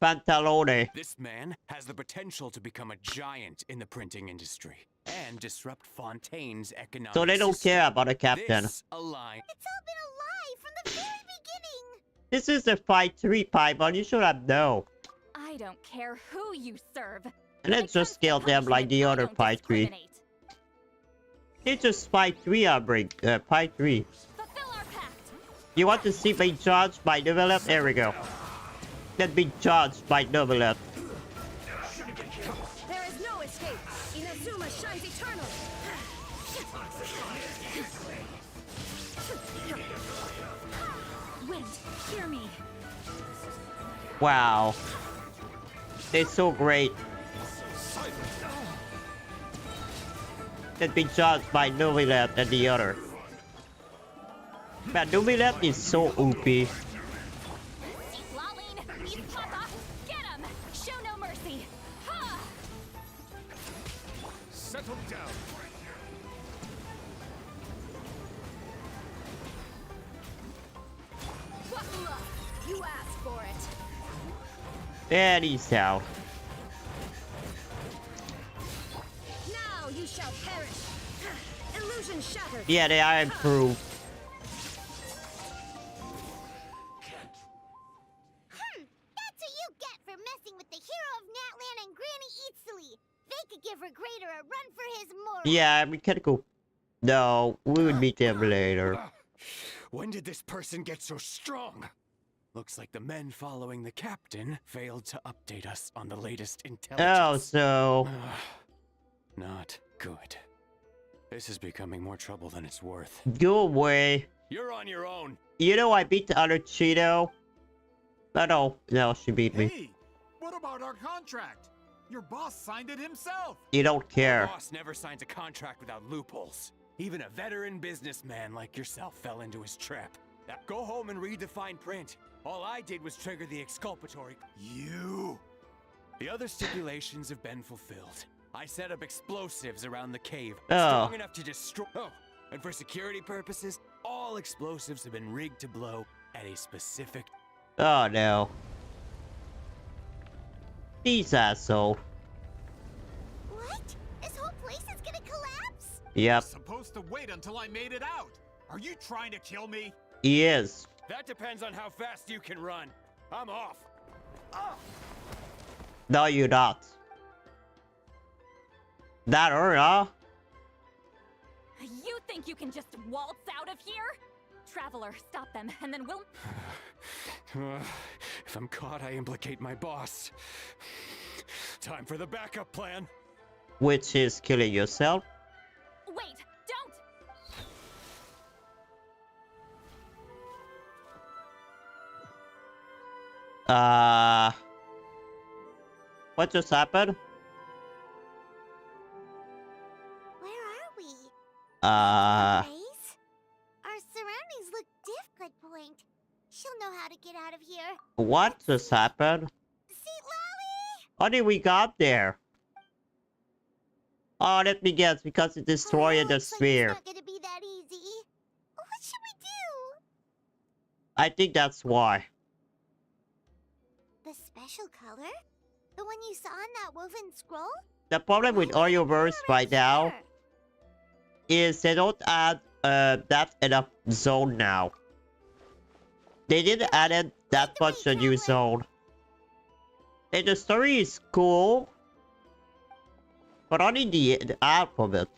Pantalone. This man has the potential to become a giant in the printing industry and disrupt Fontaine's economic So they don't system. care about the captain. This align. It's all been a lie from the very beginning. This is the fight 3 Paimon, you should have known. I don't care who you serve. And then just kill them like the other fight 3. They just fight 3 fight 3. Fulfill our pact. You want to see me judged by Novelet? There we go. Let me judged by Novelet. There is no escape. Inazuma shines eternal. Wind, hear me. Wow. They're so great. Let me judged by Novelet and the other. Man, Novelet is so OP. Citlali, Papa, get him! Show no mercy. Ha! Settle down. What luck? You asked for it. And he's out. Now you shall perish. Illusion shattered. Yeah, they are improved. That's what you get for messing with the hero of Natlan and Granny Eatsley. They could give Regrader a run for his moral. Yeah, we can go. No, we will meet them later. When did this person get so strong? Looks like the men following the captain failed to update us on the latest intelligence. Oh, so... Not good. This is becoming more trouble than it's worth. Go away. You're on your own. You know I beat the other Cheeto. But no, she beat me. Hey, what about our contract? Your boss signed it himself. You don't care. The boss never signs a contract without loopholes. Even a veteran businessman like yourself fell into his trap. Now go home and read the fine print. All I did was trigger the exculpatory. You. The other stipulations have been fulfilled. I set up explosives around the cave, Oh. strong enough to destroy. Oh, and for security purposes, all explosives have been rigged to blow at a specific. Oh no. These asshole. What? This whole place is gonna collapse? Yep, Supposed to wait until I made it out. Are you trying to kill me? he is. That depends on how fast you can run. I'm off. No, you're not. That or You think you can just waltz out of here? traveler. Stop them, and then we'll... If I'm caught, I implicate my boss. Time for the backup plan. Which is killing yourself. Wait, don't! What just happened? Where are we? Maze? Our surroundings look diff. Good point. She'll know how to get out of here. What just happened? Citlali! How did we got there? Oh, let me guess, because it destroyed the sphere. It's not gonna be that easy. What should we do? I think that's why. The special color? The one you saw in that woven scroll? The problem with Audioverse right now is they don't add that enough zone now. They didn't add it that much a new zone. And the story is cool, but only the alphabet.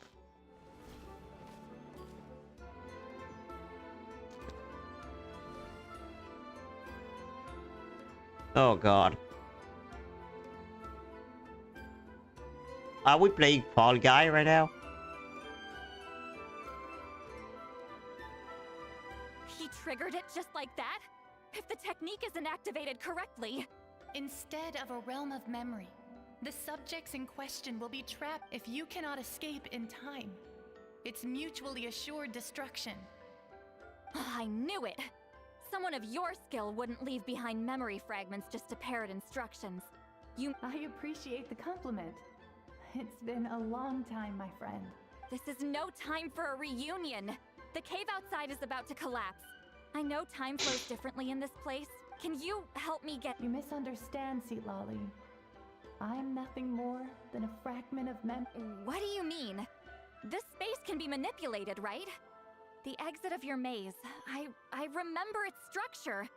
Oh god. Are we playing Fall Guy right now? He triggered it just like that? If the technique isn't activated correctly... Instead of a realm of memory, the subjects in question will be trapped if you cannot escape in time. It's mutually assured destruction. I knew it! Someone of your skill wouldn't leave behind memory fragments just to parrot instructions. I appreciate the compliment. It's been a long time, my friend. This is no time for a reunion. The cave outside is about to collapse. I know time flows differently in this place. Can you help me get... You misunderstand, Citlali. I'm nothing more than a fragment of What do you mean? This space can be manipulated, right? The exit of your maze. I remember its structure.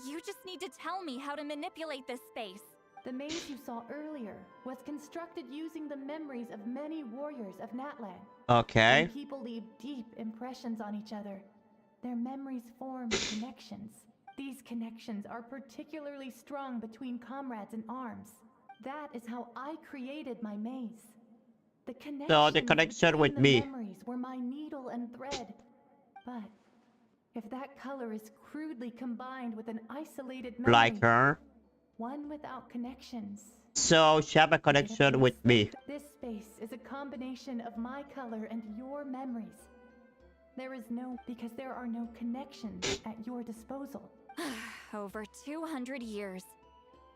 You just need to tell me how to manipulate this space. The maze you saw earlier was constructed using the memories of many warriors of Natlan. Okay. When people leave deep impressions on each other, their memories form connections. These connections are particularly strong between comrades in arms. That is how I created my maze. The connection with me. Memories were my needle and thread. But if that color is crudely combined with an isolated memory, Like her. one without connections. So she have a connection with me. This space is a combination of my color and your memories. Because there are no connections at your disposal. Over 200 years.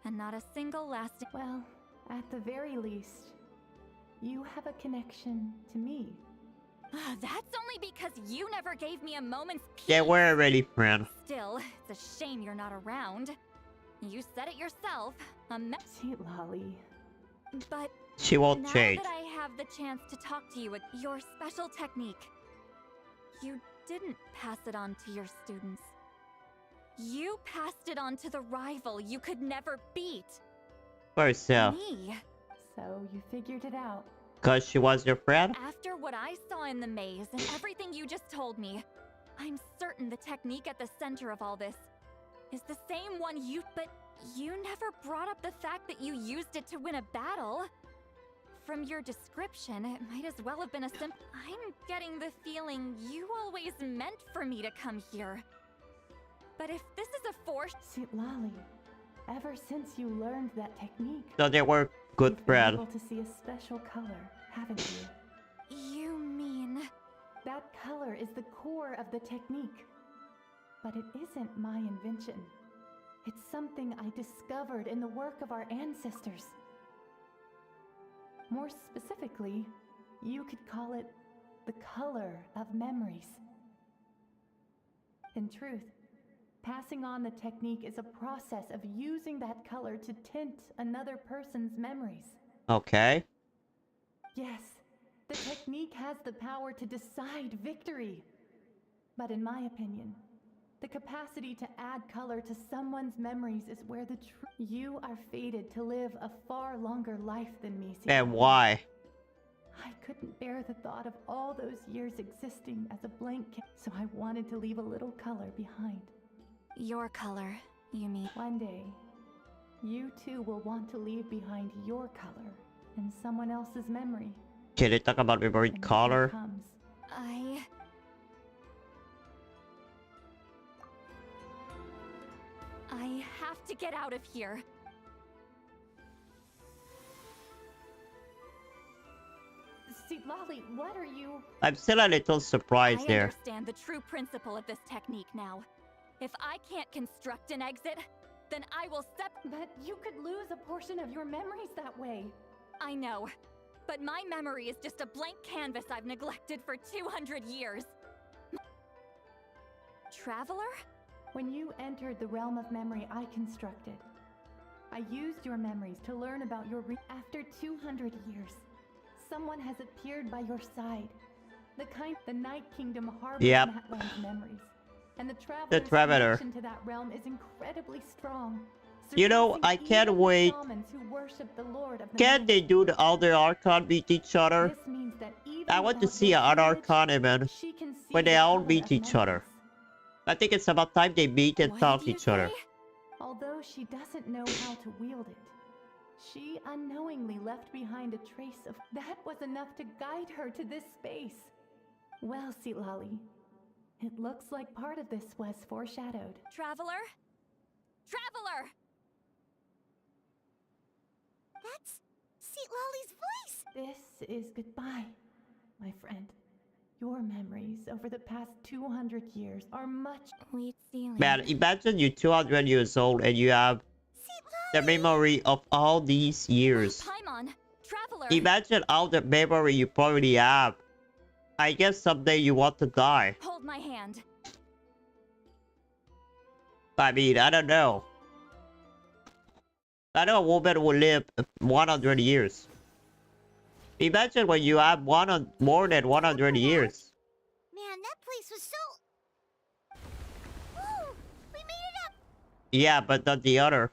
And not a single lasting... Well, at the very least, you have a connection to me. That's only because you never gave me a moment's peace. Yeah, we're already friends. Still, it's a shame you're not around. You said it yourself. Citlali. But she won't now change. that I have the chance to talk to you with your special technique, you didn't pass it on to your students. You passed it on to the rival you could never beat. For herself. Me. So you figured it out. Because she was your friend? After what I saw in the maze and everything you just told me, I'm certain the technique at the center of all this is the same one But you never brought up the fact that you used it to win a battle. From your description, it might as well have been a simple... I'm getting the feeling you always meant for me to come here. But if this is a force... Citlali, ever since you learned that technique... So they were good friends. You've been able to see a special color, haven't you? You mean... That color is the core of the technique. But it isn't my invention. It's something I discovered in the work of our ancestors. More specifically, you could call it the color of memories. In truth, passing on the technique is a process of using that color to tint another person's memories. Okay. Yes, the technique has the power to decide victory. But in my opinion, the capacity to add color to someone's memories is where the You are fated to live a far longer life than me, Citlali. And why? I couldn't bear the thought of all those years existing as a blank so I wanted to leave a little color behind. Your color, you mean? One day, you too will want to leave behind your color in someone else's memory. Can they talk about memory color? I have to get out of here. Citlali, what are you? I'm still a little surprised I there. understand the true principle of this technique now. If I can't construct an exit, then I will But you could lose a portion of your memories that way. I know, but my memory is just a blank canvas I've neglected for 200 years. Traveler? When you entered the realm of memory I constructed, I used your memories to learn about your after 200 years. Someone has appeared by your side. The Night Kingdom harbors Matland's memories. And the Traveler's connection to that realm is incredibly strong. You know, I can't wait. Can they do the other Archon meet each other? I want to see an Archon event where they all meet each other. I think it's about time they meet and talk to each other. Although she doesn't know how to wield it, she unknowingly left behind a trace of... That was enough to guide her to this space. Well, Citlali, it looks like part of this was foreshadowed. Traveler? Traveler! That's Citlali's voice! This is goodbye, my friend. Your memories over the past 200 years are much... Man, imagine you're 200 years old and you have the memory of all these years. Paimon, Traveler! Imagine all the memory you probably have. I guess someday you want to die. Hold my hand. I mean, I don't know. I know a woman will live 100 years. Imagine when you have more than 100 years. Man, that place was so... Woo! We made it up! Yeah, but not the other.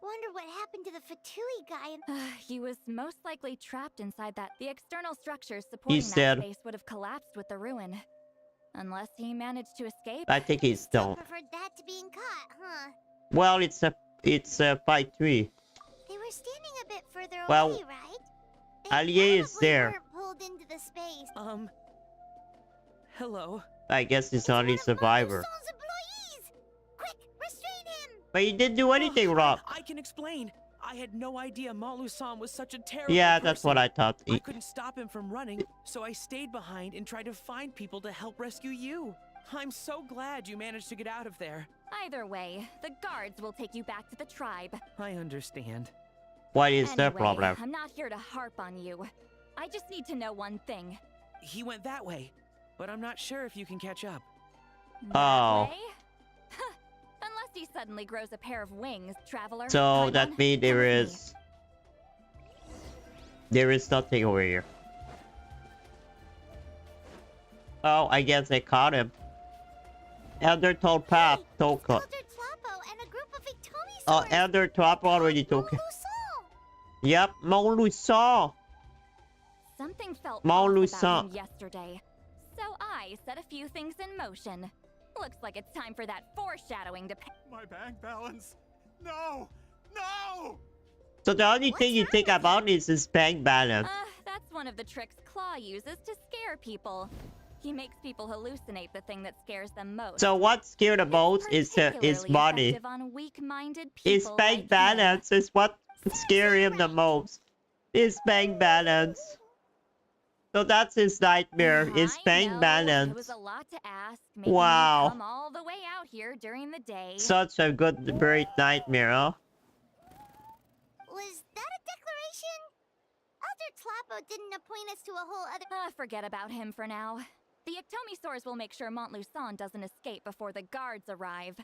Wonder what happened to the Fatui guy and... He was most likely trapped inside that. The external structures supporting that dead. space would have collapsed with the ruin. Unless he managed to escape. I think he's still. Preferred that to being caught, huh? Well, it's a fight 3. They were standing a bit further Well, away, right? Allier is there. Pulled into the space. Hello. I guess he's the only survivor. Quick, restrain him! But he didn't do anything wrong. I can explain. I had no idea Montluçon was such a terrible Yeah, person. that's what I thought. I couldn't stop him from running, so I stayed behind and tried to find people to help rescue you. I'm so glad you managed to get out of there. Either way, the guards will take you back to the tribe. I understand. What is the Anyway, problem? I'm not here to harp on you. I just need to know one thing. He went that way, but I'm not sure if you can catch up. Oh. Way? Huh. Unless he suddenly grows a pair of wings, Traveler. So Paimon, that means come with me. there is nothing over here. Oh, I guess they caught him. Elder told Path took Elder Tlapo and a group of Victomi Oh, Elder Tlapo already took it. Yep, Montluçon. Something felt Montluçon. off about him yesterday. So I set a few things in motion. Looks like it's time for that foreshadowing to pay. My bank balance. No! No! So the only thing you think about is his bank balance. That's one of the tricks Claw uses to scare people. He makes people hallucinate the thing that scares them most. So what scared the most is money. Effective on weak-minded His people bank like balance is what scared him the most. His bank balance. So that's his nightmare. His bank It balance. was a lot to ask. Making Wow. you come all the way out here during the day. Such a good, great nightmare, huh? Was that a declaration? Elder Tlapo didn't appoint us to a whole other... Forget about him for now. The Ectomisaurs will make sure Montluçon doesn't escape before the guards arrive.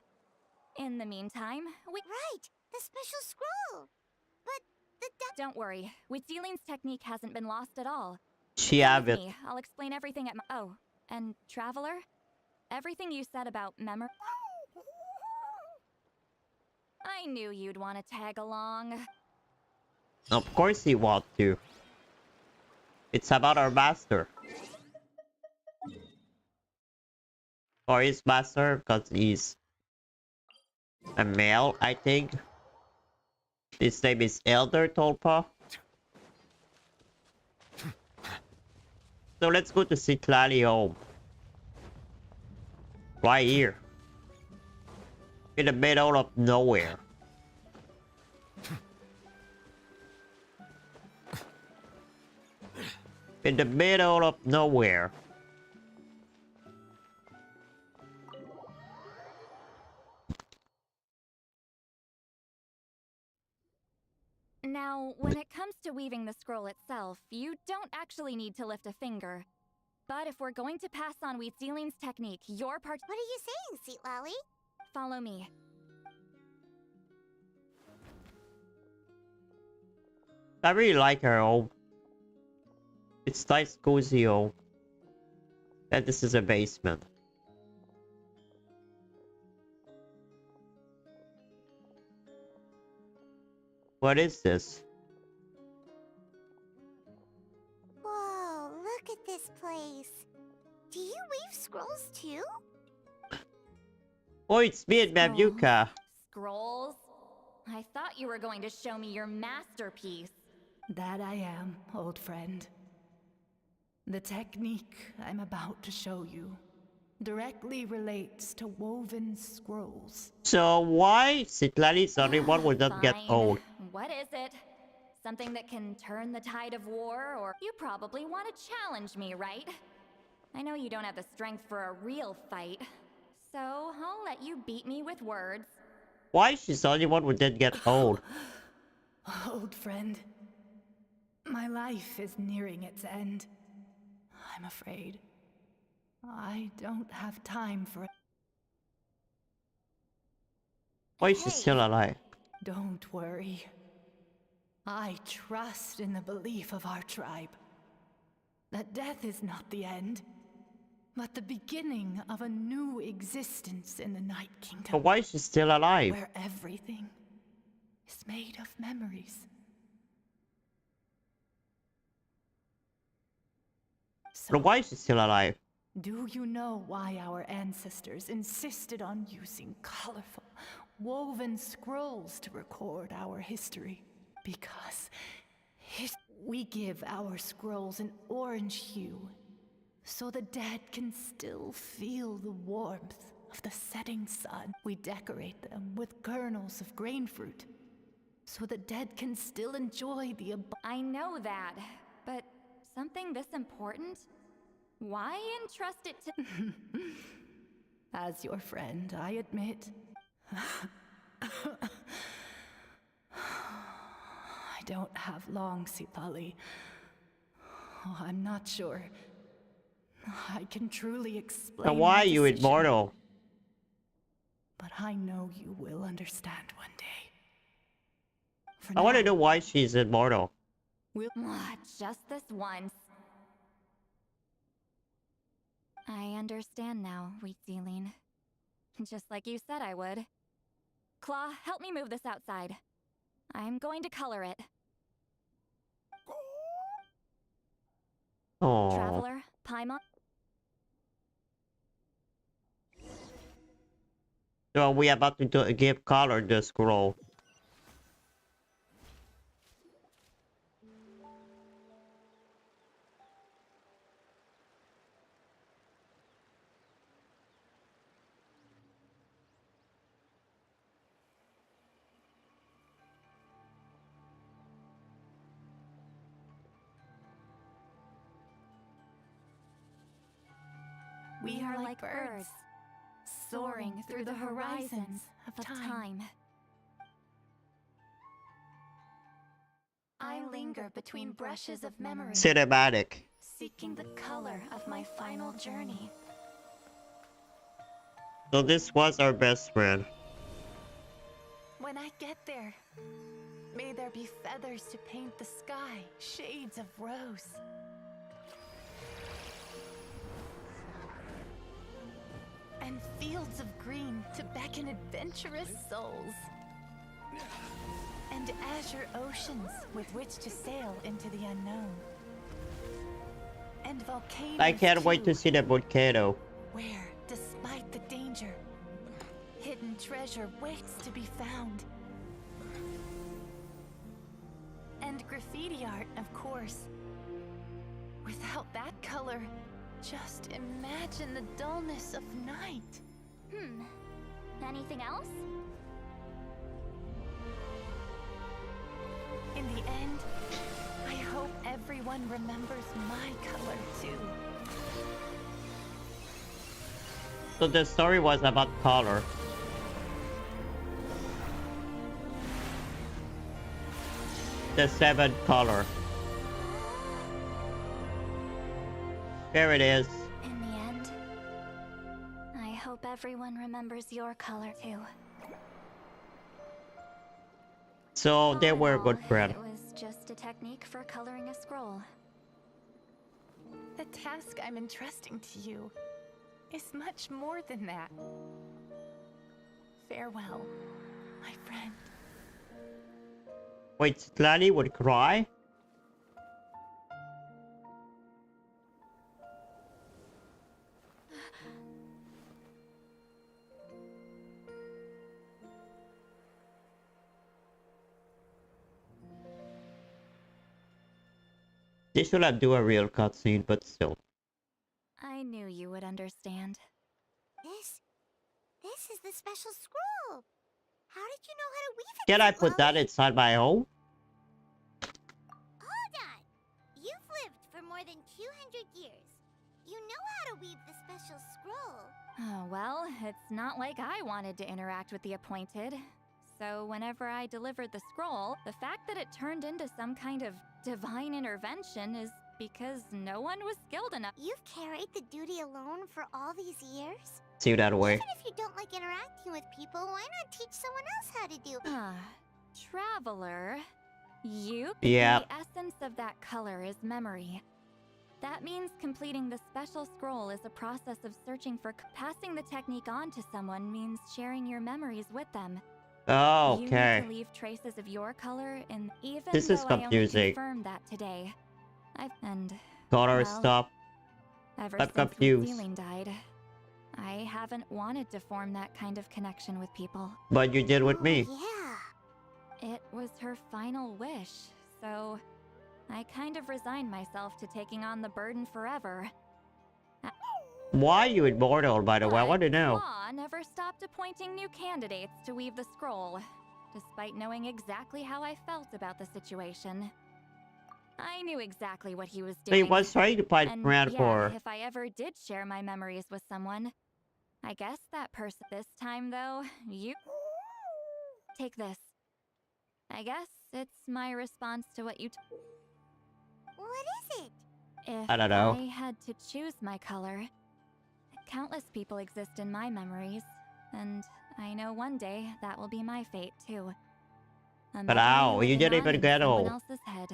In the meantime, we... Right! The special scroll! But the... Don't worry. Witzeline's technique hasn't been lost at all. She Come have with it. me. I'll explain everything at my... Oh, and Traveler? Everything you said about memory... I knew you'd want to tag along. Of course he want to. It's about our master. Or his master, because he's a male, I think. His name is Elder Tolpa. So let's go to Citlali home. Right here. In the middle of nowhere. In the middle of nowhere. Now, when it comes to weaving the scroll itself, you don't actually need to lift a finger. But if we're going to pass on Wheat Zealing's technique, your part— What are you saying, Citlali? Follow me. I really like her home. It's nice, cozy home. And this is a basement. What is this? Whoa, look at this place. Do you weave scrolls too? Oh, it's me and Mamuka. Scrolls? I thought you were going to show me your masterpiece. That I am, old friend. The technique I'm about to show you directly relates to woven scrolls. So why Citlali's the only one will not get Fine. old? What is it? Something that can turn the tide of war, or you probably want to challenge me, right? I know you don't have the strength for a real fight, so I'll let you beat me with words. Why she's the only one who didn't get old? Old friend, my life is nearing its end. I'm afraid I don't have time for— Why is she still alive? Don't worry. I trust in the belief of our tribe that death is not the end, but the beginning of a new existence in the Night Kingdom. But why is she still alive? Where everything is made of memories. But why is she still alive? Do you know why our ancestors insisted on using colorful, woven scrolls to record our history? Because we give our scrolls an orange hue, so the dead can still feel the warmth of the setting sun. We decorate them with kernels of grain fruit, so the dead can still enjoy the I know that, but something this important? Why entrust it to— As your friend, I admit. I don't have long, Citlali. Oh, I'm not sure I can truly explain. So why my are you decision, immortal? but I know you will understand one day. I want to know why she's immortal. Just this once. I understand now, Wheat Zealing. Just like you said I would. Claw, help me move this outside. I'm going to color it. Oh. Traveler, Paimon. So we are about to give color the scroll. We are like birds, soaring through the horizons of time. I linger between brushes of memory, Cinematic. seeking the color of my final journey. So this was our best friend. When I get there, may there be feathers to paint the sky, shades of rose. And fields of green to beckon adventurous souls. And azure oceans with which to sail into the unknown. And volcanoes I can't wait to too, see the volcano. where, despite the danger, hidden treasure waits to be found. And graffiti art, of course. Without that color, just imagine the dullness of night. Anything else? In the end, I hope everyone remembers my color too. So the story was about color. The seventh color. There it is. In the end, I hope everyone remembers your color too. So they were good friends. It was just a technique for coloring a scroll. The task I'm entrusting to you is much more than that. Farewell, my friend. Wait, Citlali would cry? They should have do a real cutscene, but still. I knew you would understand. This is the special scroll. How did you know how to weave it? Can I Citlali? put that inside my home? Hold on. You've lived for more than 200 years. You know how to weave the special scroll. Oh, well, it's not like I wanted to interact with the appointed. So whenever I delivered the scroll, the fact that it turned into some kind of divine intervention is because no one was skilled enough. You've carried the duty alone for all these years? See that way. Even if you don't like interacting with people, why not teach someone else how to do it? Traveler, Yep. the essence of that color is memory. That means completing the special scroll is a process of searching for passing the technique on to someone means sharing your memories with them. Oh, You okay. need to leave traces of your color, and even This is though I only confusing. confirmed that today, Color well, stuff. ever I'm since confused. Ceiling died, I haven't wanted to form that kind of connection with people. But you did with me. Yeah. It was her final wish, so I kind of resigned myself to taking on the burden forever. Why are you immortal, by the way? I want to know. Claw never stopped appointing new candidates to weave the scroll, despite knowing exactly how I felt about the situation. I knew exactly what he was He doing. was trying to find and friend yeah, for. if I ever did share my memories with someone, I guess that person. This time, though, you take this. I guess it's my response to what you. What is it? If I don't know. I had to choose my color, countless people exist in my memories, and I know one day that will be my fate too. A But memory ow, you living didn't on even in get someone old. else's head.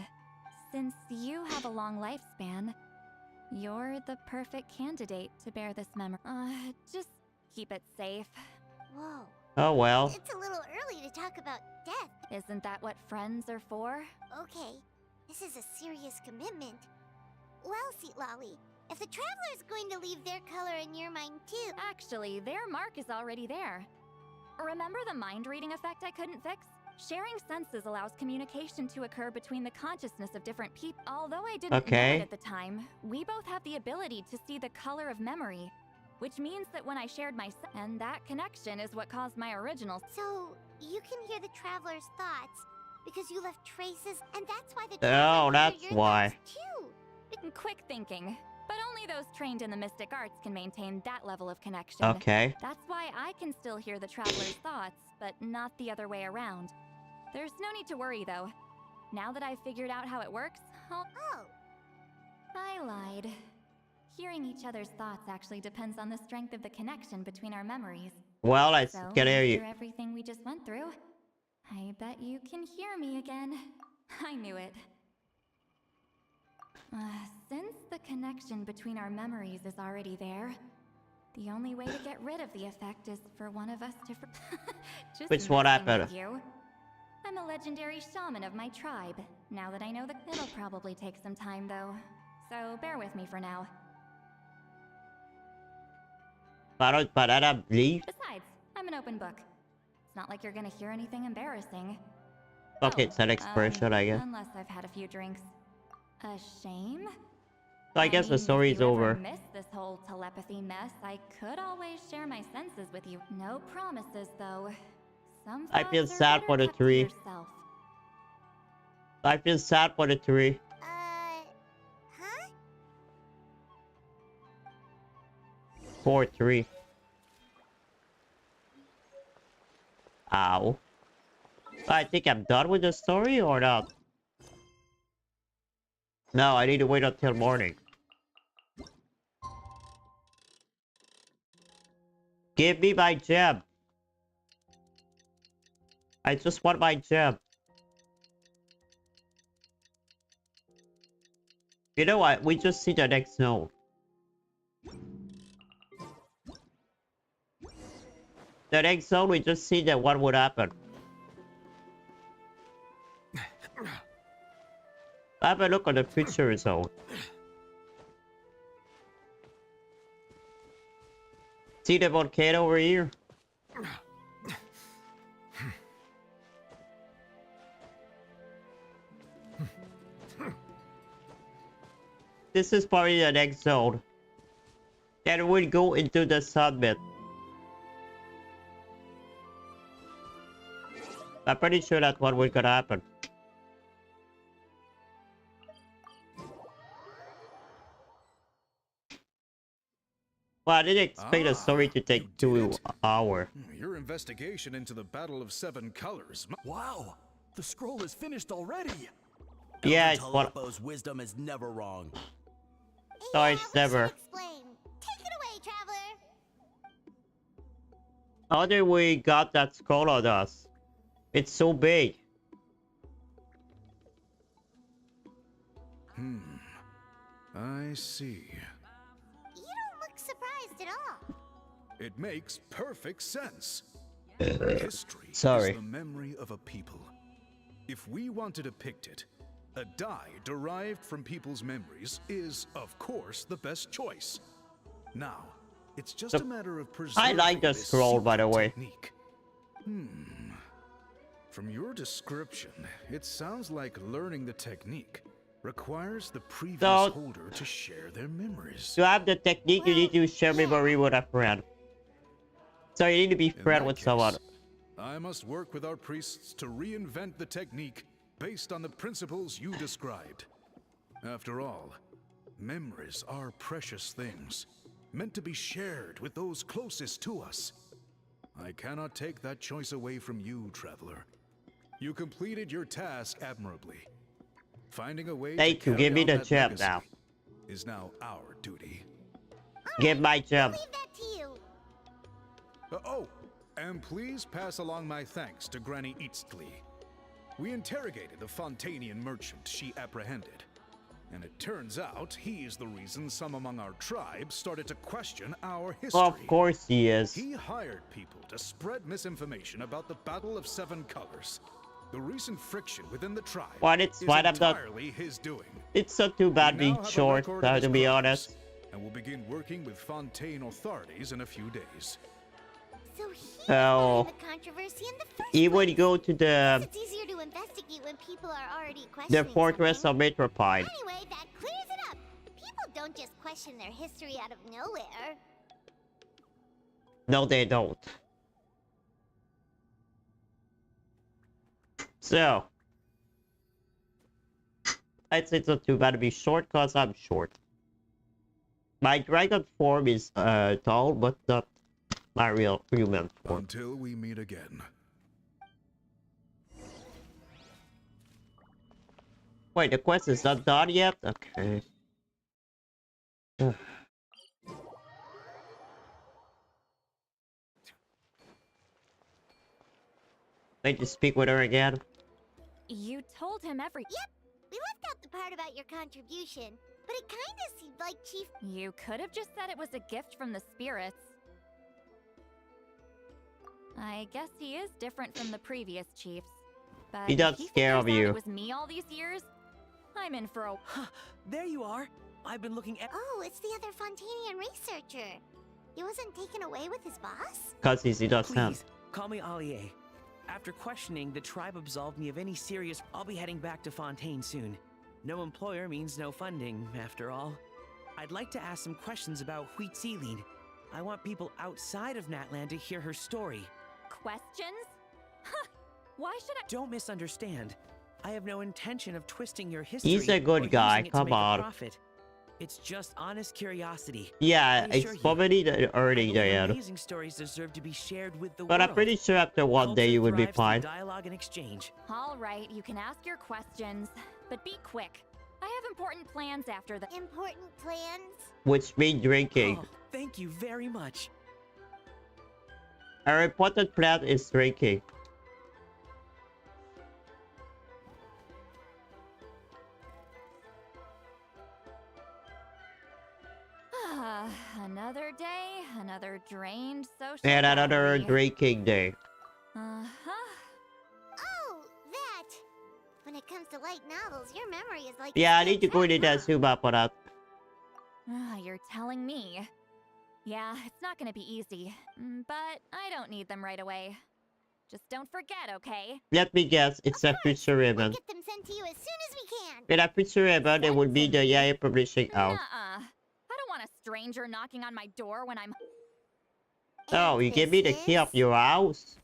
Since you have a long lifespan, you're the perfect candidate to bear this memory. Just keep it safe. Whoa. Oh well. It's a little early to talk about death. Isn't that what friends are for? Okay, this is a serious commitment. Well, Citlali, if the traveler's going to leave their color in your mind too... Actually, their mark is already there. Remember the mind-reading effect I couldn't fix? Sharing senses allows communication to occur between the consciousness of different people. Although I didn't know Okay. it at the time, we both have the ability to see the color of memory, which means that when I shared my and that connection is what caused my original. So, you can hear the traveler's thoughts because you left traces, and that's why the Oh, traveler can that's hear your why. thoughts too. Quick thinking, but only those trained in the mystic arts can maintain that level of connection. Okay. That's why I can still hear the traveler's thoughts, but not the other way around. There's no need to worry, though. Now that I've figured out how it works, I lied. Hearing each other's thoughts actually depends on the strength of the connection between our memories. Well, I So, can hear you. after everything we just went through, I bet you can hear me again. I knew it. Since the connection between our memories is already there, the only way to get rid of the effect is for one of us to just Which one messing happened? with you. I'm a legendary shaman of my tribe. Now that I know the... It'll probably take some time, though. So bear with me for now. Besides, I'm an open book. It's not like you're gonna hear anything embarrassing. Okay, it's an expression, I guess. Unless I've had a few drinks. A shame? So I guess the story is over. If you ever miss this whole telepathy mess, I could always share my senses with you. No promises, though. Some I feel thoughts are sad better for the kept to tree. yourself. I feel sad for the tree. Huh? Poor tree. Ow. I think I'm done with the story or not? No, I need to wait until morning. Give me my gem. I just want my gem. You know what? We just see the next zone. The next zone, we just see that what would happen. Have a look at the future zone. See the volcano over here? This is probably the next zone. Then we'll go into the summit. I'm pretty sure that's what will gonna happen. Well, I didn't expect the story to take 2 hours. Your investigation into the Battle of Seven Colors. Wow, the scroll is finished already. Yeah, Elder it's what. Talopo's wisdom is never wrong. No, it's never. Explain. Take it away, traveler. How did we got that scroll on us? It's so big. I see. You don't look surprised at all. It makes perfect sense. History Sorry. is the memory of a people. If we want to depict it, a die derived from people's memories is, of course, the best choice. Now, it's just a matter of preserving I like the this scroll, by the secret way. technique. From your description, it sounds like learning the technique requires the previous So- holder to share their memories. To have the technique, you need to share memory with a friend. So you need to be In friend that with case, someone. I must work with our priests to reinvent the technique based on the principles you described. After all, memories are precious things, meant to be shared with those closest to us. I cannot take that choice away from you, traveler. You completed your task admirably. Finding a way Thank to you, carry give me out the that gem legacy now. is now our duty. Give my gem. Leave that to you. Oh, and please pass along my thanks to Granny Eastly. We interrogated the Fontanian merchant she apprehended, and it turns out he is the reason some among our tribe started to question our history. Well, of course he is. He hired people to spread misinformation about the Battle of Seven Colors. The recent friction within the tribe Well, it's is fine, I'm not- entirely his doing. It's not too bad We now being have a short, record of his to be crimes, honest. and will begin working with Fontaine authorities in a few days. So he So, started the controversy in the first he place. would go to the It's easier to investigate when people are already questioning fortress of something. Metropine. Anyway, that clears it up. People don't just question their history out of nowhere. No, they don't. So, I'd say it's not too bad to be short, cause I'm short. My dragon form is tall, but not my real human form. Until we meet again. Wait, the quest is not done yet? Okay. Need to speak with her again. You told him every... Yep, we left out the part about your contribution, but it kinda seemed like Chief... You could have just said it was a gift from the spirits. I guess he is different from the previous chiefs. But He if does he scare of figures out you. it was me all these years, I'm in for a. There you are. I've been looking at. Oh, it's the other Fontanian researcher. He wasn't taken away with his boss? Cause he does that. Please, call me Allier. After questioning, the tribe absolved me of any serious. I'll be heading back to Fontaine soon. No employer means no funding, after all. I'd like to ask some questions about Wheat Sealing. I want people outside of Natland to hear her story. Questions? Huh. Why should I? Don't misunderstand. I have no intention of twisting your history. He's a good or guy, using it to come make a on. profit. It's just honest curiosity. Yeah, I assure it's you, probably the early I believe day. amazing stories deserve to be shared with the But world. I'm pretty sure after one day Culture you would be thrives through fine. Dialogue and exchange. All right, you can ask your questions, but be quick. I have important plans after the. Important plans? Which means drinking. Oh, thank you very much. Our important plan is drinking. Another day, another drained social. And another battery. drinking day. Uh-huh. Oh, that! When it comes to light novels, your memory is like... Yeah, I need to go into that zoom up for that. You're telling me. Yeah, it's not gonna be easy, but I don't need them right away. Just don't forget, okay? Let me guess, it's a future ribbon. Get them sent to you as soon as we can! In a future ribbon, it would be the Yaya publishing house. Nuh-uh. I don't want a stranger knocking on my door when I'm... Oh, you give me the key of your house?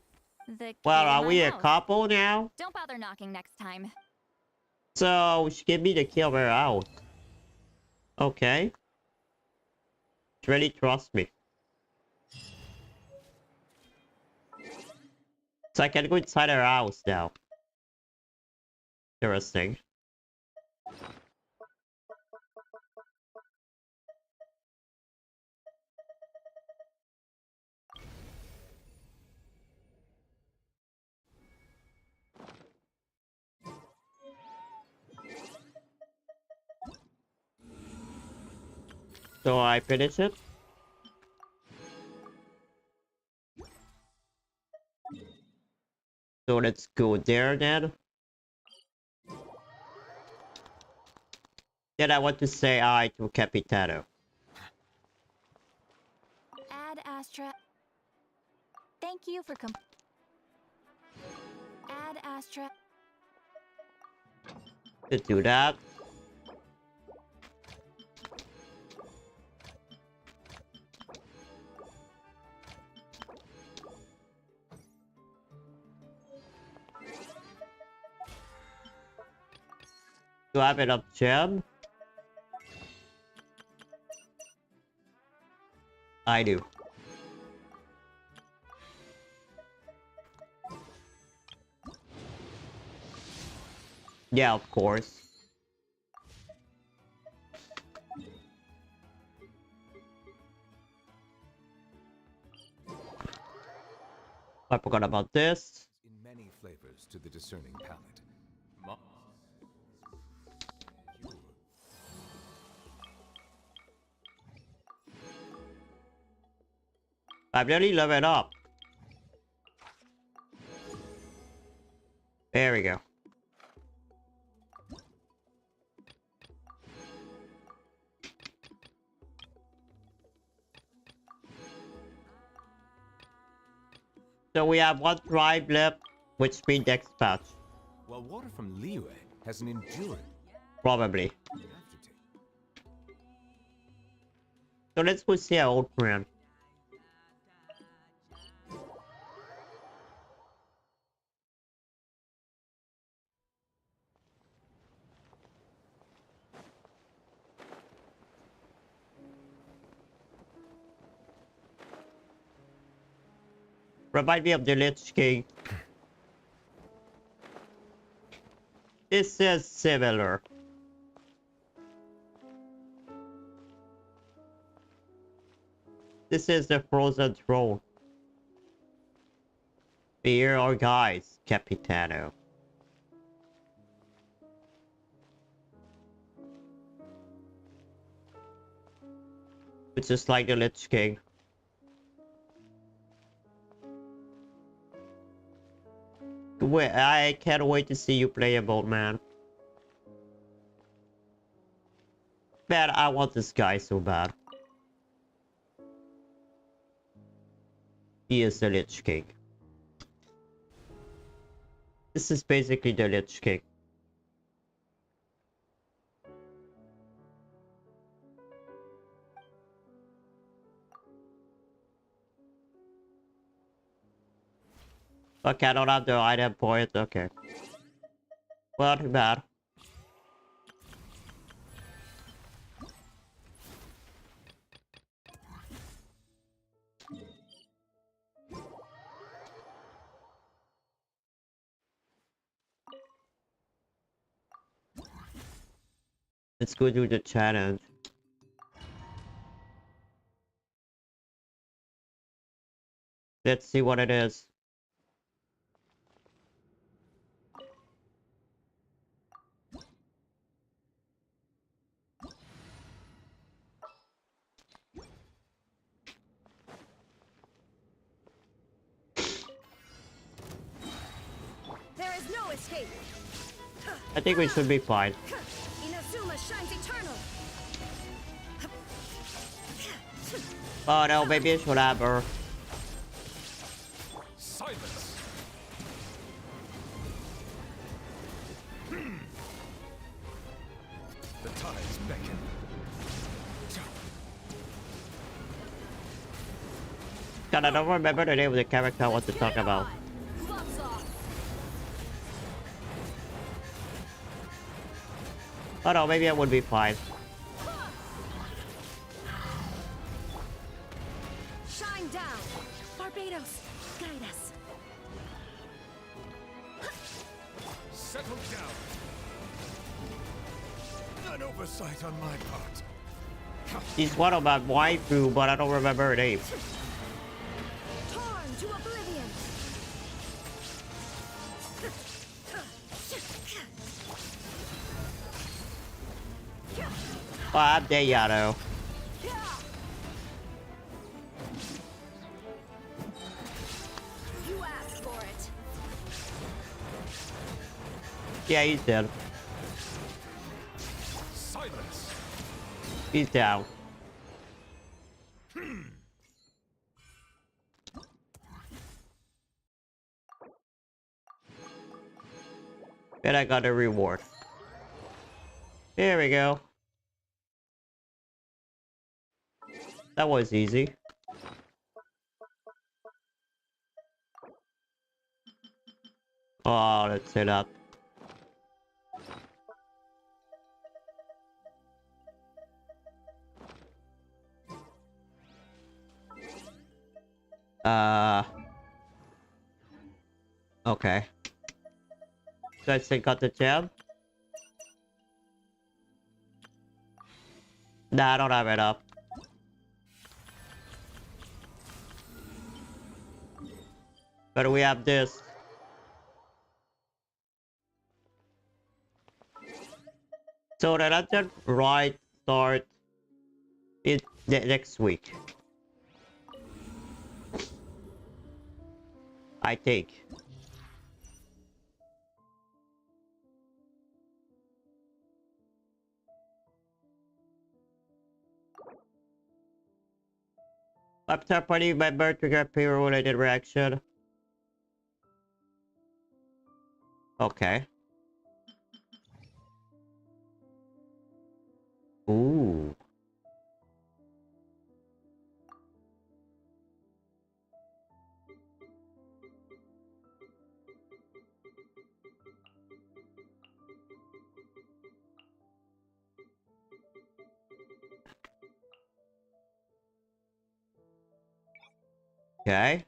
The Well, key to are my we a house. couple now? Don't bother knocking next time. So, she gave me the key of her house. Okay. She really trusts me. So I can go inside her house now. Interesting. So I finish it. So let's go there then. Then I want to say hi to Capitano. Ad Astra. Thank you for Ad Astra. To do that. Do I have enough gem? I do. Yeah, of course. I forgot about this. In many flavors to the discerning palate. I'm really leveling up. There we go. So we have one tribe left, which means next patch. While water from Liyue has an enduring. Probably. So let's go see our old friend. Remind me of the Lich King. This is similar. This is the frozen throne. Here are guys, Capitano. It's just like the Lich King. Wait, I can't wait to see you playable, man. Man, I want this guy so bad. He is the Lich King. This is basically the Lich King. Okay, I don't have the item point. Okay. Well, too bad. Let's go do the challenge. Let's see what it is. There is no escape. I think we should be fine. Inazuma shines eternal. Oh no, maybe I should have her. Silence! The tides beckon. God, I don't remember the name of the character I want to talk about. Oh no, maybe I would be fine. Shine down. Barbados, guide us. Settle down. An oversight on my part. She's one of my waifu, but I don't remember her name. Torn to oblivion. Oh, I'm Deyato. You asked for it. Yeah, he's dead. Silence. He's down. And I got a reward. Here we go. That was easy. Oh, let's set up. Okay. So I still got the gem? Nah, I don't have it up. But we have this. So the legend right start in the next week. I think. After party member trigger payroll related reaction. Okay. Ooh. Okay.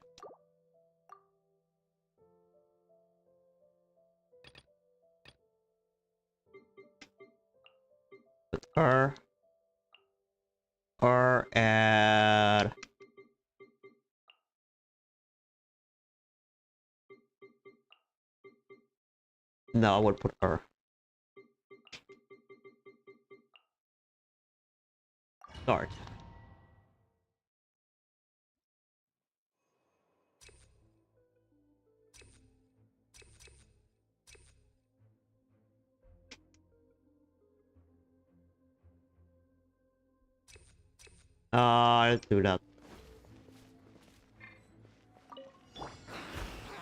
Her. And no, I would put her. Start. Let's do that.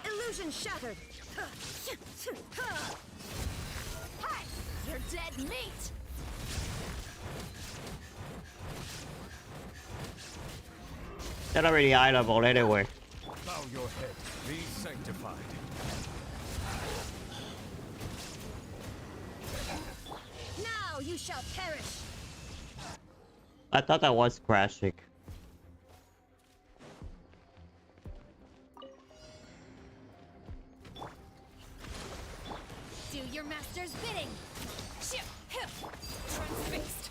Illusion shattered. Hi! You're dead meat! They're already eyeable anyway. Bow your head. Be sanctified. Now you shall perish. I thought that was crashing. Do your master's bidding! Transfixed!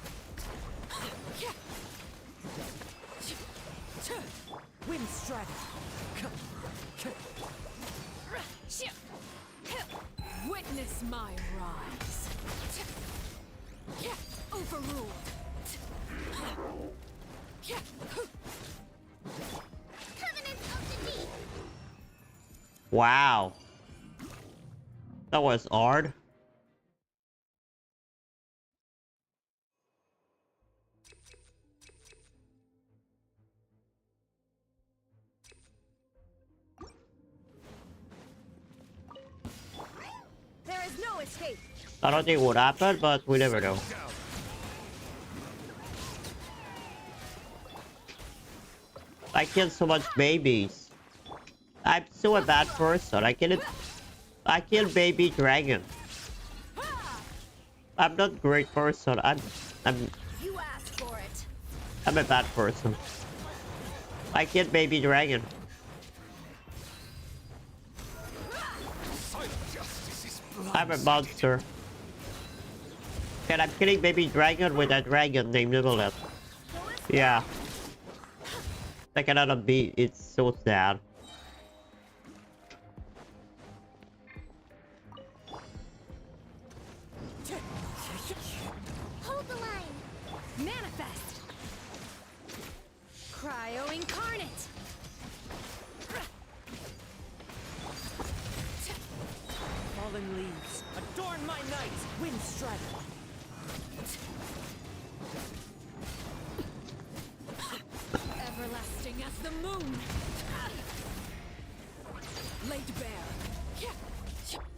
Wind strider. Witness my rise. Overruled. Covenant of the Deep. Wow. That was hard. There is no escape. I don't think it would happen, but we never know. I killed so much babies. I'm so a bad person. I killed baby dragon. I'm not a great person. You asked for it. I'm a bad person. I killed baby dragon. I'm a monster. And I'm killing baby dragon with a dragon named Nibblehead. Yeah. I cannot be. It's so sad. Hold the line. Manifest. Cryo incarnate. Fallen leaves. Adorn my night. Wind strider. Everlasting as the moon. Laid bare.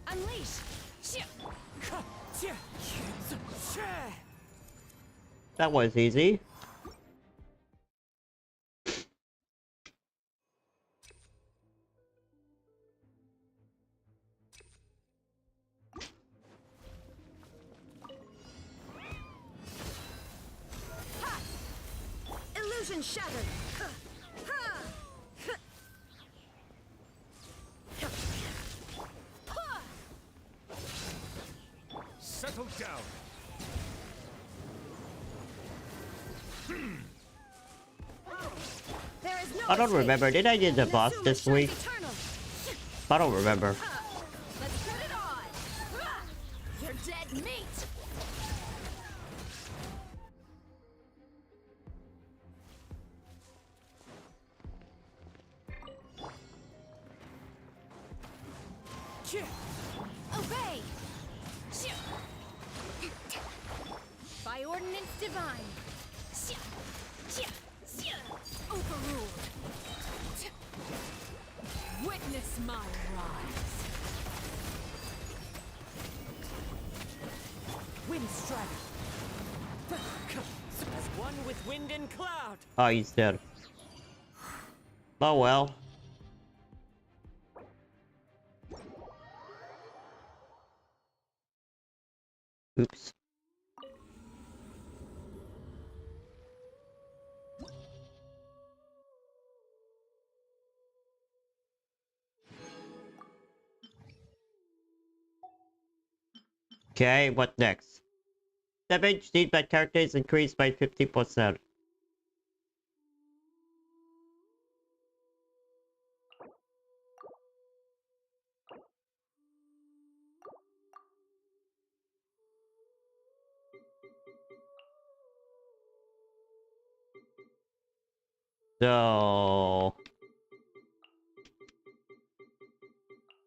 Unleash. That was easy. Illusion shattered. Settle down. There is no I don't escape. remember. Did I get the boss Nasuma this shines week? eternal. I don't remember. Let's put it on! You're dead meat! Obey! By ordinance divine! Overruled! Witness my rise. Wind strider. As one with wind and cloud. Oh, he's dead. Oh well. Oops. Okay, what next? Damage dealt by character is increased by 50%. So...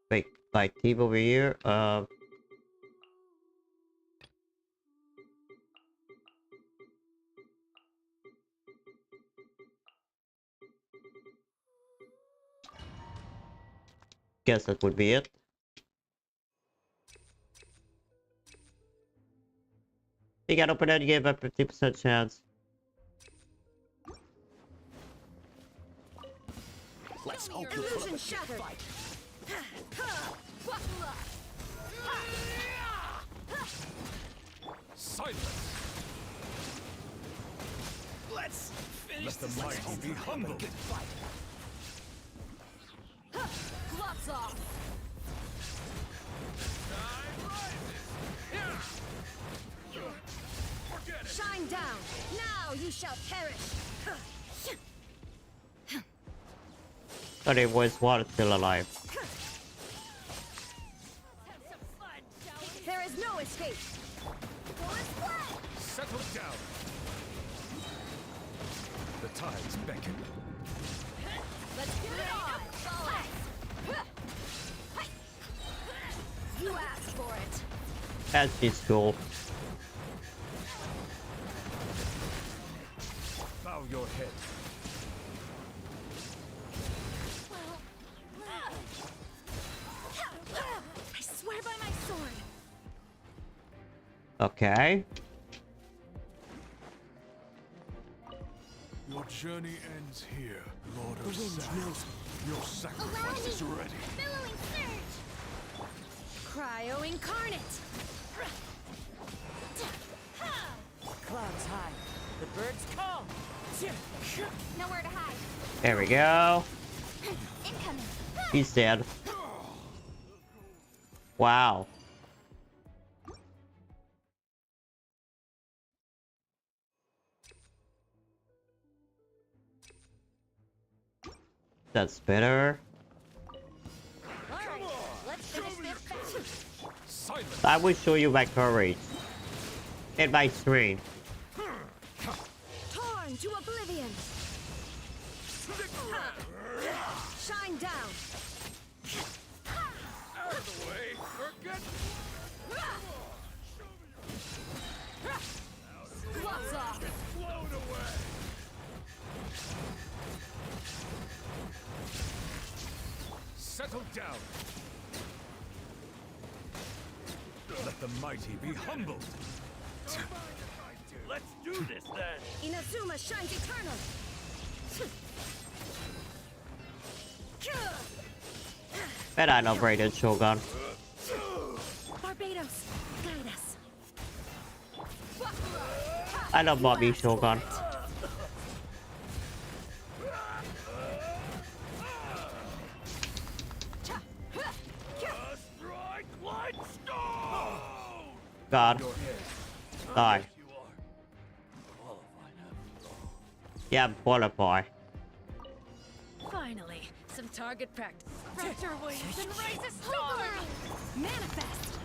Wait, my team over here, Guess that would be it. You can open it, you give a 50% chance. Let's hope you Illusion shattered. Silence! Let's finish Let the this. mighty be humbled. Good fight. Gloves off! Shine down. Now you shall perish. But it was one still alive. There is no escape. Settle down. The tides beckon. Let's get it on. You asked for it. That's just cool. Bow your head. I swear by my sword. Okay. Your journey ends here, Lord The of wind Sand. knows Your sacrifice is ready. Billowing surge! Cryo incarnate. Clouds high. The birds call. Nowhere to hide. There we go. Incoming. He's dead. Wow. That's better. Alright, let's finish this fast. Silence! I will show you my courage. And my strength. Torn to oblivion. Shine down. Out of the way! Forget! Gloves off. Float away! Settle down! Let the mighty be humbled! Let's do this then! Inazuma shines eternal. And I love Raiden Shogun. Barbados, guide us. I love Bobby Shogun. Strike like stone! God. Die. Yeah, boy. Finally, some target practice. Spread your wings and raise a storm! Manifest.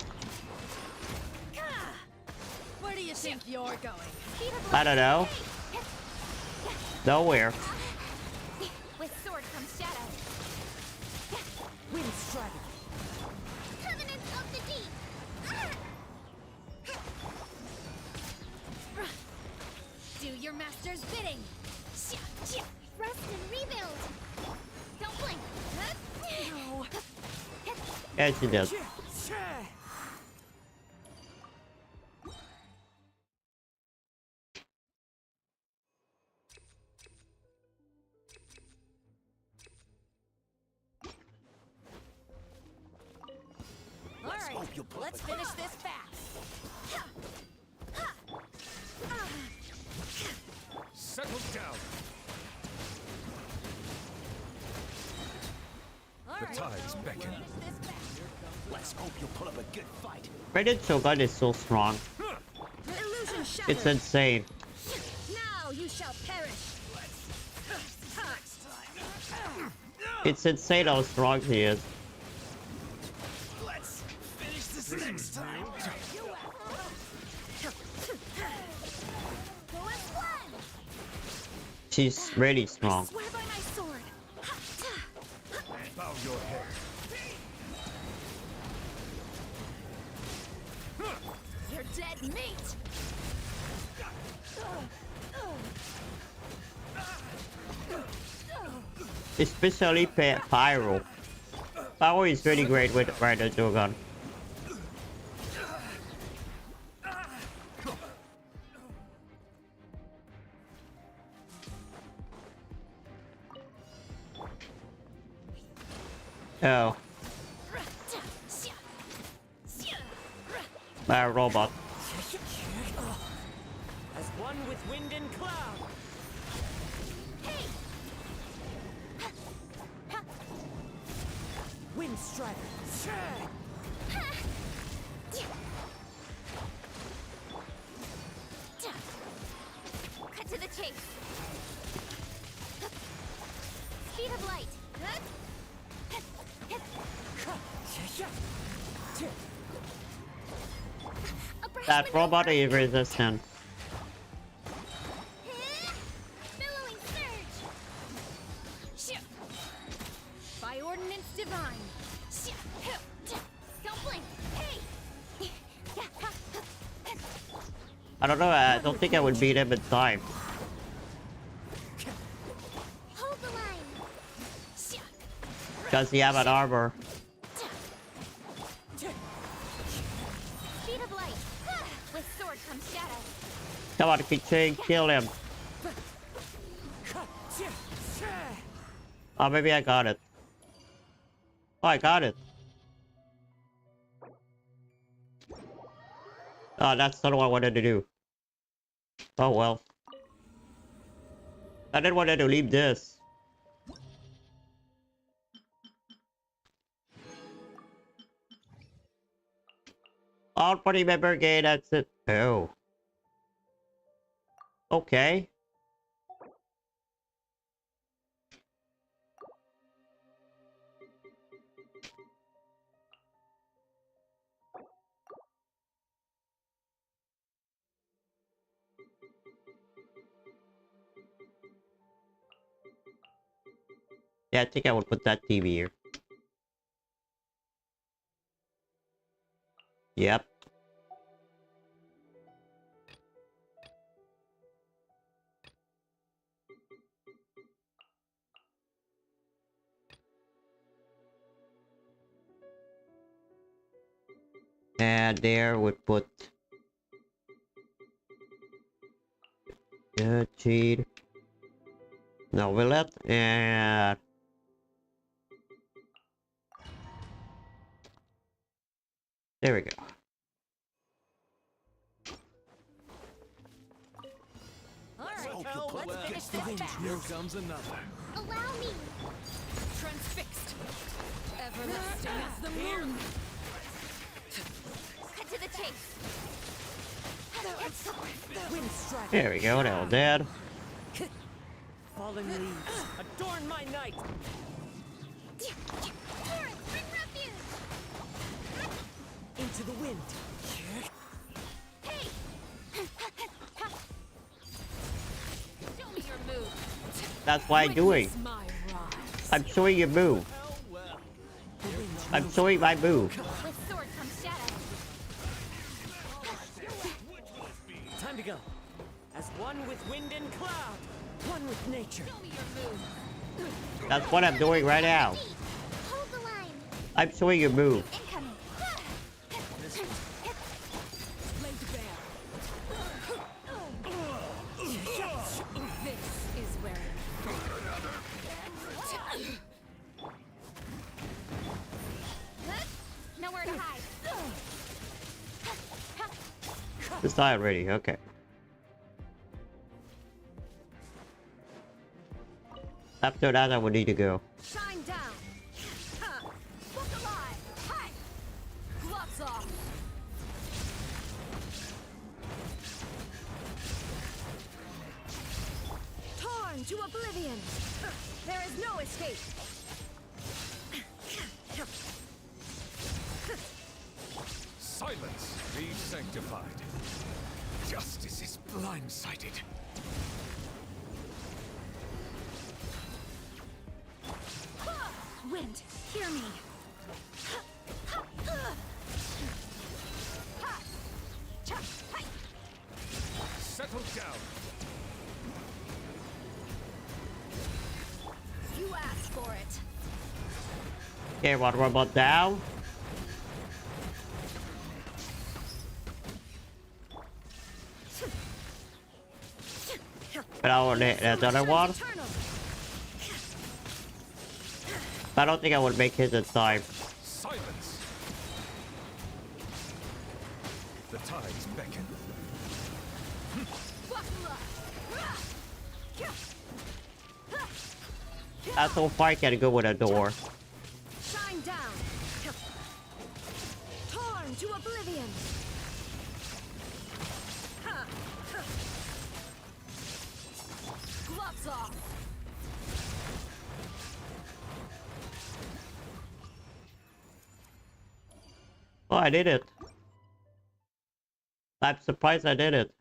Where do you think you're going? I don't know. Nowhere. With sword comes shadow. Wind strike. Covenant of the deep! Do your master's bidding. Rest and rebuild! Don't blink! No. Yeah, she does. Alright, let's finish this fast. Settle down! The tides beckon. Let's hope you put up a good fight. Raiden Shogun is so strong. Illusion shattered. It's insane. Now you shall perish. It's insane how strong he is. Let's finish this next time. She's really strong. Swear by my sword. Bow your head. You're dead meat. Especially Pyro. Power is really great with Rider Shogun. Oh. That robot. As one with wind and cloud. Wind strider. Cut to the chase. Speed of light. That robot is resistant. Billowing surge. By ordinance divine. Don't blink. Hey. I don't know, I don't think I would beat him in time. Hold the line. Does he have an armor? Speed of light. With sword comes shadow. Come on, Kiching, kill him. Oh, maybe I got it. Oh, I got it. Oh, that's not what I wanted to do. Oh well. I didn't want to leave this. All party member gain, that's it. Oh. Okay. Yeah, I think I would put that TV here. Yep. And there would put cheat. No, Willet and there we go. Alright, let's finish this back. Here comes another. Allow me. Transfixed. Everlasting as the moon. Cut to the chase. Wind strider. There we go, now dead. Fallen leaves. Adorn my night. Forest, bring refuge. Into the wind. Hey. Show me your move. That's what I'm doing. I'm showing you move. I'm showing my move. With sword comes shadow. Time to go. As one with wind and cloud. One with nature. Show me your move. That's what I'm doing right now. Hold the line. I'm showing you move. Incoming. Laid bare. This is where Nowhere to hide. This side already, okay. After that, I would need to go. shine down. Look alive. Hi. Gloves off. Torn to oblivion. There is no escape. Silence, be sanctified. Justice is blindsided. Wind, hear me. Settle down. You asked for it. Okay, one robot down. But I will hit the other one. I don't think I would make it in time. Silence. The tides beckon. That's so far I can go with a door. Shine down. Torn to oblivion. Gloves off. Oh, I did it. I'm surprised I did it.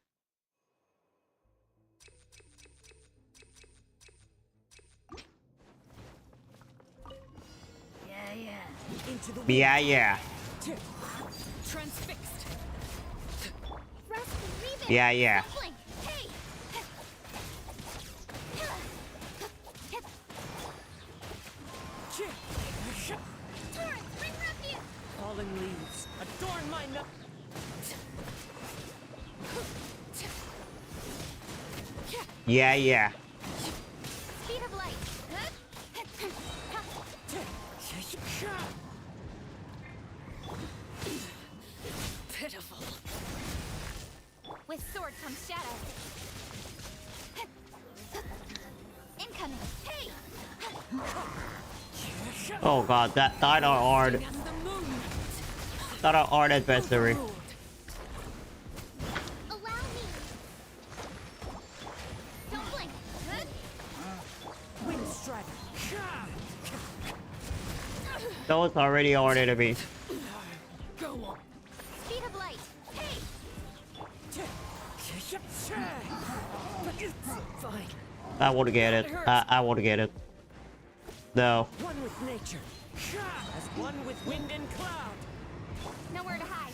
Yeah. Transfixed. Yeah. Fallen leaves adorn my no. Yeah. Speed of light. Pitiful. With sword comes shadow. Incoming. Hey! Oh god, that died our art. Not our art adversary. Allow me. Don't blink. Wind strike. Those already our enemy. Go on. Speed of light. Hey! Fine. I want to get it. I want to get it. No. One with nature. As one with wind and cloud. Nowhere to hide.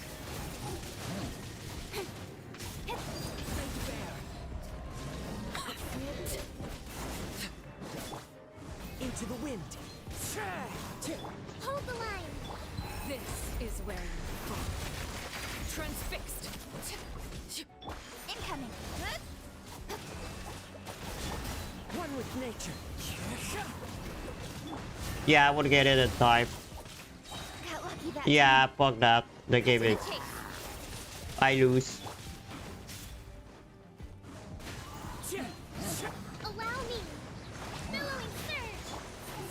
Into the wind. Hold the line. This is where you fall. Transfixed. Incoming. One with nature. Yeah, I want to get it in time. Got lucky that Yeah, fuck that. The game is. I lose. Allow me. Billowing surge.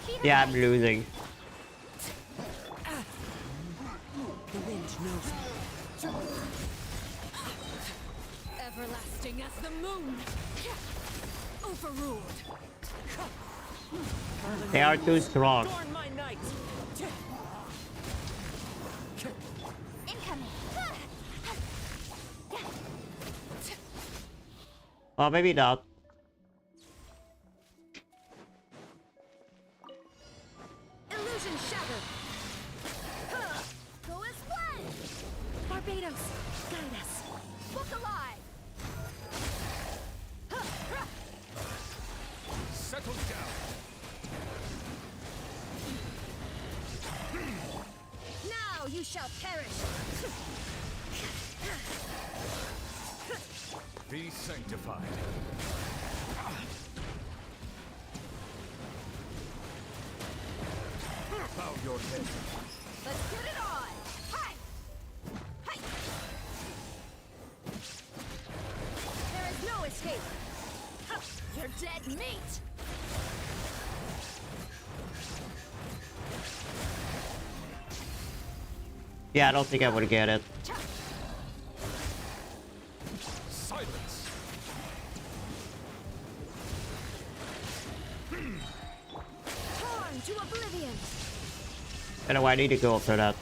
Speed of Yeah, I'm light. losing. The wind knows me. Everlasting as the moon. Overruled. They are too strong. Adorn my night. Incoming. Oh, maybe not. Illusion shattered. Go as one. Barbados, guide us. Look alive. Settle down. Now you shall perish. Be sanctified. Bow your head. Let's get it on. Hi. Hi. There is no escape. You're dead meat. Yeah, I don't think I would get it. Silence. Torn to oblivion. Anyway, I need to go after that.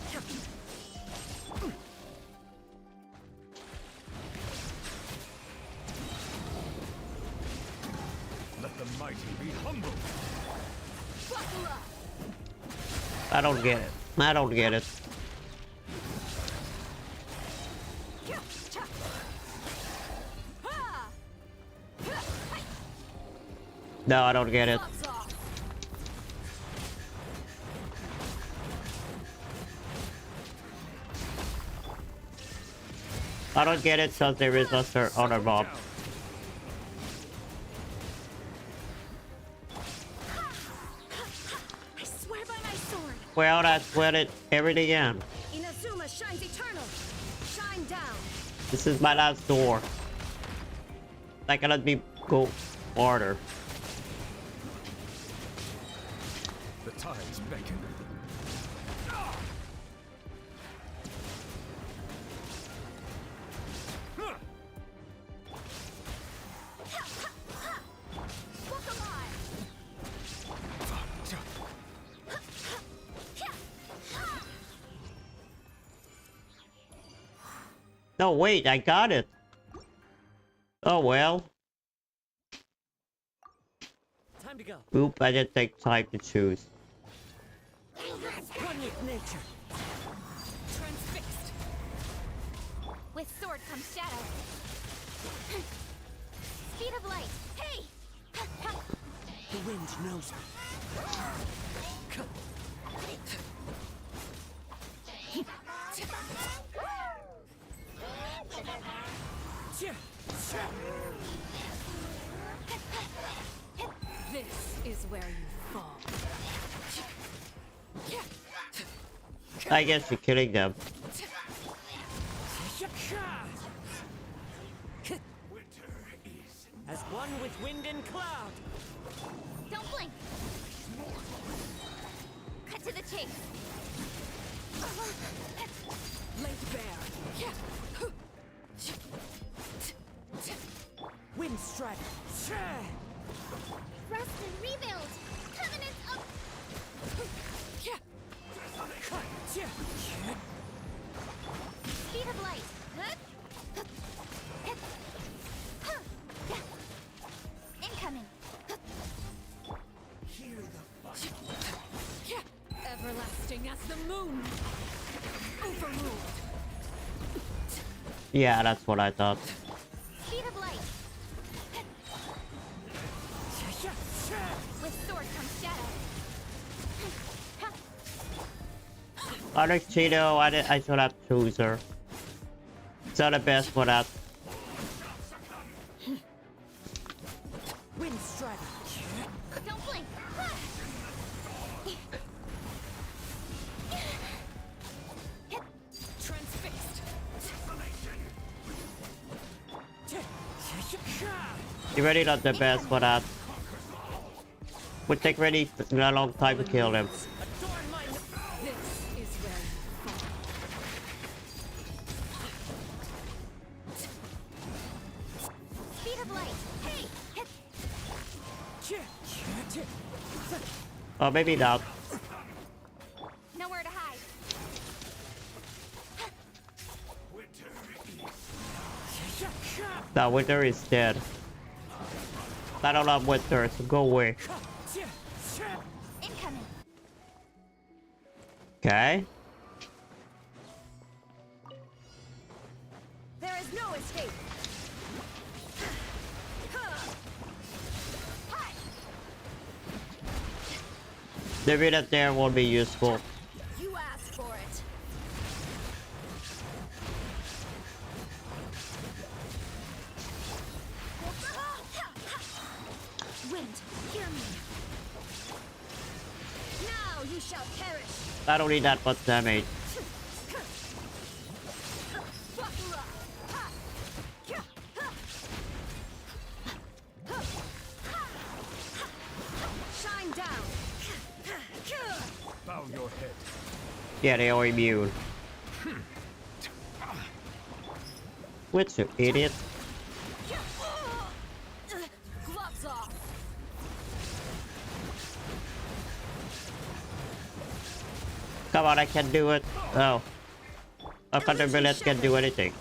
Let the mighty be humbled. Buckle up. I don't get it. I don't get it. No, I don't get it. I don't get it because there is other mob. I swear by my sword. Well, that's where everything ends. Inazuma shines eternal. Shine down. This is my last door. I cannot be go farther. The tides beckon. No, wait, I got it. Oh well. Time to go. Oop, I didn't take time to choose. One with nature. Transfixed. With sword comes shadow. Speed of light. Hey! The wind knows me. This is where you fall. I guess you're killing them. As one with wind and cloud. Don't blink. Cut to the chase. Laid bare. Wind strike. Rest and rebuild. Covenant of... Speed of light. Incoming. Everlasting as the moon. Overruled. Yeah, that's what I thought. Speed of light. With sword comes shadow. Other Cheeto, I should have chosen her. It's not the best for that. Wind strike. Don't blink. Transfixed. You're really not the best for that. Would take really a long time to kill them. This is where you fall. Speed of light. Hey! Oh, maybe not. Nowhere to hide. That Winter is dead. I don't love Winter, so go away. Incoming. Okay. There is no escape. The minute there won't be useful. You asked for it. Wind, hear me. Now you shall perish. I don't need that much damage. Shine down. Bow your head. Yeah, they are immune. Which you idiot. Gloves off. Come on, I can do it. Oh. I thought the village can do anything.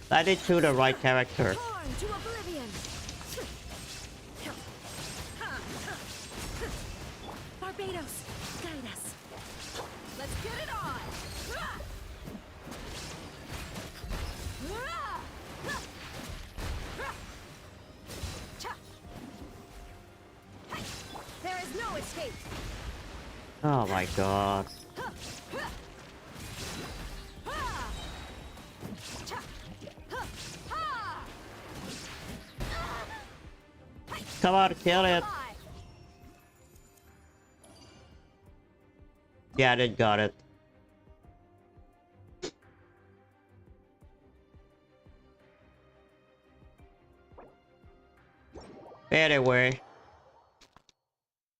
I did choose the right character. Torn to oblivion. Barbados, guide us. Let's get it on. There is no escape. Oh my god. Come on, kill it. Yeah, I got it. Anyway,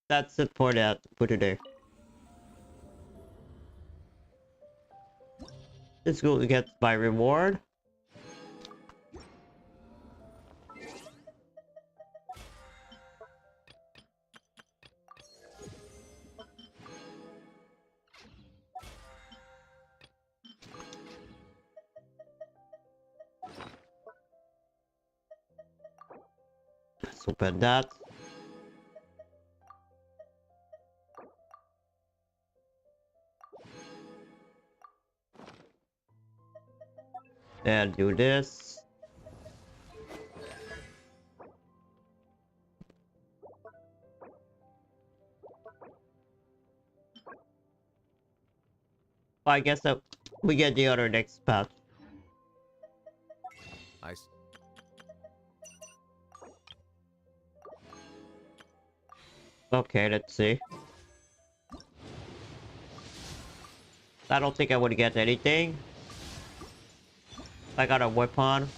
that's it for today. Let's go get my reward. Let's open that. And do this. I guess that we get the other next patch. Okay, let's see. I don't think I would get anything. I got a weapon.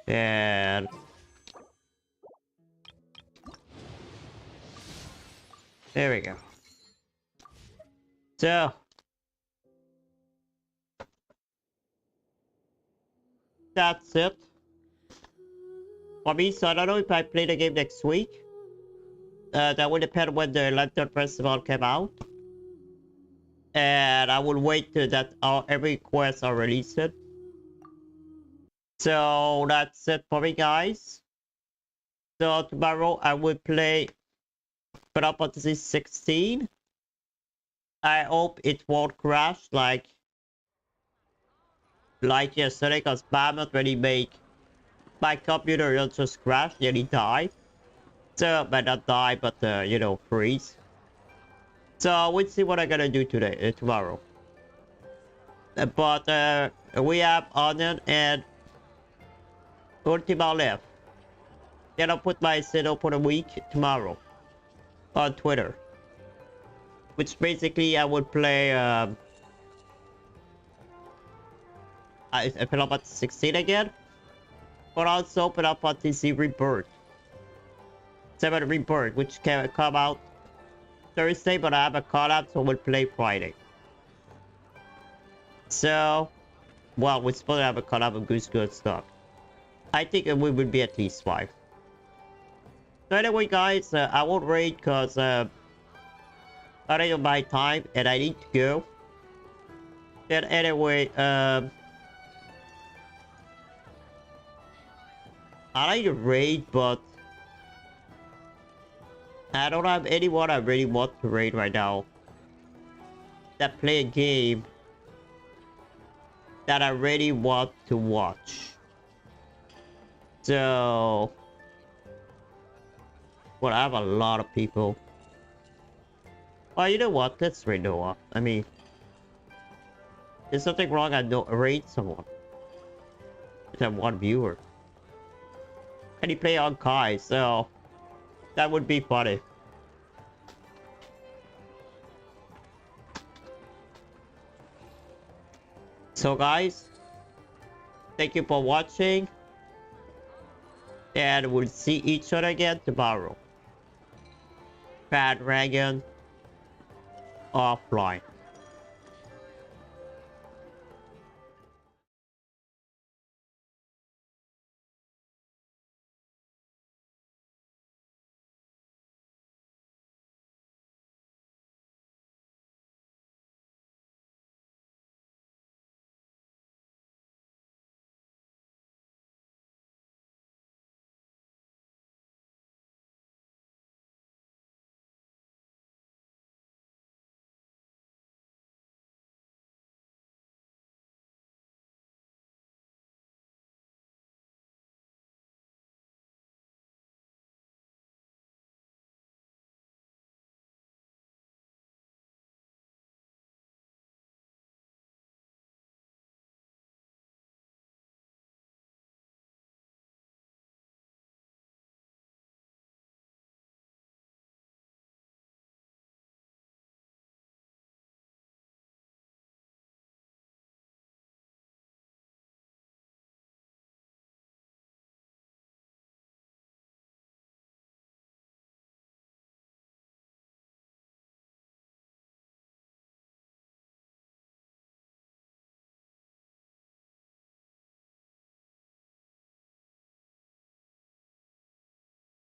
And there we go. So that's it for me. So I don't know if I play the game next week. That will depend when the Lantern Festival came out. And I will wait till that every quest are released. So that's it for me, guys. So tomorrow I will play Final Fantasy 16. I hope it won't crash like yesterday, because Mammoth when he make my computer will just crash and he died. So, but not die, but you know, freeze. So we'll see what I'm gonna do today, tomorrow. But we have Onion and Ultima left. Then I'll put my Sinnoh for the week tomorrow on Twitter. Which basically I would play Final Fantasy 16 again. But also Final Fantasy Rebirth. 7 Rebirth, which can come out Thursday, but I have a collab, so we'll play Friday. So, well, we're supposed to have a collab of Goose Good stuff. I think we would be at least 5. So anyway, guys, I won't raid because I don't have my time and I need to go. And anyway, I like to raid, but I don't have anyone I really want to raid right now that play a game that I really want to watch. So, well, I have a lot of people. Well, you know what? Let's raid Noah. I mean, there's nothing wrong. I don't raid someone. Just have one viewer. And he play on Kai, so that would be funny. So guys, thank you for watching. And we'll see each other again tomorrow. Fat Dragon offline.